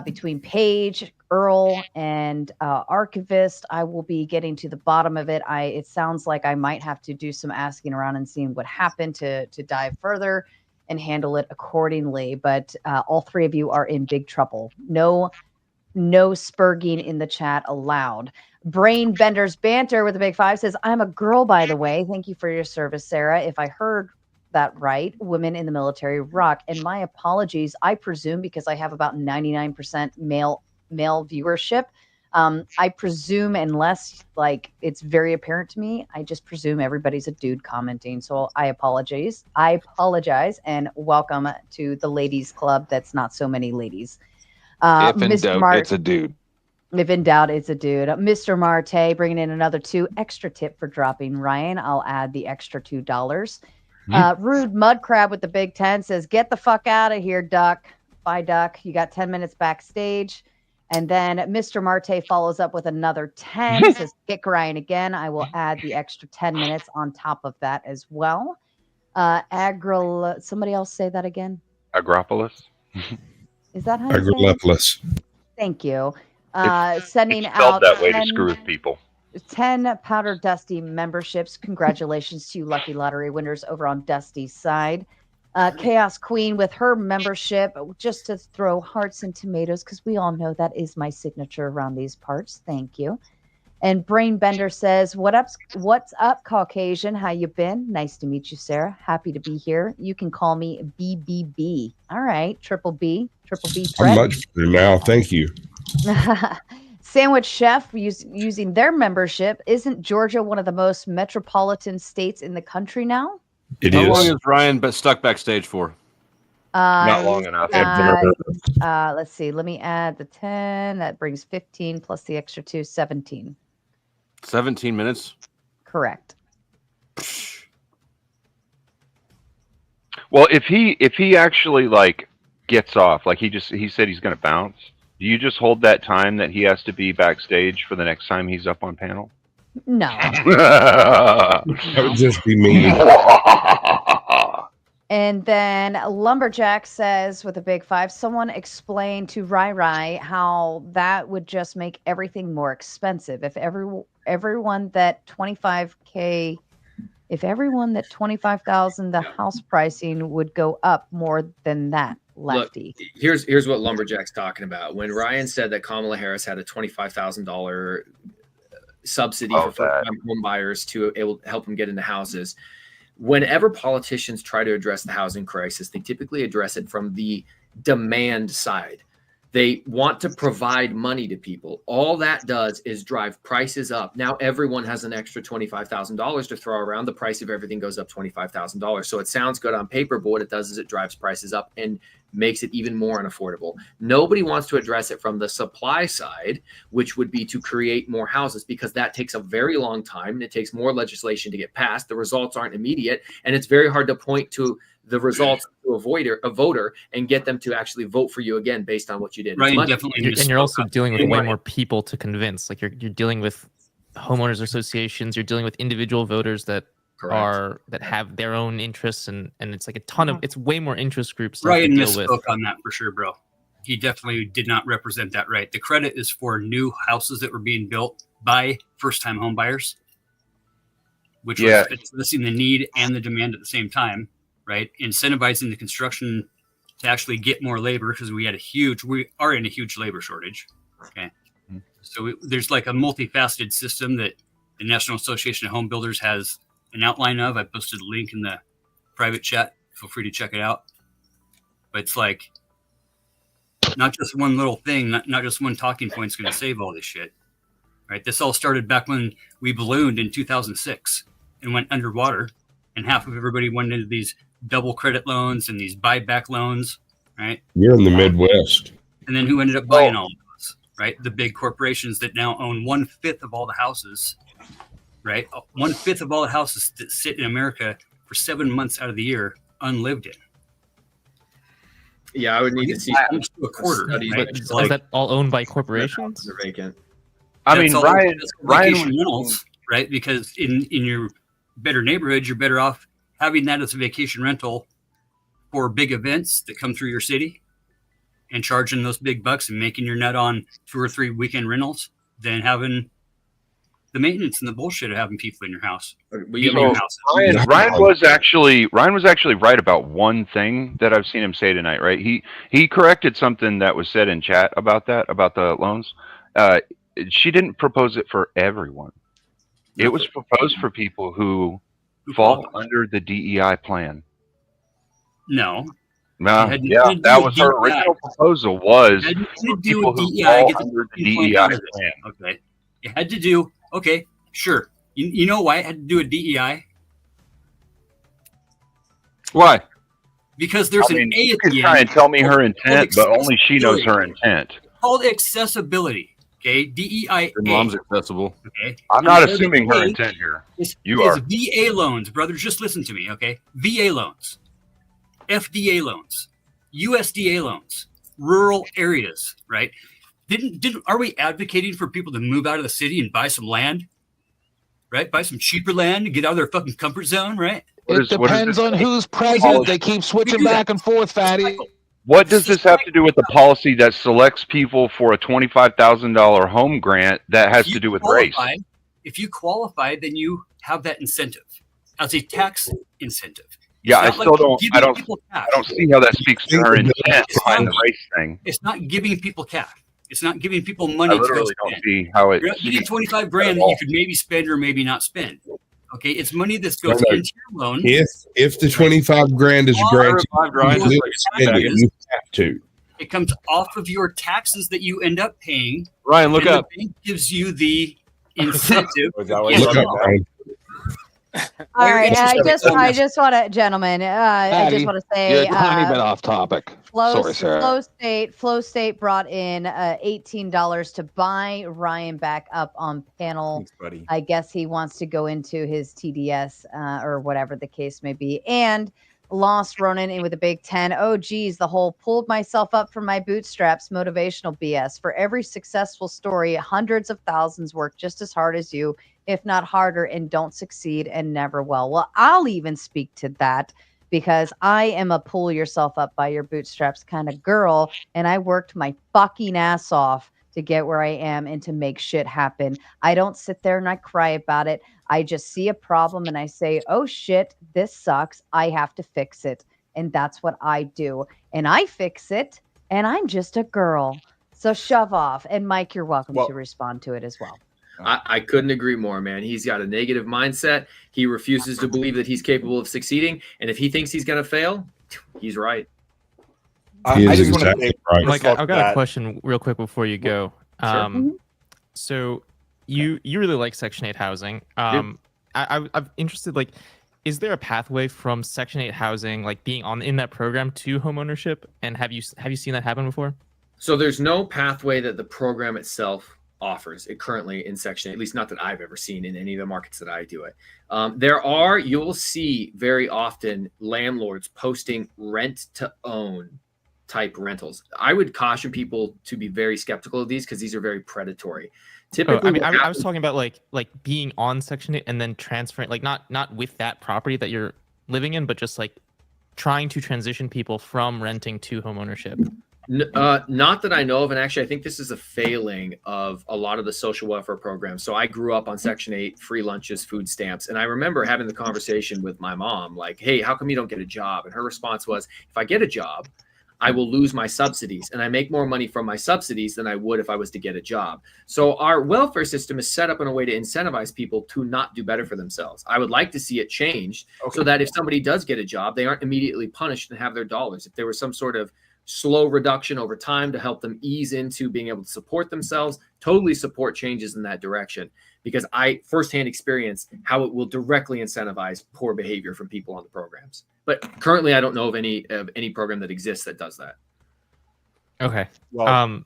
between Paige, Earl, and Archivist, I will be getting to the bottom of it. It sounds like I might have to do some asking around and seeing what happened to dive further and handle it accordingly. But all 3 of you are in big trouble. No spurging in the chat allowed. Brain Bender's Banter with a big 5 says, I'm a girl, by the way. Thank you for your service, Sarah. If I heard that right, women in the military rock. And my apologies, I presume, because I have about 99% male viewership. I presume, unless like it's very apparent to me, I just presume everybody's a dude commenting. So I apologize. And welcome to the ladies club. That's not so many ladies. If in doubt, it's a dude. If in doubt, it's a dude. Mr. Marte bringing in another 2 extra tip for dropping Ryan. I'll add the extra $2. Rude Mud Crab with the big 10 says, get the fuck out of here, Duck. Bye, Duck. You got 10 minutes backstage. And then Mr. Marte follows up with another 10, says, kick Ryan again. I will add the extra 10 minutes on top of that as well. Somebody else say that again. Agropolis. Is that how you say it? Thank you. Sending it's spelled out that way to screw with people. 10 Powder Dusty memberships. Congratulations to you lucky lottery winners over on Dusty's side. Chaos Queen with her membership, just to throw hearts and tomatoes, because we all know that is my signature around these parts. Thank you. And Brain Bender says, what's up, Caucasian? How you been? Nice to meet you, Sarah. Happy to be here. You can call me BBB. All right, Triple B threat. I'm much better now. Thank you. Sandwich Chef using their membership. Isn't Georgia one of the most metropolitan states in the country now? How long is Ryan stuck backstage for? Not long enough. Let's see. Let me add the 10. That brings 15 plus the extra 2, 17. 17 minutes? Correct. Well, if he actually like gets off, like he said he's going to bounce, do you just hold that time that he has to be backstage for the next time he's up on panel? No. That would just be me. And then Lumberjack says with a big 5, someone explain to Rai how that would just make everything more expensive. If everyone that 25K, if everyone that 25,000, the house pricing would go up more than that. Lefty. Look, here's what Lumberjack's talking about. When Ryan said that Kamala Harris had a $25,000 subsidy for first-time home buyers to help them get into houses. Whenever politicians try to address the housing crisis, they typically address it from the demand side. They want to provide money to people. All that does is drive prices up. Now everyone has an extra $25,000 to throw around. The price of everything goes up $25,000. So it sounds good on paper, but what it does is it drives prices up and makes it even more unaffordable. Nobody wants to address it from the supply side, which would be to create more houses, because that takes a very long time and it takes more legislation to get passed. The results aren't immediate, and it's very hard to point to the results to a voter and get them to actually vote for you again based on what you did. Right, definitely. And you're also dealing with way more people to convince. Like you're dealing with homeowners associations, you're dealing with individual voters that have their own interests, and it's like a ton of, it's way more interest groups to Ryan deal misspoke with. on that for sure, bro. He definitely did not represent that right. The credit is for new houses that were being built by first-time home buyers, which was addressing the need and the demand at the same time, right? Incentivizing the construction to actually get more labor, because we are in a huge labor shortage. Okay. So there's like a multifaceted system that the National Association of Home Builders has an outline of. I posted a link in the private chat. Feel free to check it out. But it's like not just one little thing, not just one talking point is going to save all this shit. Right? This all started back when we ballooned in 2006 and went underwater, and half of everybody went into these double credit loans and these buyback loans, right? You're in the Midwest. And then who ended up buying all of those, right? The big corporations that now own 1/5 of all the houses, right? 1/5 of all the houses that sit in America for 7 months out of the year unlived in. Yeah, I would need to see almost a quarter. Right? Is that all owned by corporations? They're vacant. I mean, Ryan vacation rentals, right? Because in your better neighborhood, you're better off having that as a vacation rental for big events that come through your city and charging those big bucks and making your nut on 2 or 3 weekend rentals than having the maintenance and the bullshit of having people in your house. Ryan was actually right about one thing that I've seen him say tonight, right? He corrected something that was said in chat about the loans. She didn't propose it for everyone. It was proposed for people who fall under the DEI plan. No. That was her original proposal. Was for people who fall under the DEI plan. Okay, it had to do. Okay, sure. You know why it had to do with DEI? Why? Because there's an A at the end. Try and tell me her intent, but only she knows her intent. It's called accessibility. Okay, DEI. Your mom's accessible. Okay, I'm not assuming her intent here. You are. VA loans, brothers. Just listen to me, okay? VA loans, FDA loans, USDA loans, rural areas, right? Are we advocating for people to move out of the city and buy some land, right? Buy some cheaper land to get out of their fucking comfort zone, right? It depends on who's president. They keep switching back and forth, fatty. What does this have to do with the policy that selects people for a $25,000 home grant that has to do with race? If you qualify, then you have that incentive as a tax incentive. Yeah, I don't see how that speaks to her intent behind the race thing. It's not giving people cash. It's not giving people money I literally don't see how it. You're not getting 25 grand that you could maybe spend or maybe not spend. Okay, it's money that goes into your loan. If the 25 grand is granted, you have to. It comes off of your taxes that you end up paying. Ryan, look up. The bank gives you the incentive. All right, I just want to, gentlemen. I just want to say, you're a tiny bit off topic. Sorry, Sarah. Flow State brought in $18 to buy Ryan back up on panel. Thanks, buddy. I guess he wants to go into his TDS or whatever the case may be, and lost Ronan in with a big 10. Oh, geez, the whole pulled myself up from my bootstraps motivational BS. For every successful story, hundreds of thousands work just as hard as you, if not harder, and don't succeed and never will. Well, I'll even speak to that because I am a pull yourself up by your bootstraps kind of girl, and I worked my fucking ass off to get where I am and to make shit happen. I don't sit there and I cry about it. I just see a problem and I say, oh shit, this sucks. I have to fix it. And that's what I do. And I fix it, and I'm just a girl. So shove off. And Mike, you're welcome to respond to it as well. I couldn't agree more, man. He's got a negative mindset. He refuses to believe that he's capable of succeeding. And if he thinks he's going to fail, he's right. I just want to say, Mike, I've got a question real quick before you go. So you really like Section 8 housing. I'm interested, like, is there a pathway from Section 8 housing, like being in that program, to homeownership? And have you seen that happen before? So there's no pathway that the program itself offers it currently in Section 8, at least not that I've ever seen in any of the markets that I do it. You'll see very often landlords posting rent to own type rentals. I would caution people to be very skeptical of these because these are very predatory. Typically, I was talking about like being on Section 8 and then transferring, like not with that property that you're living in, but just like trying to transition people from renting to homeownership. Not that I know of, and actually I think this is a failing of a lot of the social welfare programs. So I grew up on Section 8, free lunches, food stamps, and I remember having the conversation with my mom, like, hey, how come you don't get a job? And her response was, if I get a job, I will lose my subsidies, and I make more money from my subsidies than I would if I was to get a job. So our welfare system is set up in a way to incentivize people to not do better for themselves. I would like to see it changed so that if somebody does get a job, they aren't immediately punished and have their dollars. If there was some sort of slow reduction over time to help them ease into being able to support themselves, totally support changes in that direction, because I firsthand experience how it will directly incentivize poor behavior from people on the programs. But currently I don't know of any program that exists that does that. Okay. Well,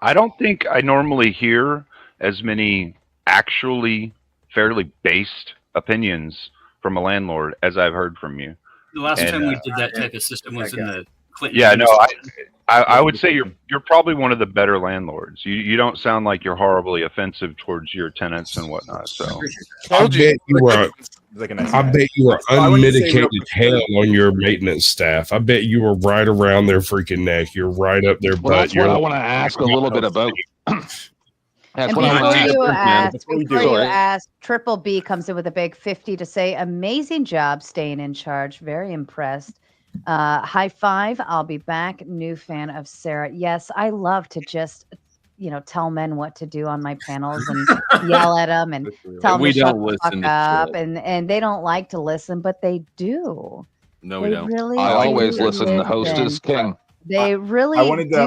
I don't think I normally hear as many actually fairly based opinions from a landlord as I've heard from you. The last time we did that type of system was in the Clinton. Yeah, no, administration. I would say you're probably one of the better landlords. You don't sound like you're horribly offensive towards your tenants and whatnot. So I bet you are. I bet you are unmitigated hell on your maintenance staff. I bet you are right around their freaking neck. You're right up their butt. That's what I want to ask a little bit about. And before you ask, Triple B comes in with a big 50 to say, amazing job staying in charge. Very impressed. High five. I'll be back. New fan of Sarah. Yes, I love to just, tell men what to do on my panels and yell at them and tell them to shut the fuck up. And they don't like to listen, but they do. No, we don't. Really I always listen. The host is king. They really I wanted to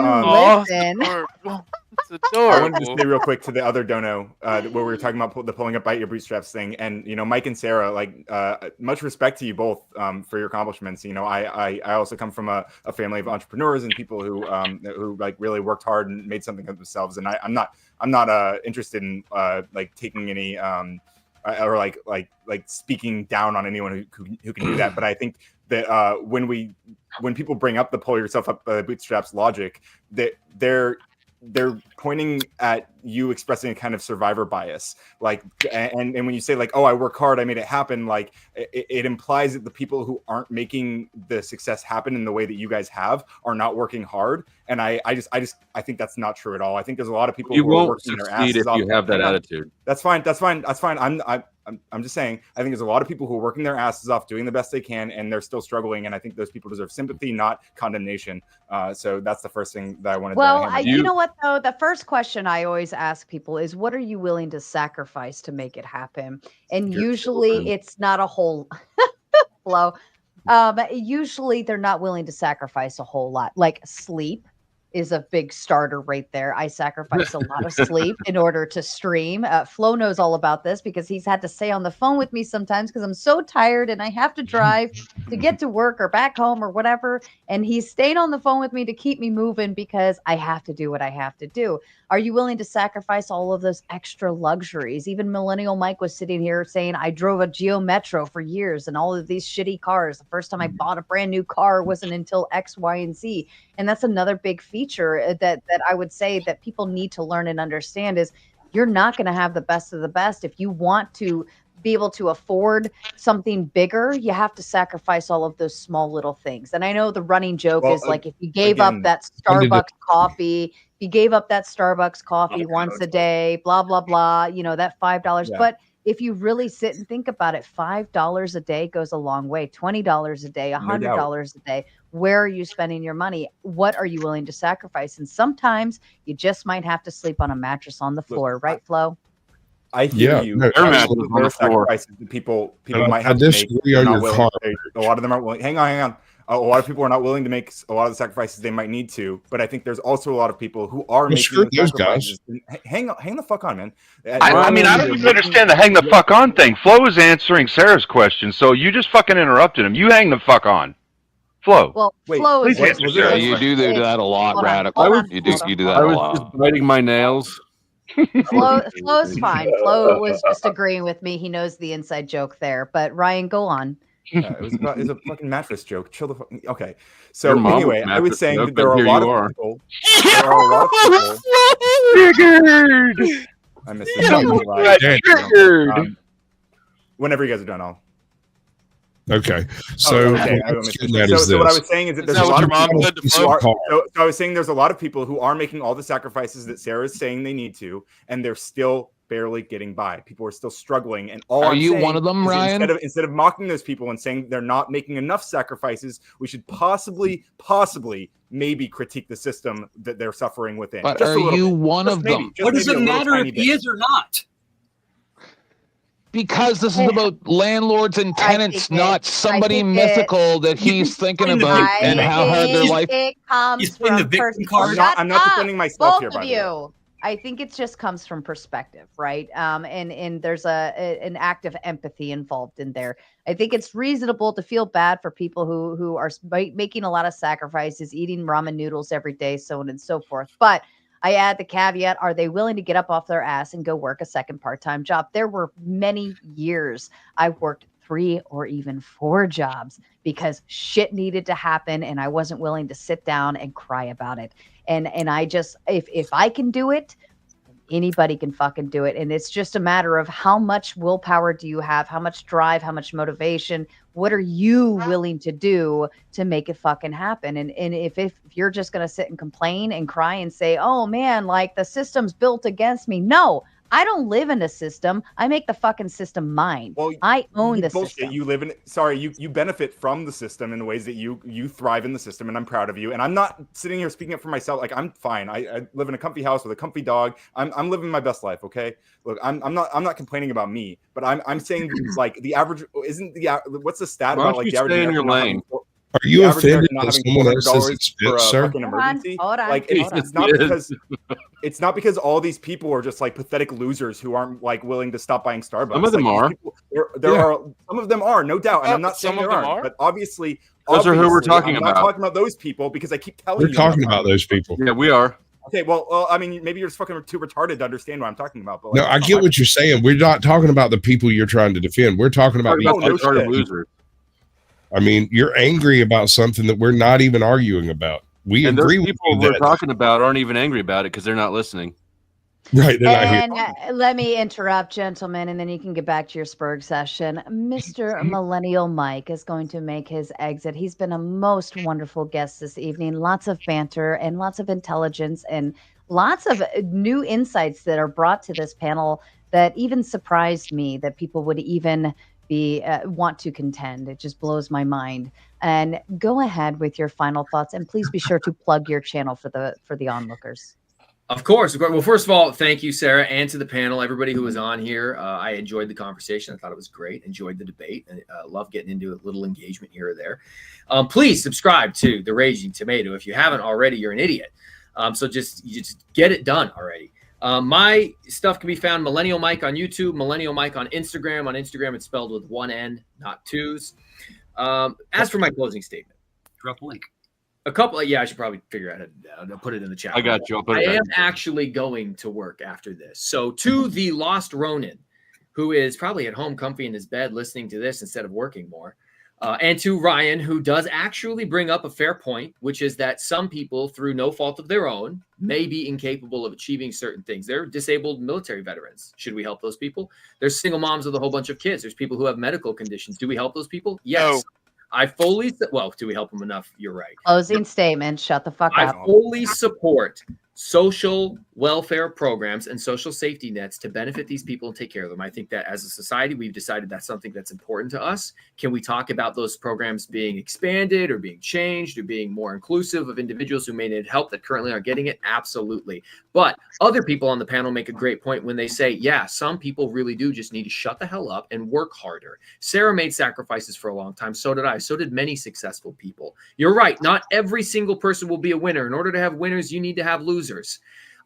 listen. I wanted to say real quick to the other dono where we were talking about the pulling up by your bootstraps thing, and Mike and Sarah, like much respect to you both for your accomplishments. I also come from a family of entrepreneurs and people who like really worked hard and made something of themselves, and I'm not interested in like taking any or like speaking down on anyone who can do that, but I think that when people bring up the pull yourself up bootstraps logic, that they're pointing at you expressing a kind of survivor bias, and when you say like, oh, I work hard, I made it happen, like it implies that the people who aren't making the success happen in the way that you guys have are not working hard, and I think that's not true at all. I think there's a lot of people you who are won't working their succeed asses if you off. have that attitude. That's fine. I'm just saying, I think there's a lot of people who are working their asses off, doing the best they can, and they're still struggling. And I think those people deserve sympathy, not condemnation. So that's the first thing that I wanted to hammer. You know what, though? The first question I always ask people is, what are you willing to sacrifice to make it happen? And usually it's not a whole flow. Usually they're not willing to sacrifice a whole lot, like sleep is a big starter right there. I sacrifice a lot of sleep in order to stream. Flo knows all about this because he's had to stay on the phone with me sometimes because I'm so tired and I have to drive to get to work or back home or whatever. And he's staying on the phone with me to keep me moving because I have to do what I have to do. Are you willing to sacrifice all of those extra luxuries? Even Millennial Mike was sitting here saying, I drove a Geo Metro for years and all of these shitty cars. The first time I bought a brand new car wasn't until X, Y, and Z. And that's another big feature that I would say that people need to learn and understand is you're not going to have the best of the best. If you want to be able to afford something bigger, you have to sacrifice all of those small little things. And I know the running joke is like, if you gave up that Starbucks coffee, once a day, blah, blah, blah, that $5. Yeah. But if you really sit and think about it, $5 a day goes a long way. $20 a day, $100 a day. Where are you spending your money? What are you willing to sacrifice? And sometimes you just might have to sleep on a mattress on the floor, right, Flo? I hear you. There are sacrifices that people might have to make. A lot of them aren't willing. Hang on. A lot of people are not willing to make a lot of the sacrifices they might need to, but I think there's also a lot of people who are making those sacrifices. Hang the fuck on, man. I mean, I don't even understand the hang the fuck on thing. Flo was answering Sarah's question, so you just fucking interrupted him. You hang the fuck on. Flo. Well, Flo is you do that a lot, Radical. You do that a lot. I was just biting my nails. Flo's fine. Flo was just agreeing with me. He knows the inside joke there. But Ryan, go on. It was a fucking mattress joke. Chill the fuck. Okay. So anyway, I was saying that there are a lot of people. There are a lot of people. Triggered. I missed it. Triggered. Whenever you guys are done, I'll. Okay. So, so what I was saying is that there's a lot of people so I was saying there's a lot of people who are making all the sacrifices that Sarah is saying they need to, and they're still barely getting by. People are still struggling, and all are you one of them, Ryan? Instead of mocking those people and saying they're not making enough sacrifices, we should possibly, maybe critique the system that they're suffering within. But are you one of them? What does it matter if he is or not? Because this is about landlords and tenants, not somebody mythical that he's thinking about and how hard their life. It comes from I'm not defending myself here, by the way. I think it just comes from perspective, right? And there's an act of empathy involved in there. I think it's reasonable to feel bad for people who are making a lot of sacrifices, eating ramen noodles every day, so on and so forth. But I add the caveat: are they willing to get up off their ass and go work a second part-time job? There were many years I worked 3 or even 4 jobs because shit needed to happen, and I wasn't willing to sit down and cry about it. And I just, if I can do it, anybody can fucking do it. And it's just a matter of how much willpower do you have, how much drive, how much motivation, what are you willing to do to make it fucking happen? And if you're just going to sit and complain and cry and say, oh man, like the system's built against me. No, I don't live in a system. I make the fucking system mine. Well, I own the system. You live in, sorry, you benefit from the system in ways that you thrive in the system, and I'm proud of you. And I'm not sitting here speaking up for myself. Like, I'm fine. I live in a comfy house with a comfy dog. I'm living my best life. Okay, look, I'm not complaining about me, but I'm saying like the average isn't the what's the stat about like the average stay in your lane? Are you offended that someone else says it's for a sir? fucking emergency? Hold on. Like it's not because all these people are just like pathetic losers who aren't like willing to stop buying Starbucks. Some of them are. There are some of them are, no doubt, and I'm not saying there aren't, but obviously those are who we're talking I'm about. not talking about those people because I keep telling you. We're talking about those people. Yeah, we are. Okay, well, I mean, maybe you're just fucking too retarded to understand what I'm talking about. But No, I get what you're saying. We're not talking about the people you're trying to defend. We're talking about losers. I mean, you're angry about something that we're not even arguing about. We and agree those with people we're talking about aren't even angry about it because they're not listening. Right. And let me interrupt, gentlemen, and then you can get back to your Spurg session. Mr. Millennial Mike is going to make his exit. He's been a most wonderful guest this evening. Lots of banter and lots of intelligence and lots of new insights that are brought to this panel that even surprised me that people would even want to contend. It just blows my mind. And go ahead with your final thoughts, and please be sure to plug your channel for the onlookers. Of course. Well, first of all, thank you, Sarah, and to the panel, everybody who was on here. I enjoyed the conversation. I thought it was great. Enjoyed the debate. And love getting into a little engagement here or there. Please subscribe to The Raging Tomato. If you haven't already, you're an idiot. So just get it done already. My stuff can be found Millennial Mike on YouTube, Millennial Mike on Instagram. On Instagram, it's spelled with 1 N, not 2s. As for my closing statement, drop a link. A couple. Yeah, I should probably figure out how to put it in the chat. I got you. I am actually going to work after this. So to the lost Ronin, who is probably at home, comfy in his bed, listening to this instead of working more, and to Ryan, who does actually bring up a fair point, which is that some people, through no fault of their own, may be incapable of achieving certain things. They're disabled military veterans. Should we help those people? There's single moms with a whole bunch of kids. There's people who have medical conditions. Do we help those people? Yes. No. I fully, do we help them enough? You're right. Closing statement. Shut the fuck up. I fully support social welfare programs and social safety nets to benefit these people and take care of them. I think that as a society, we've decided that's something that's important to us. Can we talk about those programs being expanded or being changed or being more inclusive of individuals who may need help that currently aren't getting it? Absolutely. But other people on the panel make a great point when they say, yeah, some people really do just need to shut the hell up and work harder. Sarah made sacrifices for a long time. So did I. So did many successful people. You're right. Not every single person will be a winner. In order to have winners, you need to have losers.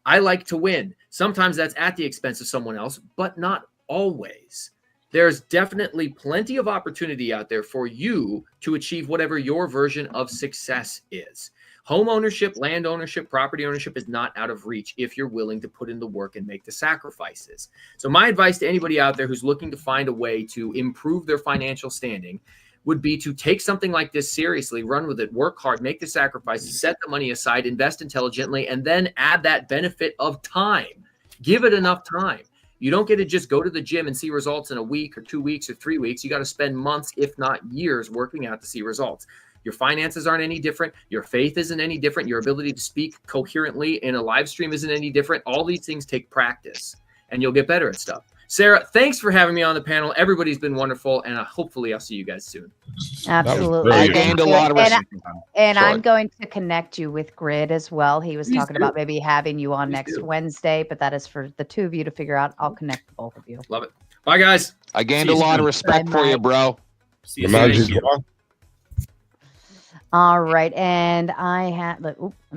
I like to win. Sometimes that's at the expense of someone else, but not always. There's definitely plenty of opportunity out there for you to achieve whatever your version of success is. Home ownership, land ownership, property ownership is not out of reach if you're willing to put in the work and make the sacrifices. So my advice to anybody out there who's looking to find a way to improve their financial standing would be to take something like this seriously, run with it, work hard, make the sacrifices, set the money aside, invest intelligently, and then add that benefit of time. Give it enough time. You don't get to just go to the gym and see results in a week or 2 weeks or 3 weeks. You got to spend months, if not years, working out to see results. Your finances aren't any different. Your faith isn't any different. Your ability to speak coherently in a live stream isn't any different. All these things take practice, and you'll get better at stuff. Sarah, thanks for having me on the panel. Everybody's been wonderful, and hopefully I'll see you guys soon. Absolutely. I gained a lot of respect. And I'm going to connect you with Grid as well. He was talking about maybe having you on next Wednesday, but that is for the two of you to figure out. I'll connect the both of you. Love it. Bye, guys. I gained a lot of respect for you, bro. See you soon. All right, and I have.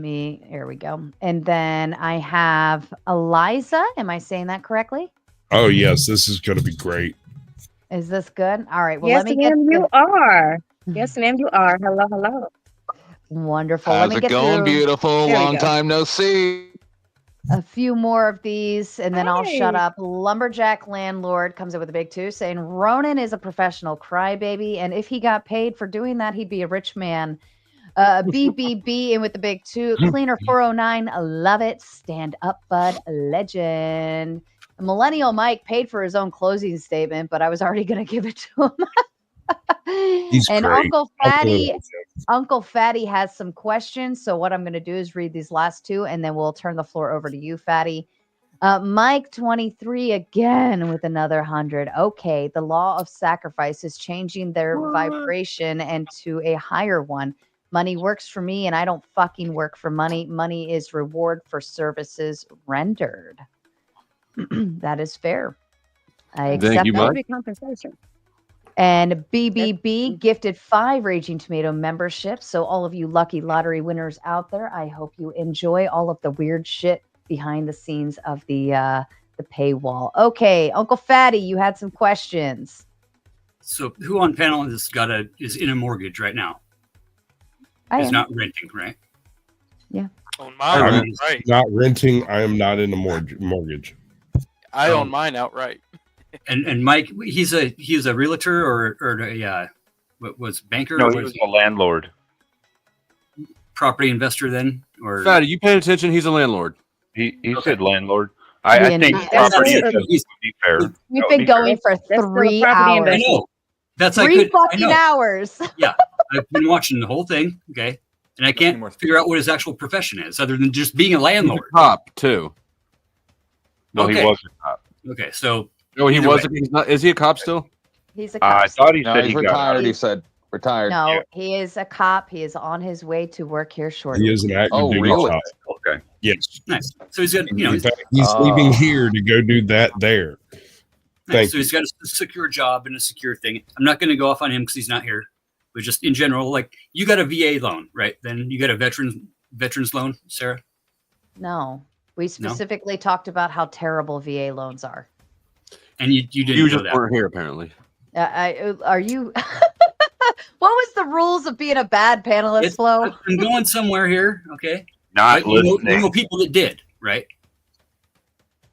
Here we go. And then I have Eliza. Am I saying that correctly? Oh yes, this is going to be great. Is this good? All right. Well, Yes, let me get. ma'am, you are. Yes, ma'am, you are. Hello, hello. Wonderful. How's Let me it get going, through beautiful? There we Long go. time no see. a few more of these, and then I'll shut Hey. up. Lumberjack Landlord comes in with a big two, saying Ronan is a professional crybaby, and if he got paid for doing that, he'd be a rich man. BBB in with the big two. Cleaner 409, love it. Stand up, bud, legend. Millennial Mike paid for his own closing statement, but I was already going to give it to him. He's And great. Uncle Fatty has some questions. So what I'm going to do is read these last two, and then we'll turn the floor over to you, Fatty. Mike 23 again with another 100. Okay, the law of sacrifice is changing their vibration and to a higher one. Money works for me, and I don't fucking work for money. Money is reward for services rendered. That is fair. I accept Thank you, that. That would Mike. be compensation. And BBB gifted 5 Raging Tomato memberships. So all of you lucky lottery winners out there, I hope you enjoy all of the weird shit behind the scenes of the paywall. Okay, Uncle Fatty, you had some questions. So who on panel is in a mortgage right now? I Is am. not renting, right? Yeah. On I'm mine outright. not renting. I am not in a mortgage. I own mine outright. And Mike, he's a realtor or a what was banker? No, or he what was is a landlord. property investor then, or Fatty, you paying attention? He's a landlord. He said landlord. I think That's property true. would be fair. We've That would been be going fair. for That's still a 3 property hours. I investment. know. That's I 3 could. I fucking know. hours. Yeah, I've been watching the whole thing. Okay, and I can't figure out what his actual profession is, other than just being a He's landlord. a cop too. No, Okay. he wasn't. Okay, so No, he either wasn't. way. He's not. Is he a cop still? He's a cop. I thought he No, said he's he got retired. He said retired. No, Yeah. he is a cop. He is on his way to work here shortly. He is an active Oh, duty really? cop. Okay. Yes. Nice. So he's got In fact, he's leaving here to go do that there. Thank so you. he's got a secure job and a secure thing. I'm not going to go off on him because he's not here, but just in general, like you got a VA loan, right? Then you got a veterans loan, Sarah. No, we specifically talked about how terrible VA loans are. And you didn't You know just that. weren't here apparently. Are you? What was the rules of being a bad panelist, Flo? I'm going somewhere here, okay? Not But you listening. know people that did, right?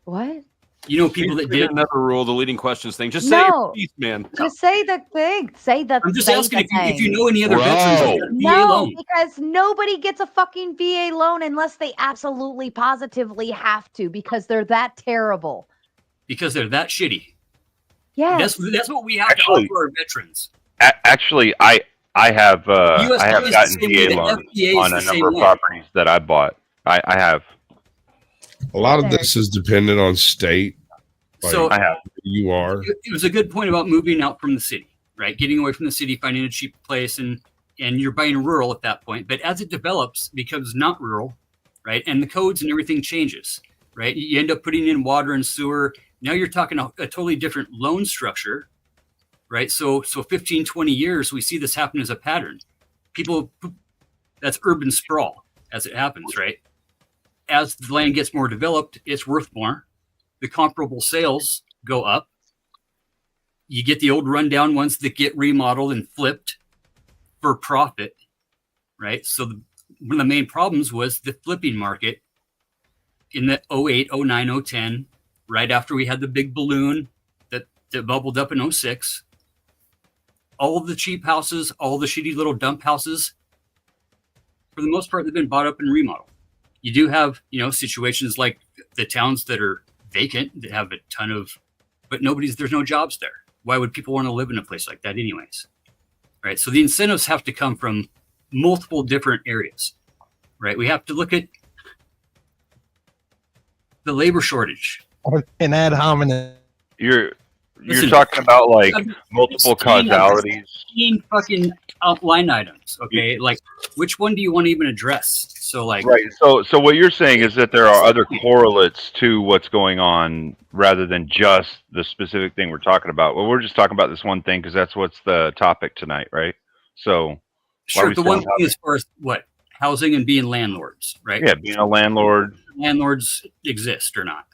What? You know people that did. Another rule, the leading questions thing. Just say your piece, man. Just say the thing. Say the. I'm just say asking the if you thing. know any other veterans that got a VA No, loan. because nobody gets a fucking VA loan unless they absolutely positively have to, because they're that terrible. Because they're that shitty. Yes. That's what we have to offer our veterans. Actually, I have USDA I have is the gotten same way, VA the loans FDA is on the a same number of way. properties that I bought. I have. A lot of this is dependent on state. Like So I have. you are. It was a good point about moving out from the city, right? Getting away from the city, finding a cheap place, and you're buying rural at that point. But as it develops, it becomes not rural, right? And the codes and everything changes, right? You end up putting in water and sewer. Now you're talking a totally different loan structure, right? So 15, 20 years, we see this happen as a pattern. People, that's urban sprawl as it happens, right? As the land gets more developed, it's worth more. The comparable sales go up. You get the old rundown ones that get remodeled and flipped for profit, right? So one of the main problems was the flipping market in the 08, 09, 010, right after we had the big balloon that bubbled up in 06. All of the cheap houses, all the shitty little dump houses, for the most part, they've been bought up and remodeled. You do have, situations like the towns that are vacant that have a ton of, but there's no jobs there. Why would people want to live in a place like that anyways? Right. So the incentives have to come from multiple different areas, right? We have to look at the labor shortage. An ad hominem. You're Listen, talking about like I've- multiple 16 causalities. 16 fucking line items. Okay. Like, which one do you want to even address? So like, Right. So what you're saying is that there are other correlates to what's going on rather than just the specific thing we're talking about. Well, we're just talking about this one thing because that's what's the topic tonight, right? So Sure. The one thing as far as what housing and being landlords, right? Yeah, being a landlord. Landlords exist or not?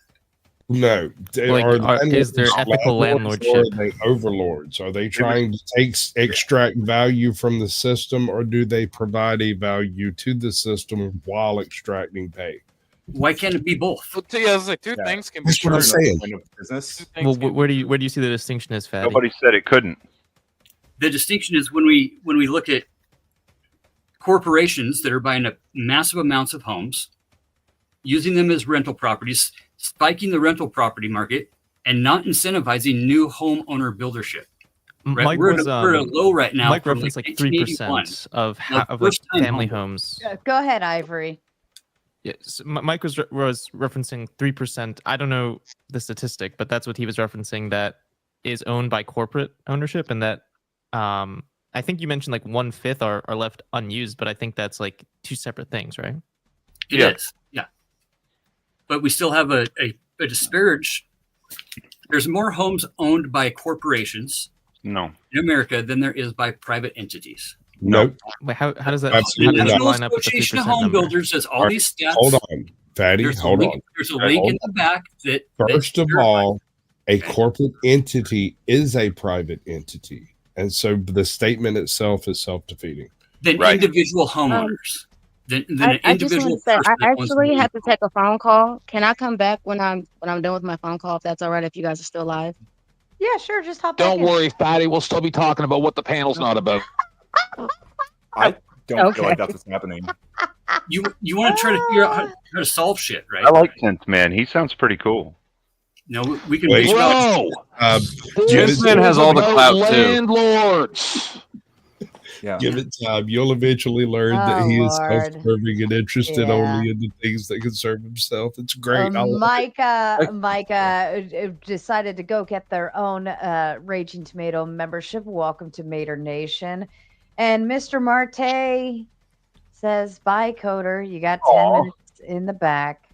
No. Is there ethical landlords, landlordship? or are they overlords? Are they trying to extract value from the system, or do they provide a value to the system while extracting pay? Why can't it be both? Well, yeah, it's like two things can be That's what I'm true. saying. Well, where do you see the distinction as, Fatty? Nobody said it couldn't. The distinction is when we look at corporations that are buying up massive amounts of homes, using them as rental properties, spiking the rental property market, and not incentivizing new homeowner buildership. Right? Mike We're was, at a low right now. Mike from referenced like 1981. 3% of Now, like first-time family home homes. Go ahead, Ivory. Yes, Mike was referencing 3%. I don't know the statistic, but that's what he was referencing. That is owned by corporate ownership, and that I think you mentioned like 1/5 are left unused, but I think that's like two separate things, right? It is, yeah. But we still have a disparage. There's more homes owned by corporations in America than there is by private entities. Nope. Wait, how does that, Absolutely how does not. that line up with the Association 3% of Home number? Builders does all these stats. Hold on, Fatty. There's Hold a link, on. There's a link in the back that First of all, a corporate entity is a private entity. And so the statement itself is self-defeating. than individual homeowners. Than an I just want individual to say, person I that owns actually the have to take a phone call. Can I come back when I'm done with my phone call? If that's all right, if you guys are still live. Yeah, sure. Just hop Don't back in. worry, Fatty. We'll still be talking about what the panel's not about. I don't feel like Okay. that's what's happening. You want to try to figure out how to solve shit, right? I like Tenth Man. He sounds pretty cool. No, we can Wait, reach out. This man has all the clout too. Landlords. Yeah. Give it time. You'll eventually learn that he is Lord. self-serving and interested Yeah. only in the things that can serve himself. It's great. I love it. Micah decided to go get their own Raging Tomato membership. Welcome to Mater Nation. And Mr. Marte says, bye, Coder. You got 10 minutes in the back.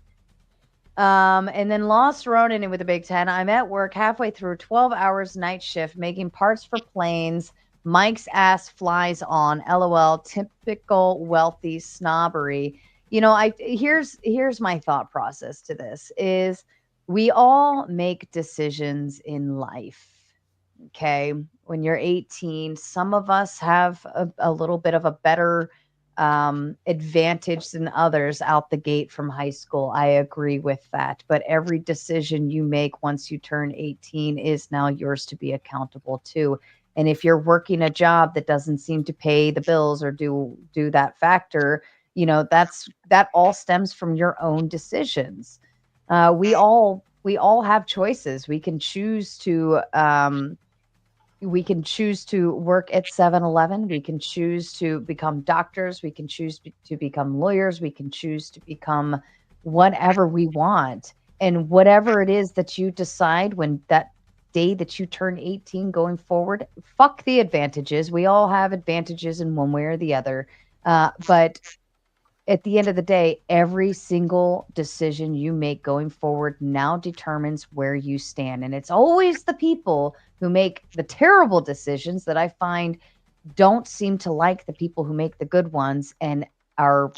And then Lost Ronin with a big 10. I'm at work halfway through 12 hours night shift making parts for planes. Mike's ass flies on. LOL. Typical wealthy snobbery. You know, here's my thought process to this is we all make decisions in life. Okay. When you're 18, some of us have a little bit of a better advantage than others out the gate from high school. I agree with that. But every decision you make once you turn 18 is now yours to be accountable to. And if you're working a job that doesn't seem to pay the bills or do that factor, you know, that all stems from your own decisions. We all have choices. We can choose to work at 7-Eleven. We can choose to become doctors. We can choose to become lawyers. We can choose to become whatever we want. And whatever it is that you decide when that day that you turn 18 going forward, fuck the advantages. We all have advantages in one way or the other. But at the end of the day, every single decision you make going forward now determines where you stand. And it's always the people who make the terrible decisions that I find don't seem to like the people who make the good ones and are,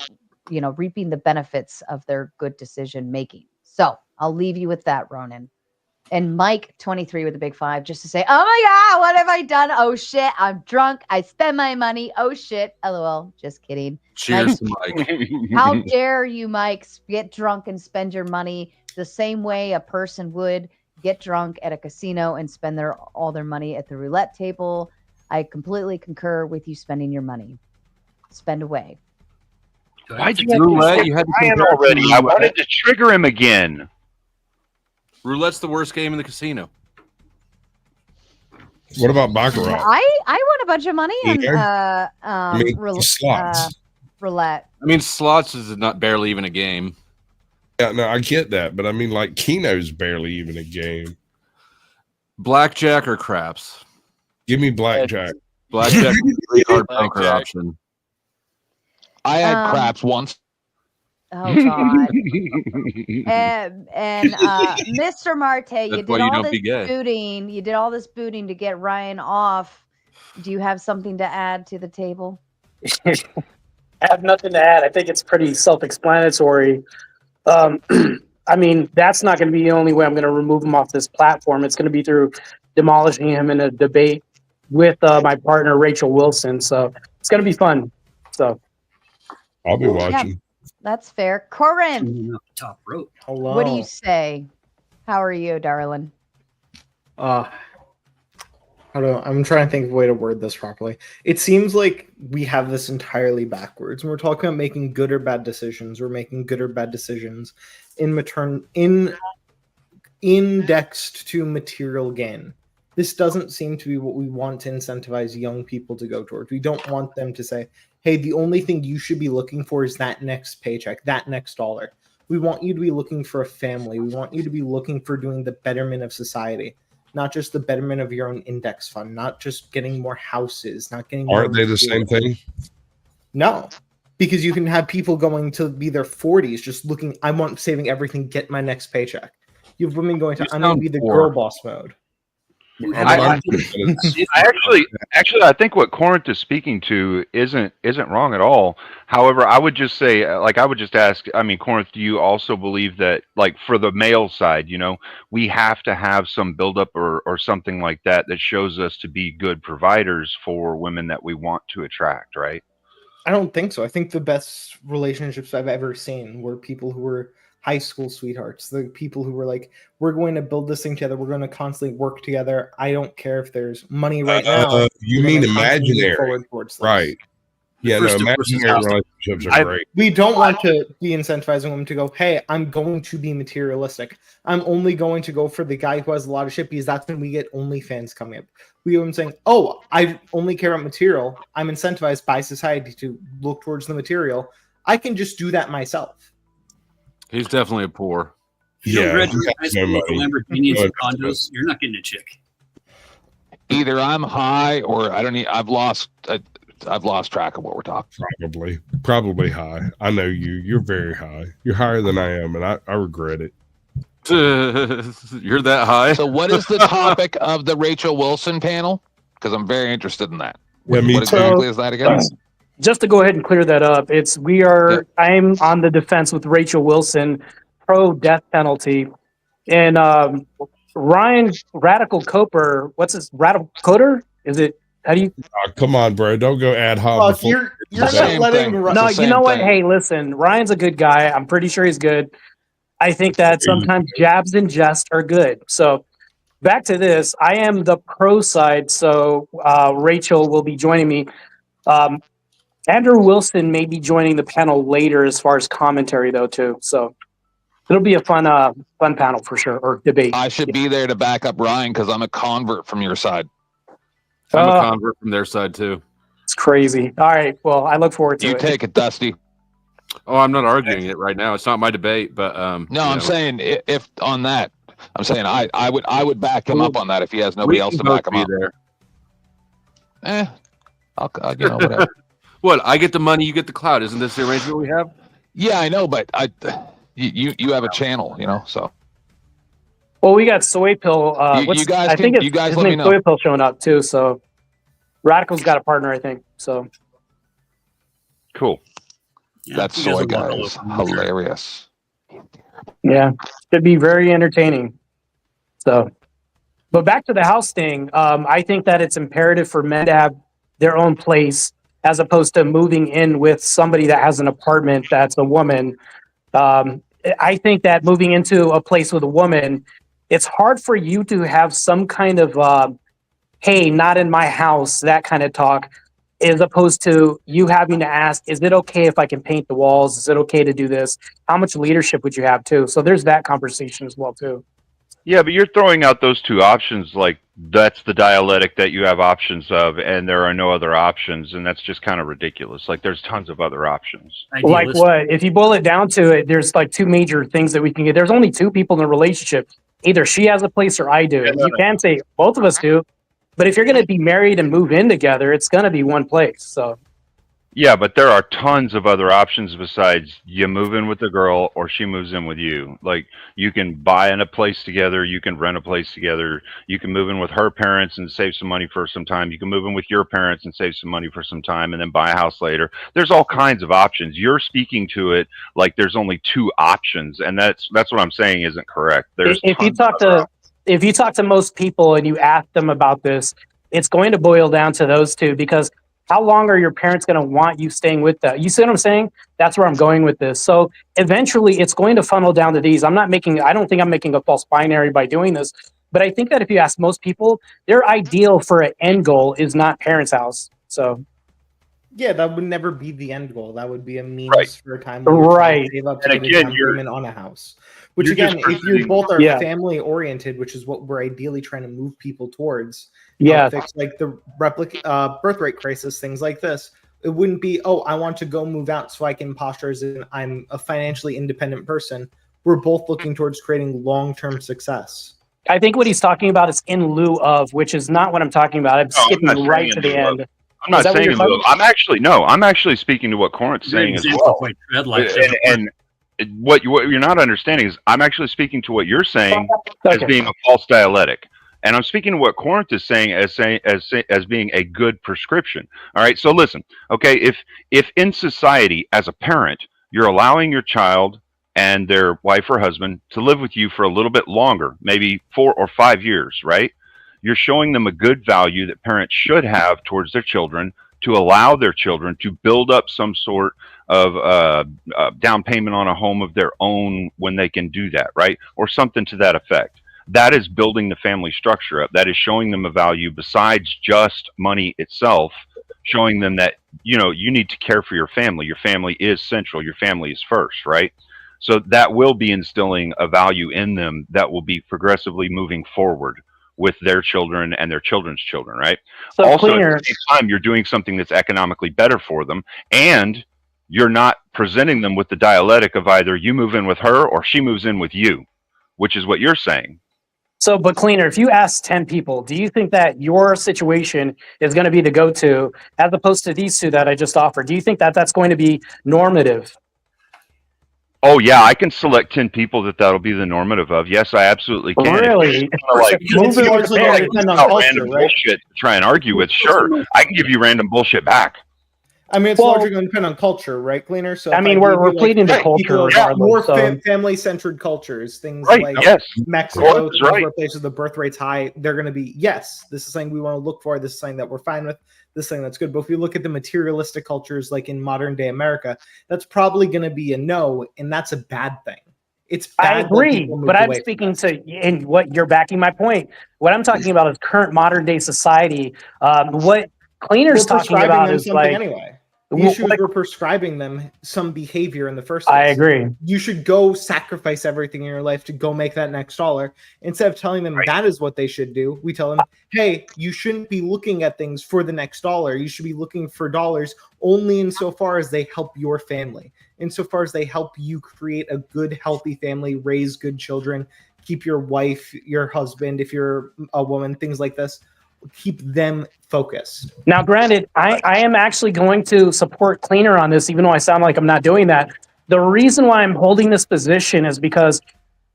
you know, reaping the benefits of their good decision making. So I'll leave you with that, Ronan. And Mike 23 with a big 5 just to say, oh my God, what have I done? Oh shit, I'm drunk. I spend my money. Oh shit. LOL. Just kidding. Cheers to Mike. How dare you, Mike, get drunk and spend your money the same way a person would get drunk at a casino and spend all their money at the roulette table. I completely concur with you spending your money. Spend away. Why'd you roulette? You had to Ryan already. I wanted to trigger him again. Roulette's the worst game in the casino. What about baccarat? I won a bunch of money in slots. Roulette. I mean, slots is not barely even a game. Yeah, no, I get that, but I mean, like Keno's barely even a game. Blackjack or craps? Give me blackjack. Blackjack is a really hard poker option. I had craps once. Oh God! and Mr. Marte, you did all this booting. You did all this booting to get Ryan off. Do you have something to add to the table? I have nothing to add. I think it's pretty self-explanatory. I mean, that's not going to be the only way I'm going to remove him off this platform. It's going to be through demolishing him in a debate with my partner, Rachel Wilson. So it's going to be fun. So I'll be watching. Yeah, that's fair. Corinne, top rope. Hello. what do you say? How are you, darling? I'm trying to think of a way to word this properly. It seems like we have this entirely backwards. When we're talking about making good or bad decisions, we're making good or bad decisions indexed to material gain. This doesn't seem to be what we want to incentivize young people to go towards. We don't want them to say, hey, the only thing you should be looking for is that next paycheck, that next dollar. We want you to be looking for a family. We want you to be looking for doing the betterment of society. Not just the betterment of your own index fund, not just getting more houses, not getting more. Aren't they the same thing? No, because you can have people going to be their 40s just looking, I want saving everything, get my next paycheck. You have women going to, I'm going to be the girl boss mode. I think what Corinth is speaking to isn't wrong at all. However, I would just say, I would just ask, Corinth, do you also believe that, for the male side, we have to have some buildup or something like that shows us to be good providers for women that we want to attract, right? I don't think so. I think the best relationships I've ever seen were people who were high school sweethearts, the people who were like, we're going to build this thing together. We're going to constantly work together. I don't care if there's money right now. You mean imaginary, right? Yeah, no, imaginary relationships are great. We don't want to be incentivizing women to go, hey, I'm going to be materialistic. I'm only going to go for the guy who has a lot of shit because that's when we get OnlyFans coming up. We have them saying, oh, I only care about material. I'm incentivized by society to look towards the material. I can just do that myself. He's definitely a poor. If you don't graduate high school with Lamborghinis and condos, you're not getting a chick. Either I'm high or I don't need. I've lost track of what we're talking. Probably high. I know you. You're very high. You're higher than I am, and I regret it. You're that high. So, what is the topic of the Rachel Wilson panel? Because I'm very interested in that. Yeah, what exactly is that again? Just to go ahead and clear that up, I'm on the defense with Rachel Wilson, pro death penalty, and Ryan Radical Coper. What's his Radical Coder? Is it? How do you? Come on, bro! Don't go ad hoc. You're not letting. No, you know what? Hey, listen, Ryan's a good guy. I'm pretty sure he's good. I think that sometimes jabs and jest are good. So back to this. I am the pro side, so Rachel will be joining me. Andrew Wilson may be joining the panel later as far as commentary, though, too. So it'll be a fun panel for sure, or debate. I should be there to back up Ryan because I'm a convert from your side. I'm a convert from their side, too. It's crazy. All right. Well, I look forward to it. You take it, Dusty. Oh, I'm not arguing it right now. It's not my debate, but no, I'm saying if on that, I'm saying I would back him up on that if he has nobody else to back him up. I'll whatever. What? I get the money, you get the clout. Isn't this the arrangement we have? Yeah, I know, but you have a channel, so. Well, we got Soy Pill. You guys I think you guys his let me name's know. Soy Pill showing up too. So Radical's got a partner, I think. So cool. Yeah, that soy guy is hilarious. Yeah, should be very entertaining. So, but back to the house thing. I think that it's imperative for men to have their own place as opposed to moving in with somebody that has an apartment that's a woman. I think that moving into a place with a woman, it's hard for you to have some kind of, hey, not in my house, that kind of talk, as opposed to you having to ask, is it okay if I can paint the walls? Is it okay to do this? How much leadership would you have too? So there's that conversation as well too. Yeah, but you're throwing out those two options like that's the dialectic that you have options of, and there are no other options, and that's just kind of ridiculous. Like there's tons of other options. Like what? If you boil it down to it, there's like two major things that we can get. There's only two people in a relationship. Either she has a place or I do. You can say both of us do, but if you're going to be married and move in together, it's going to be one place. So Yeah, but there are tons of other options besides you move in with the girl or she moves in with you. Like you can buy in a place together, you can rent a place together, you can move in with her parents and save some money for some time. You can move in with your parents and save some money for some time and then buy a house later. There's all kinds of options. You're speaking to it like there's only two options, and that's what I'm saying isn't correct. There's If you tons of talk other to if you talk to most people and you ask them about this, it's going to boil down to those two, because how long are your parents going to want you staying with them? You see what I'm saying? That's where I'm going with this. So eventually it's going to funnel down to these. I don't think I'm making a false binary by doing this, but I think that if you ask most people, their ideal for an end goal is not parents' house. So yeah, that would never be the end goal. That would be a means Right. for a time when you're trying to Right. save up to And get again, a down you're- payment on a house. Which you're again, just if you pursuing- both are Yeah. family oriented, which is what we're ideally trying to move people towards, Yeah. fix like the birth rate crisis, things like this. It wouldn't be, oh, I want to go move out so I can posture as in I'm a financially independent person. We're both looking towards creating long-term success. I think what he's talking about is in lieu of, which is not what I'm talking about. I'm No, I'm skipping not right saying to in the lieu of. end. I'm not Is that what saying you're in lieu talking of. I'm actually speaking to what Corinth's Great saying as example well. of why tread like doesn't And what you're not understanding is I'm actually speaking to what you're saying as Okay. being a false dialectic, and I'm speaking to what Corinth is saying as being a good prescription. All right, so listen, okay, if in society as a parent you're allowing your child and their wife or husband to live with you for a little bit longer, maybe 4 or 5 years, right? You're showing them a good value that parents should have towards their children to allow their children to build up some sort of down payment on a home of their own when they can do that, right? Or something to that effect. That is building the family structure up. That is showing them a value besides just money itself, showing them that, you know, you need to care for your family. Your family is central. Your family is first, right? So that will be instilling a value in them that will be progressively moving forward with their children and their children's children, right? So Also, Cleaner, at the same time, you're doing something that's economically better for them, and you're not presenting them with the dialectic of either you move in with her or she moves in with you, which is what you're saying. but Cleaner, if you ask 10 people, do you think that your situation is going to be the go-to as opposed to these two that I just offered? Do you think that that's going to be normative? Oh yeah, I can select 10 people that'll be the normative of. Yes, I absolutely can. Really? Like, It's largely going to depend on culture, random right? bullshit to try and argue with. Sure, I can give you random bullshit back. I mean, it's largely going to depend on culture, right, Cleaner? So I mean, we're pleading to culture regardless. More So. family-centered cultures, things Right, like yes. Mexico, That's things right. where places the birth rate's high, they're going to be, yes, this is something we want to look for, this is something that we're fine with, this is something that's good. But if you look at the materialistic cultures like in modern-day America, that's probably going to be a no, and that's a bad thing. It's bad. I agree, but I'm speaking to, and what you're backing my point. What I'm talking about is current modern day society. What Cleaner's talking about is like, anyway. The issue is we're prescribing them some behavior in the first place. I agree. You should go sacrifice everything in your life to go make that next dollar. Instead of telling them that is what they should do, we tell them, hey, you shouldn't be looking at things for the next dollar. You should be looking for dollars only insofar as they help your family, insofar as they help you create a good, healthy family, raise good children, keep your wife, your husband, if you're a woman, things like this. Keep them focused. Now, granted, I am actually going to support Cleaner on this, even though I sound like I'm not doing that. The reason why I'm holding this position is because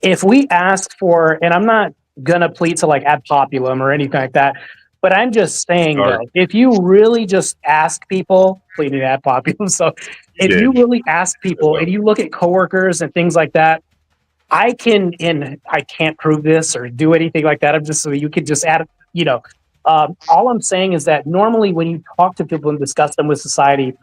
if we ask for, and I'm not going to plead to like ad populum or anything like that, but I'm just saying that if you really just ask people, pleading ad populum, so if you really ask people and you look at coworkers and things like that, I can't prove this or do anything like that. I'm just, so you could just add, you know, all I'm saying is that normally when you talk to people and discuss them with society,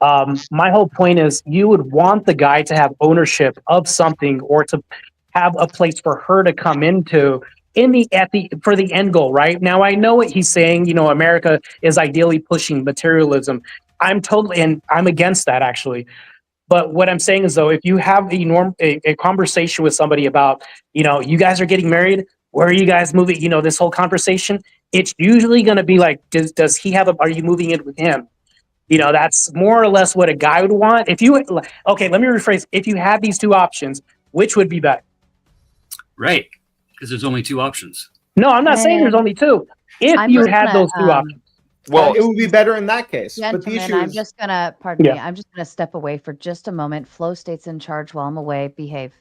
my whole point is you would want the guy to have ownership of something or to have a place for her to come into for the end goal, right? Now I know what he's saying, you know, America is ideally pushing materialism. I'm against that actually. But what I'm saying is though, if you have a conversation with somebody about, you know, you guys are getting married, where are you guys moving? You know, this whole conversation, it's usually going to be like, does he have are you moving in with him? You know, that's more or less what a guy would want. Okay, let me rephrase. If you had these two options, which would be better? Right, because there's only two options. No, I'm not saying there's only two. If you had those two options. Well, it would be better in that case. But the Gentlemen, issue I'm is, just gonna, pardon me, I'm just gonna step away for just a moment. Flow State's in charge while I'm away. Behave.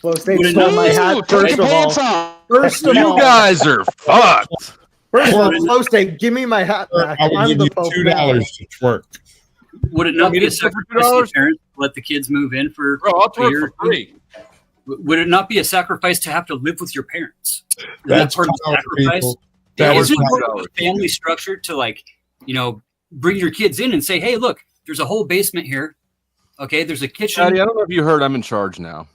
Flow State Would it stole not my be- hat. Ooh, take First your of all, pants off. first of You all, guys are fucked. First of all, Flow State, give me my hat back. I will I'm give the you Pope $2 now. to twerk. Would it You want not me be a to do it for sacrifice to your $2? parents to let the kids move in for Bro, I'll a twerk year for or two? free. Would it not be a sacrifice to have to live with your parents? Is That's that part of the power, sacrifice? people. That is Isn't it power. more of a family structure to, like, you know, bring your kids in and say, hey, look, there's a whole basement here. Okay, there's a kitchen. Daddy, I don't know if you heard I'm in charge now.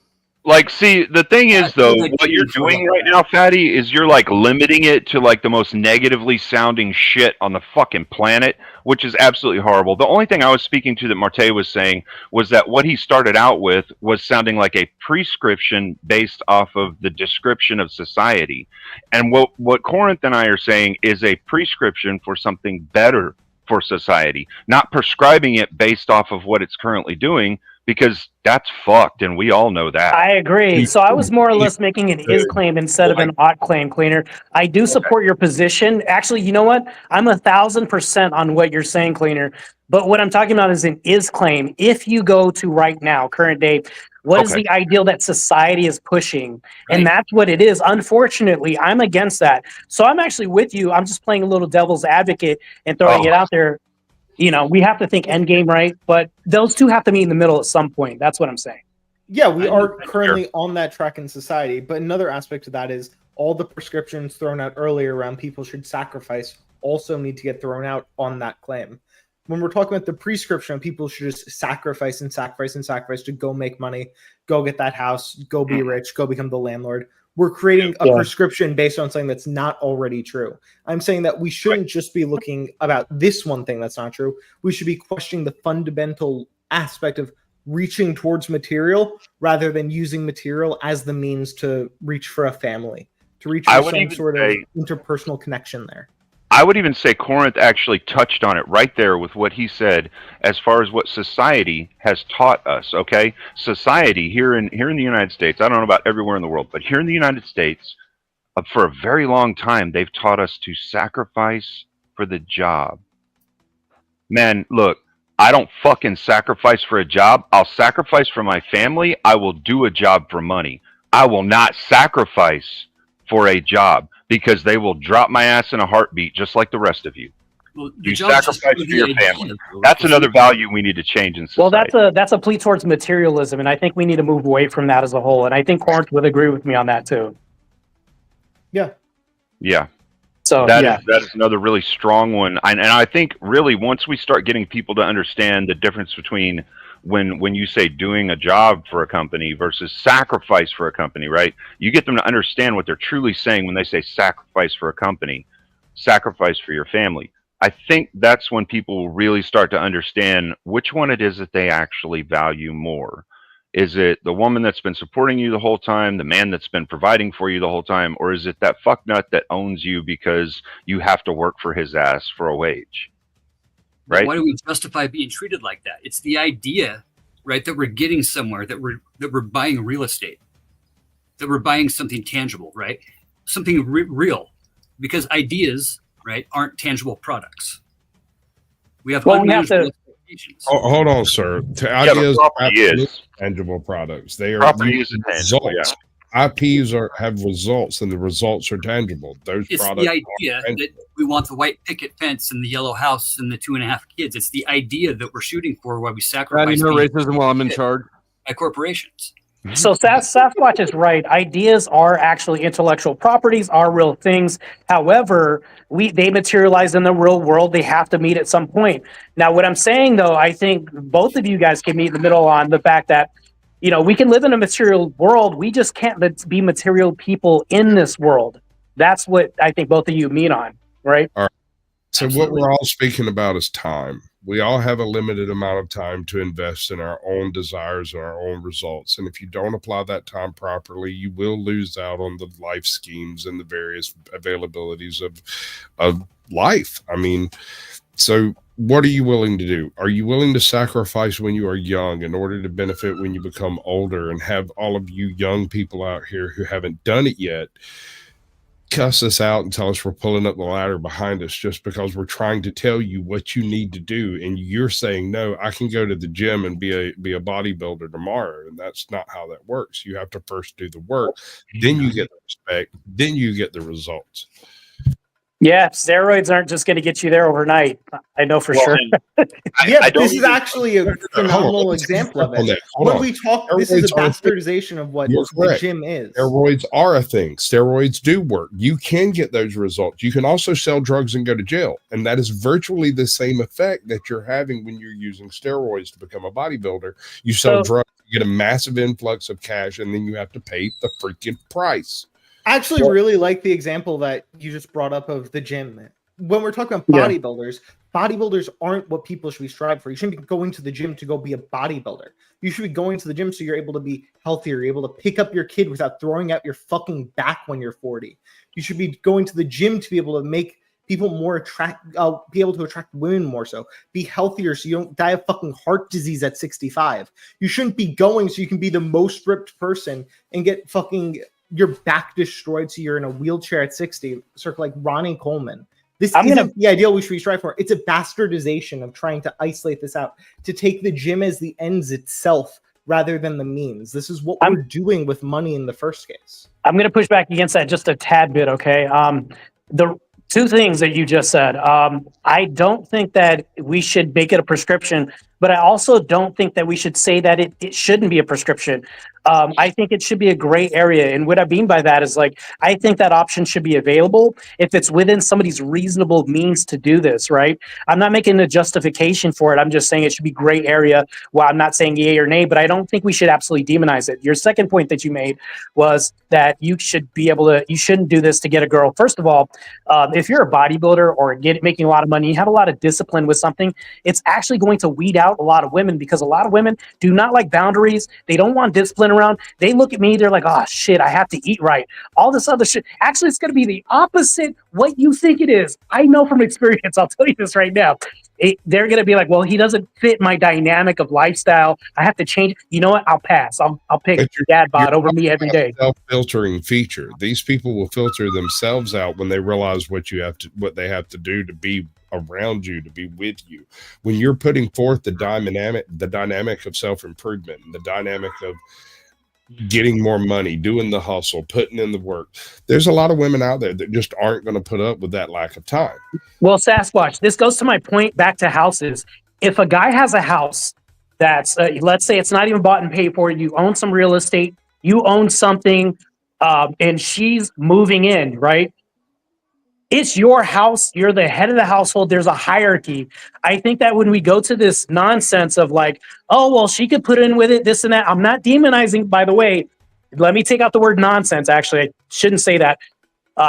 Like, see, the thing is, though, like what you're being doing for right now, Fatty, is you're like limiting it to like the most negatively sounding shit on the fucking planet, which is absolutely horrible. The only thing I was speaking to that Marte was saying was that what he started out with was sounding like a prescription based off of the description of society. And what Corinth and I are saying is a prescription for something better for society, not prescribing it based off of what it's currently doing, because that's fucked, and we all know that. I agree. So I was more or less making an is claim instead of an ought claim, Cleaner. I do support your position. Actually, you know what? I'm 1,000% on what you're saying, Cleaner. But what I'm talking about is an is claim. If you go to right now, current day, what is the ideal that society is pushing? And that's what it is. Unfortunately, I'm against that. So I'm actually with you. I'm just playing a little devil's advocate and throwing it out there. You know, we have to think end game, right? But those two have to meet in the middle at some point. That's what I'm saying. Yeah, we are currently on that track in society. But another aspect of that is all the prescriptions thrown out earlier around people should sacrifice also need to get thrown out on that claim. When we're talking about the prescription, people should just sacrifice and sacrifice and sacrifice to go make money, go get that house, go be rich, go become the landlord. We're creating a prescription based on something that's not already true. I'm saying that we shouldn't just be looking about this one thing that's not true. We should be questioning the fundamental aspect of reaching towards material rather than using material as the means to reach for a family, to reach for some sort of interpersonal connection there. I would even say Corinth actually touched on it right there with what he said as far as what society has taught us, okay? Society here in the United States, I don't know about everywhere in the world, but here in the United States, for a very long time, they've taught us to sacrifice for the job. Man, look, I don't fucking sacrifice for a job. I'll sacrifice for my family. I will do a job for money. I will not sacrifice for a job, because they will drop my ass in a heartbeat just like the rest of you. Well, you sacrifice for your family. That's another value we need to change in society. Well, that's a plea towards materialism, and I think we need to move away from that as a whole. And I think Corinth would agree with me on that too. Yeah. Yeah. So that is another really strong one. And I think really once we start getting people to understand the difference between when you say doing a job for a company versus sacrifice for a company, right? You get them to understand what they're truly saying when they say sacrifice for a company, sacrifice for your family. I think that's when people will really start to understand which one it is that they actually value more. Is it the woman that's been supporting you the whole time, the man that's been providing for you the whole time, or is it that fucknut that owns you because you have to work for his ass for a wage? Right? Why do we justify being treated like that? It's the idea, right, that we're getting somewhere, that we're buying real estate, that we're buying something tangible, right? Something real, because ideas, right, aren't tangible products. We have unmanageable expectations. Oh, hold on, sir. Ideas are tangible products. They are results. IPs have results, and the results are tangible. Those It's products the idea that we want the white picket fence and the yellow house and the 2.5 kids. It's the idea that we're shooting for, why we sacrifice no racism while I'm in charge by corporations. So Sasquatch is right. Ideas are actually intellectual properties, are real things. However, they materialize in the real world. They have to meet at some point. Now, what I'm saying, though, I think both of you guys can meet in the middle on the fact that, you know, we can live in a material world. We just can't be material people in this world. That's what I think both of you meet on, right? All right. So what we're all speaking about is time. We all have a limited amount of time to invest in our own desires and our own results. And if you don't apply that time properly, you will lose out on the life schemes and the various availabilities of life. I mean, so what are you willing to do? Are you willing to sacrifice when you are young in order to benefit when you become older? And have all of you young people out here who haven't done it yet cuss us out and tell us we're pulling up the ladder behind us just because we're trying to tell you what you need to do, and you're saying, no, I can go to the gym and be a bodybuilder tomorrow. And that's not how that works. You have to first do the work, then you get the respect, then you get the results. Yeah, steroids aren't just going to get you there overnight. I know for sure. This is actually a phenomenal example of it. When we talk, this is a bastardization of what the gym is. Steroids are a thing. Steroids do work. You can get those results. You can also sell drugs and go to jail. And that is virtually the same effect that you're having when you're using steroids to become a bodybuilder. You sell drugs, you get a massive influx of cash, and then you have to pay the freaking price. I actually really like the example that you just brought up of the gym. When we're talking about bodybuilders, bodybuilders aren't what people should be striving for. You shouldn't be going to the gym to go be a bodybuilder. You should be going to the gym so you're able to be healthier, you're able to pick up your kid without throwing out your fucking back when you're 40. You should be going to the gym to be able to make people more be able to attract women more so. Be healthier so you don't die of fucking heart disease at 65. You shouldn't be going so you can be the most ripped person and get fucking your back destroyed so you're in a wheelchair at 60, sort of like Ronnie Coleman. This isn't the ideal we should be striving for. It's a bastardization of trying to isolate this out, to take the gym as the ends itself rather than the means. This is what we're doing with money in the first case. I'm going to push back against that just a tad bit, okay? The two things that you just said. I don't think that we should make it a prescription, but I also don't think that we should say that it shouldn't be a prescription. I think it should be a gray area. And what I mean by that is, like, I think that option should be available if it's within somebody's reasonable means to do this, right? I'm not making a justification for it. I'm just saying it should be gray area. Well, I'm not saying yay or nay, but I don't think we should absolutely demonize it. Your second point that you made was that you should be able to, you shouldn't do this to get a girl. First of all, if you're a bodybuilder or making a lot of money, you have a lot of discipline with something, it's actually going to weed out a lot of women, because a lot of women do not like boundaries. They don't want discipline around. They look at me, they're like, oh shit, I have to eat right. All this other shit. Actually, it's going to be the opposite what you think it is. I know from experience. I'll tell you this right now. They're going to be like, well, he doesn't fit my dynamic of lifestyle. I have to change. You know what? I'll pass. I'll pick dad bod over me every day. Self-filtering feature. These people will filter themselves out when they realize what they have to do to be around you, to be with you. When you're putting forth the dynamic of self-improvement, the dynamic of getting more money, doing the hustle, putting in the work, there's a lot of women out there that just aren't going to put up with that lack of time. Well, Sasquatch, this goes to my point back to houses. If a guy has a house that's, let's say it's not even bought and paid for, you own some real estate, you own something, and she's moving in, right? It's your house. You're the head of the household. There's a hierarchy. I think that when we go to this nonsense of like, oh, well, she could put in with it, this and that. I'm not demonizing, by the way. Let me take out the word nonsense. Actually, I shouldn't say that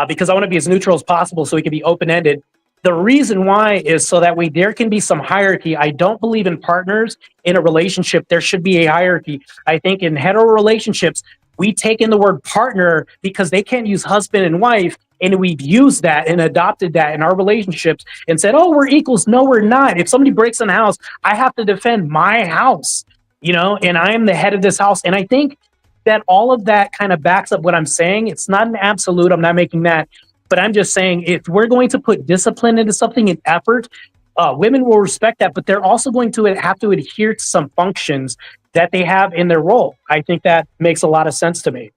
because I want to be as neutral as possible so we can be open-ended. The reason why is so that way there can be some hierarchy. I don't believe in partners in a relationship. There should be a hierarchy. I think in hetero relationships, we take in the word partner because they can't use husband and wife. And we've used that and adopted that in our relationships and said, oh, we're equals. No, we're not. If somebody breaks in the house, I have to defend my house, and I am the head of this house. And I think that all of that kind of backs up what I'm saying. It's not an absolute. I'm not making that. But I'm just saying, if we're going to put discipline into something and effort, women will respect that. But they're also going to have to adhere to some functions that they have in their role. I think that makes a lot of sense to me.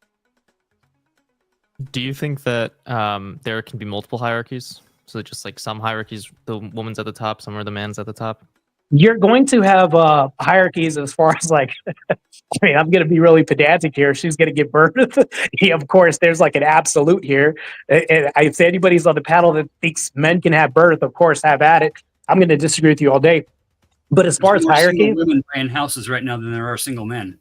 Do you think that there can be multiple hierarchies? So just like some hierarchies, the woman's at the top, some are the man's at the top? You're going to have hierarchies as far as like, I mean, I'm going to be really pedantic here. She's going to give birth. Yeah, of course, there's like an absolute here. And if anybody's on the panel that thinks men can have birth, of course, have at it. I'm going to disagree with you all day. But as far as hierarchy, women buying houses right now than there are single men.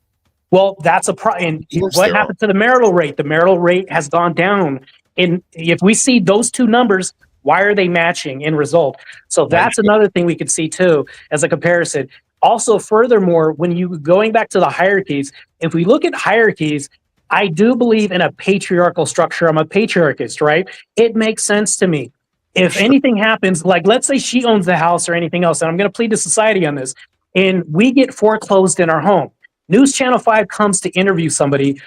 Well, that's a problem. And what happened to the marital rate? The marital rate has gone down. And if we see those two numbers, why are they matching in result? So that's another thing we could see too as a comparison. Also, furthermore, when you going back to the hierarchies, if we look at hierarchies, I do believe in a patriarchal structure. I'm a patriarchist, right? It makes sense to me. If anything happens, like let's say she owns the house or anything else, and I'm going to plead to society on this, and we get foreclosed in our home. News Channel 5 comes to interview somebody.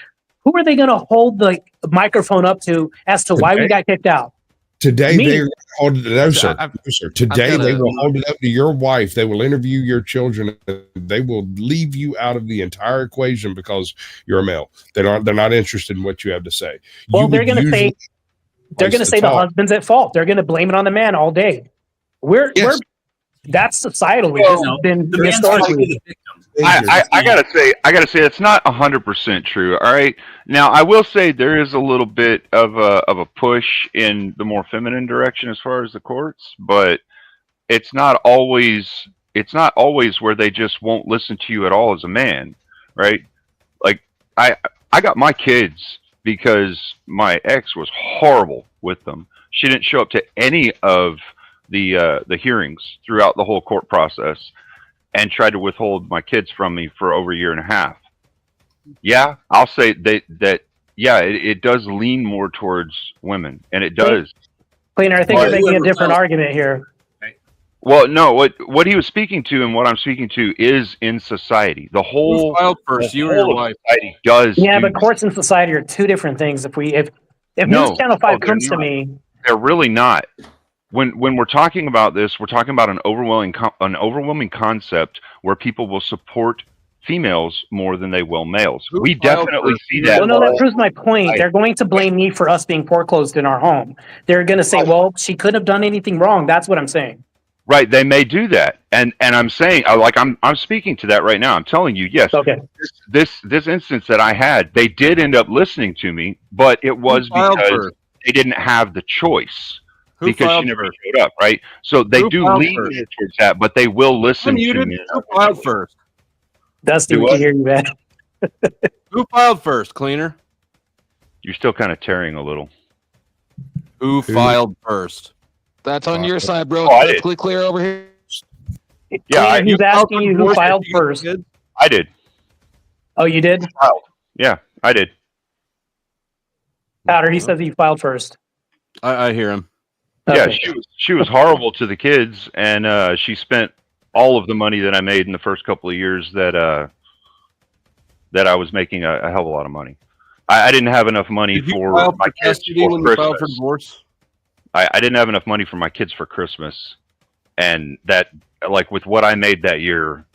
who are they going to hold the microphone up to as to why we got kicked out? Today Me. they hold it. No, sir. No, sir. Today they will hold it up to your wife. They will interview your children. They will leave you out of the entire equation because you're a male. They're not interested in what you have to say. Well, they're going to say the husband's at fault. They're going to blame it on the man all day. That's societal. We've just been historically. I gotta say it's not 100% true. All right. Now I will say there is a little bit of a push in the more feminine direction as far as the courts, but it's not always where they just won't listen to you at all as a man, right? Like I got my kids because my ex was horrible with them. She didn't show up to any of the hearings throughout the whole court process, and tried to withhold my kids from me for over a year and a half. Yeah, I'll say that it does lean more towards women, and it does. Cleaner, I think you're making a different argument here. Well, no, what he was speaking to and what I'm speaking to is in society. The whole first, you or your wife society does. Yeah, but courts and society are two different things. If News Channel 5 comes to me, they're really not. When we're talking about this, we're talking about an overwhelming concept where people will support females more than they will males. We definitely see that. Well, no, that proves my point. They're going to blame me for us being foreclosed in our home. They're going to say, well, she couldn't have done anything wrong. That's what I'm saying. Right, they may do that, and I'm saying, like I'm speaking to that right now. I'm telling you, yes. Okay. This instance that I had, they did end up listening to me, but it was because they didn't have the choice. Because she never showed up, right? So they do lean towards that, but they will listen to me. Who filed first? Dusty, we can hear you, man. Who filed first, Cleaner? You're still kind of tearing a little. Who filed first? That's on your side, bro. Oh, It's clear over here. Yeah, he's asking you who filed first. I did. Oh, you did? Yeah, I did. Powder, he says he filed first. I hear him. Yeah, Okay. she was horrible to the kids, and she spent all of the money that I made in the first couple of years that I was making a hell of a lot of money. I didn't have enough money for my kids for Christmas. For divorce? I didn't have enough money for my kids for Christmas, and that, like, with what I made that year,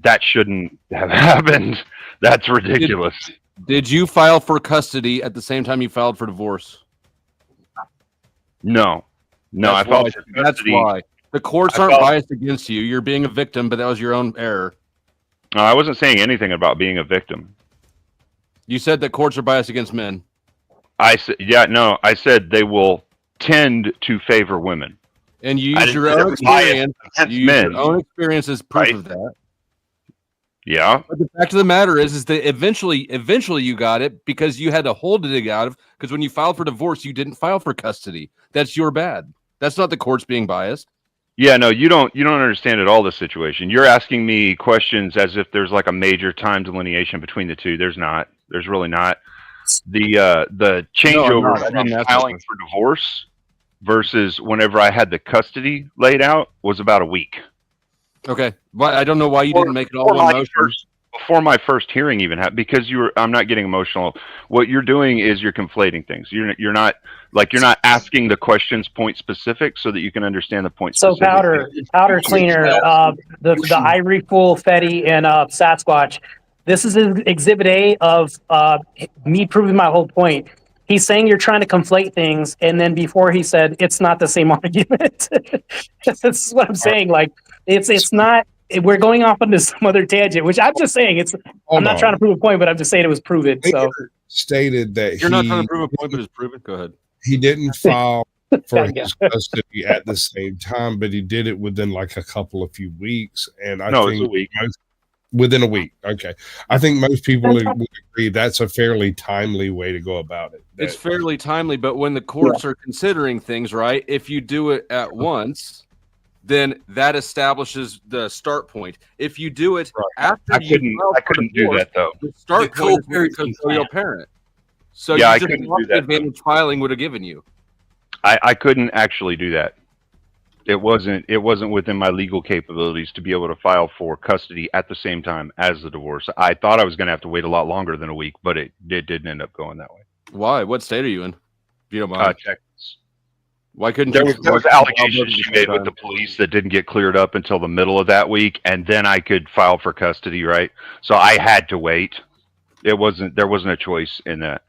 that shouldn't have happened. That's ridiculous. Did you file for custody at the same time you filed for divorce? No, I filed for custody. That's why. The courts aren't biased against you. You're being a victim, but that was your own error. No, I wasn't saying anything about being a victim. You said that courts are biased against men. I said they will tend to favor women. And you use your own experience. Your own experience as proof of that. Yeah. But the fact of the matter is that eventually you got it because you had to hold it out of, because when you filed for divorce, you didn't file for custody. That's your bad. That's not the courts being biased. Yeah, no, you don't understand at all the situation. You're asking me questions as if there's like a major time delineation between the two. There's not. There's really not. The changeover from filing for divorce versus whenever I had the custody laid out was about a week. Okay, but I don't know why you didn't make it all one motion. Before my first hearing even happened, because I'm not getting emotional. What you're doing is you're conflating things. You're not asking the questions point specific so that you can understand the point So specific. powder cleaner, the Ivory Fool, Fetty, and Sasquatch. This is Exhibit A of me proving my whole point. He's saying you're trying to conflate things, and then before he said it's not the same argument. This is what I'm saying. Like it's not. We're going off into some other tangent, which I'm just saying I'm not trying to prove a point, but I'm just saying it was proven. So stated that you're not trying to prove a point, but it's proven. Go ahead. He didn't file for his custody at the same time, but he did it within like a few weeks. And I think it was a week. Within a week. Okay. I think most people would agree that's a fairly timely way to go about it. It's fairly timely, but when the courts are considering things, right, if you do it at once, then that establishes the start point. If you do it after I couldn't do that though. The start point is very custodial parent. So yeah, I just couldn't do that. Advantage filing would have given you. I couldn't actually do that. It wasn't within my legal capabilities to be able to file for custody at the same time as the divorce. I thought I was going to have to wait a lot longer than a week, but it didn't end up going that way. Why? What state are you in? If you don't mind. Texas. Why couldn't there you? was allegations she made with the police that didn't get cleared up until the middle of that week, and then I could file for custody, right? So I had to wait. There wasn't a choice in that.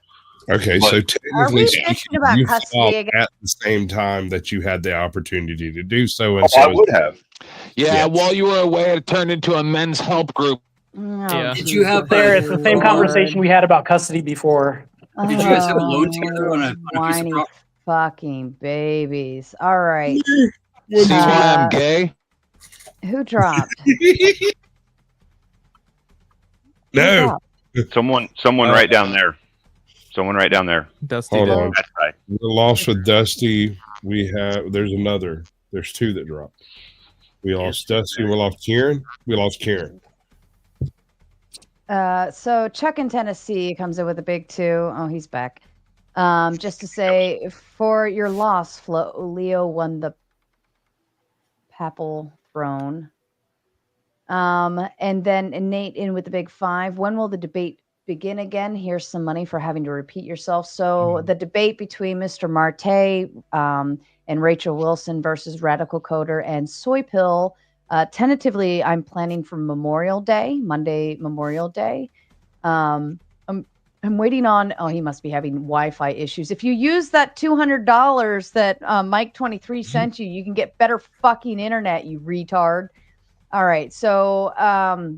Okay, But- so Are technically we speaking, bitching about you custody filed again? at the same time that you had the opportunity to do so. And Oh, so I would have. Yeah, while you were away, it turned into a men's help group. Oh, Did you have There, it's the same Lord. conversation we had about custody before. Did you guys have a loan together on a piece of Whiny property? fucking babies. All right. See why I'm gay? Who dropped? No. Someone right down there. Someone right down there. Dusty. Hold on. That's right. We're lost with Dusty. There's two that dropped. We lost Dusty. We lost Kieran. We lost Kieran. So Chuck in Tennessee comes in with a big 2. Oh, he's back. Just to say, for your loss, Flo, Leo won the papal throne. And then Nate in with the big 5. When will the debate begin again? Here's some money for having to repeat yourself. So the debate between Mr. Marte and Rachel Wilson versus Radical Coder and Soy Pill. Tentatively, I'm planning for Memorial Day, Monday, Memorial Day. I'm waiting on. Oh, he must be having Wi-Fi issues. If you use that $200 that Mike23 sent you, you can get better fucking internet. You retard. All right, so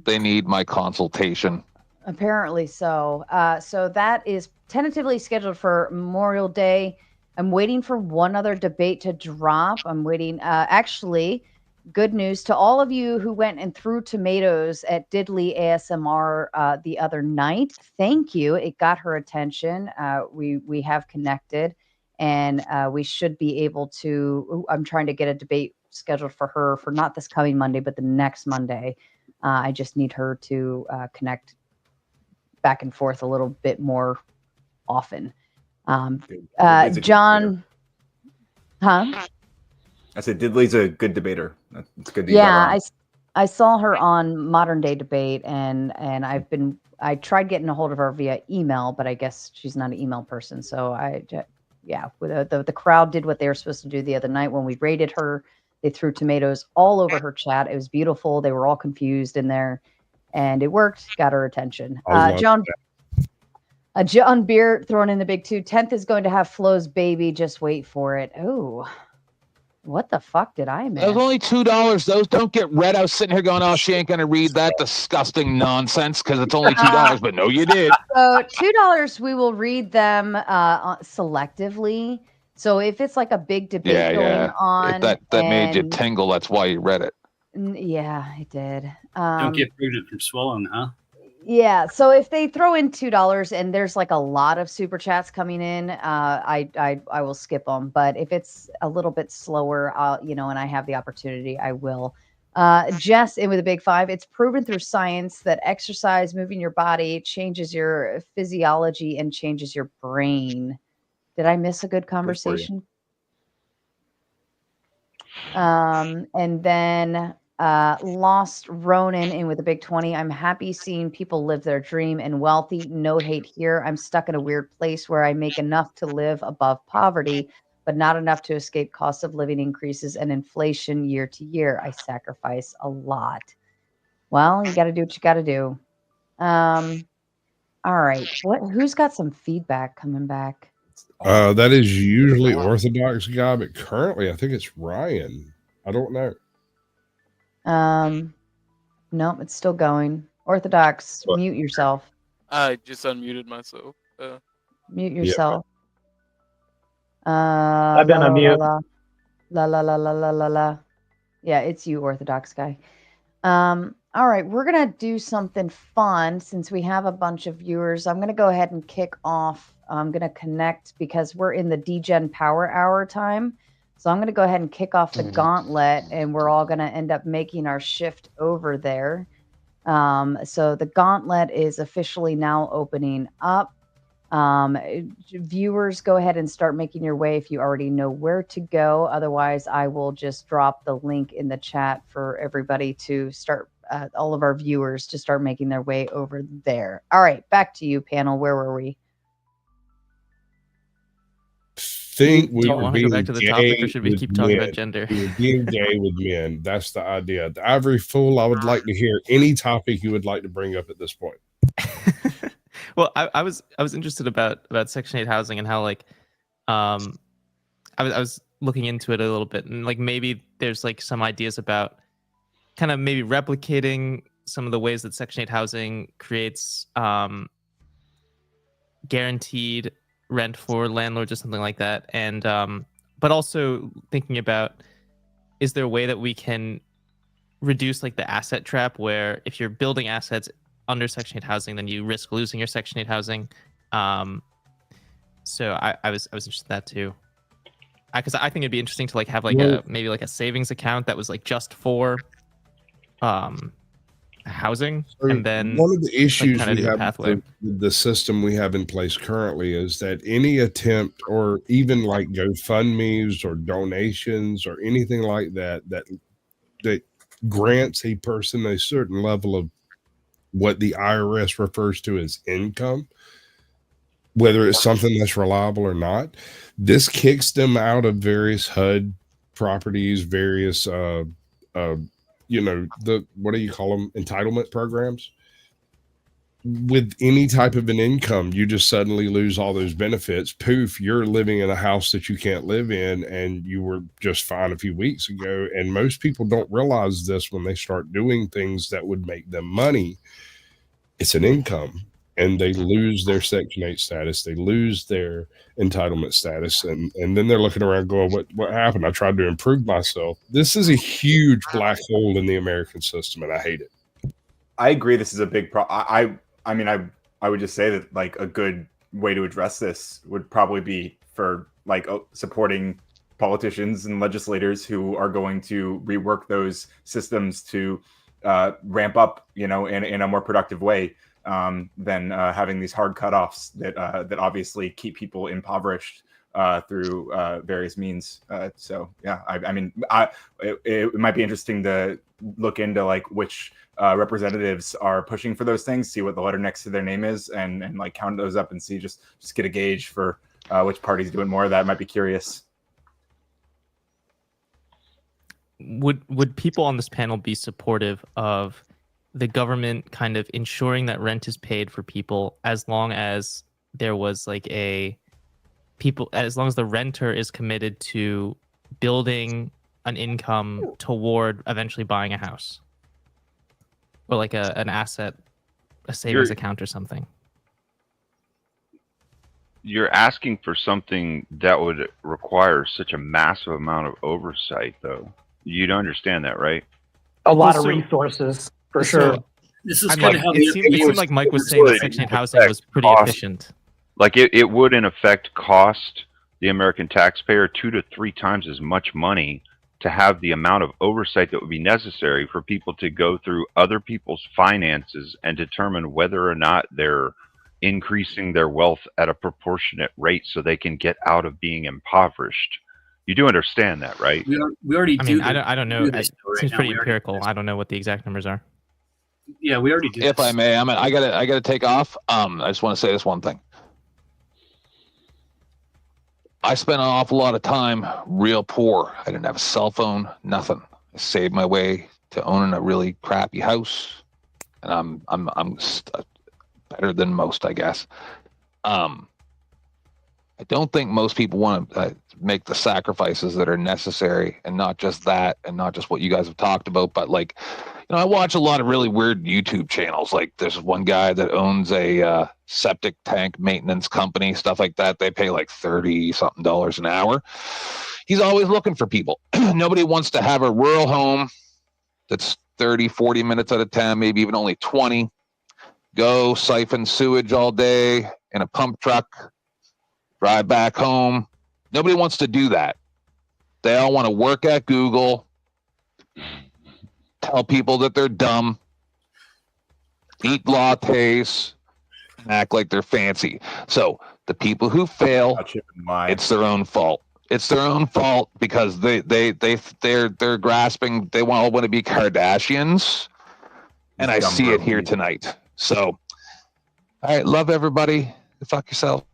They need my consultation. apparently so. So that is tentatively scheduled for Memorial Day. I'm waiting for one other debate to drop. I'm waiting. Actually, good news to all of you who went and threw tomatoes at Diddley ASMR the other night. Thank you. It got her attention. We have connected, and we should be able to. I'm trying to get a debate scheduled for her for not this coming Monday, but the next Monday. I just need her to connect back and forth a little bit more often. John, huh? I said Diddley's a good debater. It's good. Yeah, I saw her on Modern Day Debate, and I tried getting a hold of her via email, but I guess she's not an email person. So the crowd did what they were supposed to do the other night when we raided her. They threw tomatoes all over her chat. It was beautiful. They were all confused in there, and it worked. Got her attention. John Beer throwing in the big 2. 10th is going to have Flo's baby. Just wait for it. Oh, what the fuck did I miss? That was only $2. Those don't get read. I was sitting here going, "Oh, she ain't gonna read that disgusting nonsense because it's only $2." But no, you did. So $2, we will read them selectively. So if it's like a big debate going on, If that made you tingle, that's why you read it. Yeah, it did. Don't get pregnant from swallowing, huh? Yeah. So if they throw in $2 and there's like a lot of super chats coming in, I will skip them. But if it's a little bit slower, and I have the opportunity, I will. Jess in with a big 5. It's proven through science that exercise, moving your body, changes your physiology and changes your brain. Did I miss a good conversation? And then Lost Ronan in with a big 20. I'm happy seeing people live their dream and wealthy. No hate here. I'm stuck in a weird place where I make enough to live above poverty, but not enough to escape cost of living increases and inflation year to year. I sacrifice a lot. Well, you got to do what you got to do. All right. Who's got some feedback coming back? That is usually Orthodox guy, but currently I think it's Ryan. I don't know. No, it's still going. Orthodox, mute yourself. I just unmuted myself. Mute yourself. I've been on mute. La. Yeah, it's you, Orthodox guy. All right, we're gonna do something fun since we have a bunch of viewers. I'm gonna go ahead and kick off. I'm gonna connect because we're in the DGen Power Hour time. So I'm gonna go ahead and kick off the gauntlet, and we're all gonna end up making our shift over there. So the gauntlet is officially now opening up. Viewers, go ahead and start making your way if you already know where to go. Otherwise, I will just drop the link in the chat for everybody to start, all of our viewers to start making their way over there. All right, back to you, panel. Where were we? Think Do we you were want to go being back to the gay topic, or should we with keep talking about men. gender? We were being gay with men. That's the idea. The Ivory Fool, I would like to hear any topic you would like to bring up at this point. Well, I was interested about Section 8 housing and how, like, I was looking into it a little bit, and like maybe there's like some ideas about kind of maybe replicating some of the ways that Section 8 housing creates guaranteed rent for landlords or something like that, and but also thinking about, is there a way that we can reduce like the asset trap, where if you're building assets under Section 8 housing, then you risk losing your Section 8 housing. So I was interested in that too, because I think it'd be interesting to like have like maybe like a savings account that was like just for housing, and then one of the issues like, we have with the system we have in place currently is that any attempt, or even like GoFundMe's or donations or anything like that grants a person a certain level of what the IRS refers to as income, whether it's something that's reliable or not, this kicks them out of various HUD properties, various what do you call them, entitlement programs. With any type of an income, you just suddenly lose all those benefits. Poof, you're living in a house that you can't live in, and you were just fine a few weeks ago. And most people don't realize this when they start doing things that would make them money. It's an income, and they lose their Section 8 status. They lose their entitlement status. And then they're looking around going, what happened? I tried to improve myself. This is a huge black hole in the American system, and I hate it. I agree. This is a big problem. I would just say that like a good way to address this would probably be for like supporting politicians and legislators who are going to rework those systems to ramp up, in a more productive way than having these hard cutoffs that obviously keep people impoverished through various means. So yeah, it might be interesting to look into like which representatives are pushing for those things, see what the letter next to their name is, and like count those up and see, just get a gauge for which party's doing more of that. Might be curious. Would people on this panel be supportive of the government kind of ensuring that rent is paid for people, as long as there was like as long as the renter is committed to building an income toward eventually buying a house, or like an asset, a savings account or something? You're asking for something that would require such a massive amount of oversight, though. You don't understand that, right? A lot of resources, for sure. This is kind of how it seemed like Mike was saying that Section 8 housing was pretty efficient. Like it would in effect cost the American taxpayer 2 to 3 times as much money to have the amount of oversight that would be necessary for people to go through other people's finances and determine whether or not they're increasing their wealth at a proportionate rate so they can get out of being impoverished. You do understand that, right? We already do. I don't know. It seems pretty empirical. I don't know what the exact numbers are. Yeah, we already do. If I may, I gotta take off. I just want to say this one thing. I spent an awful lot of time real poor. I didn't have a cell phone, nothing. I saved my way to owning a really crappy house, and I'm better than most, I guess. I don't think most people want to make the sacrifices that are necessary, and not just that, and not just what you guys have talked about, but like, I watch a lot of really weird YouTube channels. Like there's one guy that owns a septic tank maintenance company, stuff like that. They pay like $30-something an hour. He's always looking for people. Nobody wants to have a rural home that's 30, 40 minutes out of 10, maybe even only 20. Go siphon sewage all day in a pump truck, drive back home. Nobody wants to do that. They all want to work at Google, tell people that they're dumb, eat lattes, and act like they're fancy. So the people who fail, it's their own fault. It's their own fault because they're grasping. They all want to be Kardashians, and I see it here tonight. So, all right, love everybody. Fuck yourself.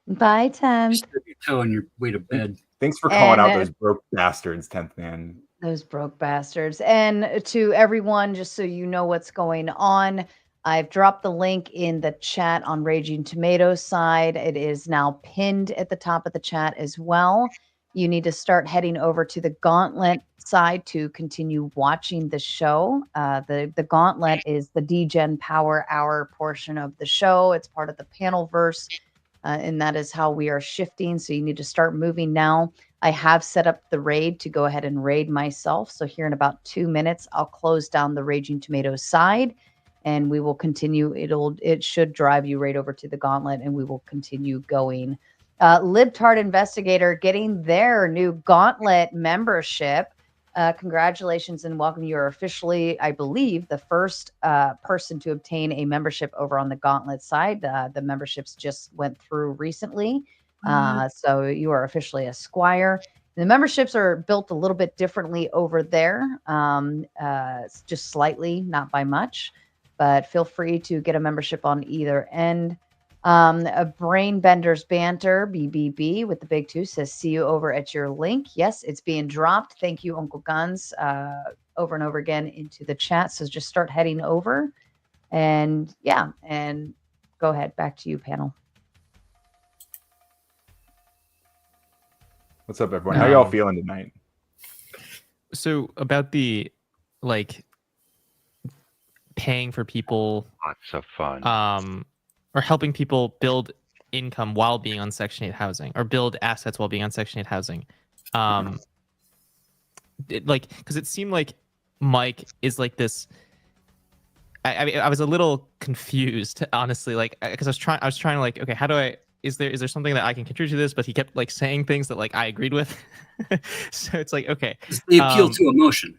Bye, 10th. Stub your toe on your way to bed. Thanks for calling out And, those broke bastards, 10th man. Those broke bastards. And to everyone, just so you know what's going on, I've dropped the link in the chat on Raging Tomatoes side. It is now pinned at the top of the chat as well. You need to start heading over to the Gauntlet side to continue watching the show. The Gauntlet is the DGen Power Hour portion of the show. It's part of the Panelverse, and that is how we are shifting. So you need to start moving now. I have set up the raid to go ahead and raid myself. So here in about 2 minutes, I'll close down the Raging Tomatoes side and we will continue. It should drive you right over to the Gauntlet and we will continue going. Libtard Investigator getting their new Gauntlet membership. Congratulations and welcome. You are officially, I believe, the first person to obtain a membership over on the Gauntlet side. The memberships just went through recently. So you are officially a squire. The memberships are built a little bit differently over there, just slightly, not by much, but feel free to get a membership on either end. A Brain Benders Banter, BBB with the big 2 says, see you over at your link. Yes, it's being dropped. Thank you, Uncle Guns, over and over again into the chat. So just start heading over and yeah, and go ahead. Back to you, panel. What's up, everyone? How y'all feeling tonight? So about the paying for people, lots of fun, or helping people build income while being on Section 8 housing, or build assets while being on Section 8 housing. Because it seemed like Mike is like this. I was a little confused, honestly, because I was trying to okay, how do I? Is there something that I can contribute to this? But he kept saying things that I agreed with. So it's okay. It's the appeal to emotion.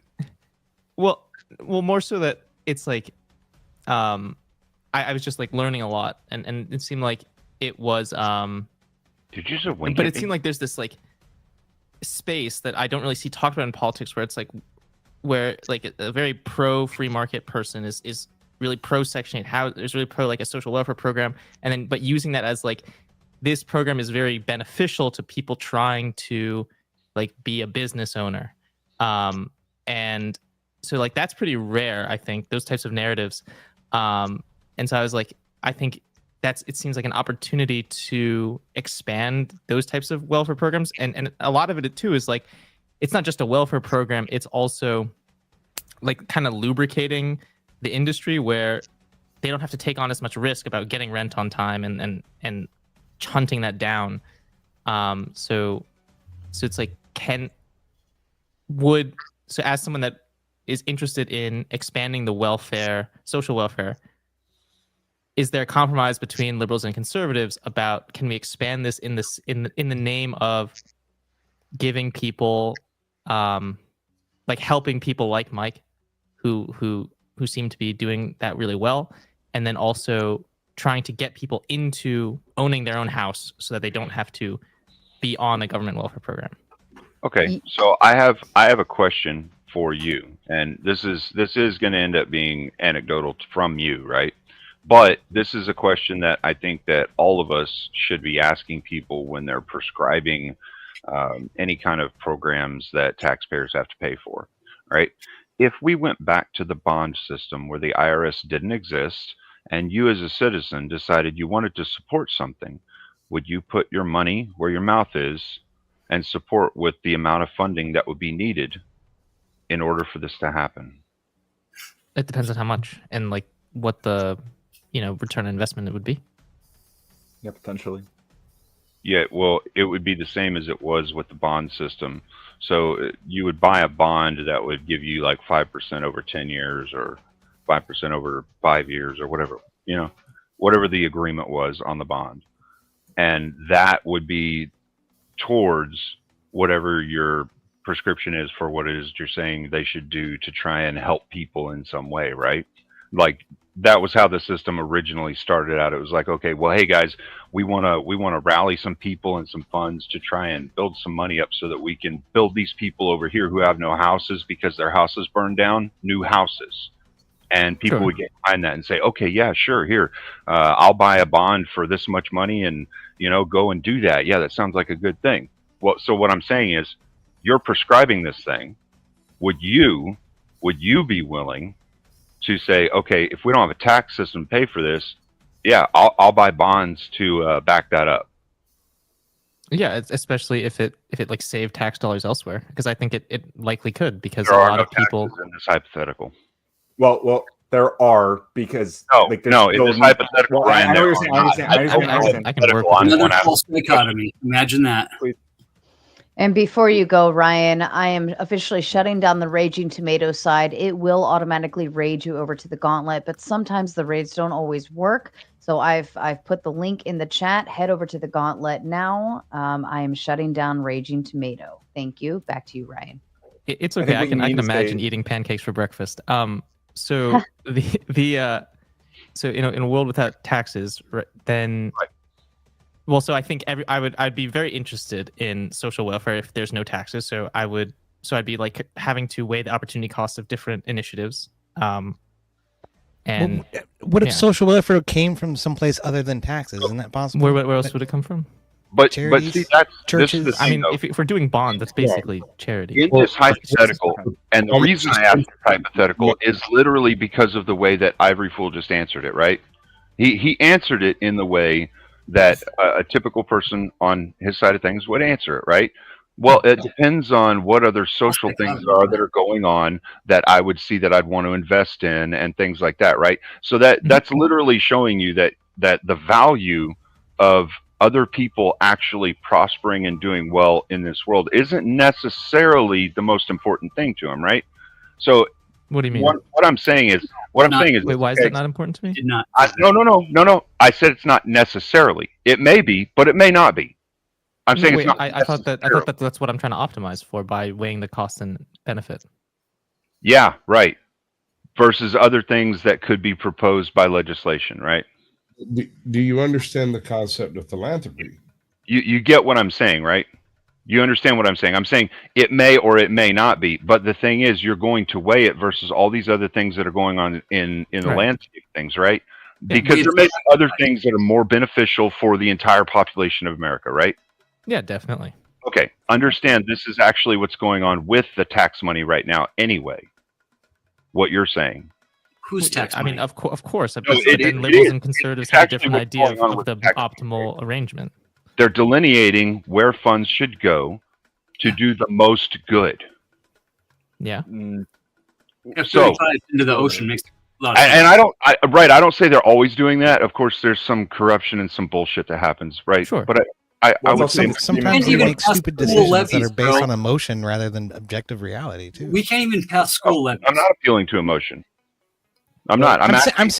Well, more so that it's I was just learning a lot, and it seemed like it was. Did you just wink But at it me? seemed like there's this space that I don't really see talked about in politics, where it's where a very pro free market person is really pro Section 8 house, is really pro a social welfare program, and then but using that as this program is very beneficial to people trying to be a business owner, and so that's pretty rare, I think, those types of narratives, and so I was I think it seems like an opportunity to expand those types of welfare programs, and a lot of it too is it's not just a welfare program, it's also kind of lubricating the industry where they don't have to take on as much risk about getting rent on time and hunting that down. So it's so as someone that is interested in expanding the welfare, social welfare, is there a compromise between liberals and conservatives about can we expand this in the name of giving people helping people like Mike who seem to be doing that really well, and then also trying to get people into owning their own house so that they don't have to be on a government welfare program. Okay, so I have a question for you, and this is going to end up being anecdotal from you, right? But this is a question that I think that all of us should be asking people when they're prescribing any kind of programs that taxpayers have to pay for, right? If we went back to the bond system where the IRS didn't exist and you as a citizen decided you wanted to support something, would you put your money where your mouth is and support with the amount of funding that would be needed in order for this to happen? It depends on how much and what the return on investment it would be. Yeah, potentially. Yeah, well, it would be the same as it was with the bond system. So you would buy a bond that would give you 5% over 10 years or 5% over 5 years or whatever, whatever the agreement was on the bond. And that would be towards whatever your prescription is for what it is you're saying they should do to try and help people in some way, right? that was how the system originally started out. It was like, okay, well, hey guys, we want to rally some people and some funds to try and build some money up so that we can build these people over here who have no houses because their houses burned down, new houses. And people would get behind that and say, okay, yeah, sure, here, I'll buy a bond for this much money and, go and do that. Yeah, that sounds like a good thing. Well, so what I'm saying is, you're prescribing this thing. Would you be willing to say, okay, if we don't have a tax system to pay for this, yeah, I'll buy bonds to back that up. Yeah, especially if it like saved tax dollars elsewhere, because I think it likely could, because There a are lot no of people taxes in this hypothetical. Well, there are, because in this hypothetical, Ryan, I know what you're saying. I can work with Another false dichotomy. Imagine that. And before you go, Ryan, I am officially shutting down the Raging Tomato side. It will automatically raid you over to the Gauntlet, but sometimes the raids don't always work. So I've put the link in the chat. Head over to the Gauntlet now. I am shutting down Raging Tomato. Thank you. Back to you, Ryan. It's okay. I can imagine eating pancakes for breakfast. So so in a world without taxes, then. Well, so I think I'd be very interested in social welfare if there's no taxes. So I'd be like having to weigh the opportunity costs of different initiatives. And what if social welfare came from someplace other than taxes? Isn't that possible? Where else would it come from? But Charities, see, that's churches. This is the I thing, mean, though. if we're doing bond, that's basically charity. In this hypothetical, and the reason I asked this hypothetical is literally because of the way that Ivory Fool just answered it, right? He answered it in the way that a typical person on his side of things would answer it, right? Well, it depends on what other social things are that are going on that I would see that I'd want to invest in and things like that, right? So that's literally showing you that the value of other people actually prospering and doing well in this world isn't necessarily the most important thing to him, right? So what do you mean? What I'm saying is, wait, why is that not important to me? Did not. No. I said it's not necessarily. It may be, but it may not be. I'm saying wait, it's not. I thought that's what I'm trying to optimize for by weighing the cost and benefit. Yeah, right. Versus other things that could be proposed by legislation, right? Do you understand the concept of philanthropy? You get what I'm saying, right? You understand what I'm saying? I'm saying it may or it may not be, but the thing is, you're going to weigh it versus all these other things that are going on in the landscape things, right? Because there may be other things that are more beneficial for the entire population of America, right? Yeah, definitely. Okay, understand this is actually what's going on with the tax money right now anyway. What you're saying. Who's tax money? I mean, of course. No, then liberals and conservatives have a different idea of the optimal arrangement. They're delineating where funds should go to do the most good. Yeah. So into the ocean makes a lot of and I don't say they're always doing that. Of course, there's some corruption and some bullshit that happens, right? Sure. But I would say sometimes they make stupid decisions that are based on emotion rather than objective reality too. We can't even pass school levies. I'm not appealing to emotion. I'm not. I'm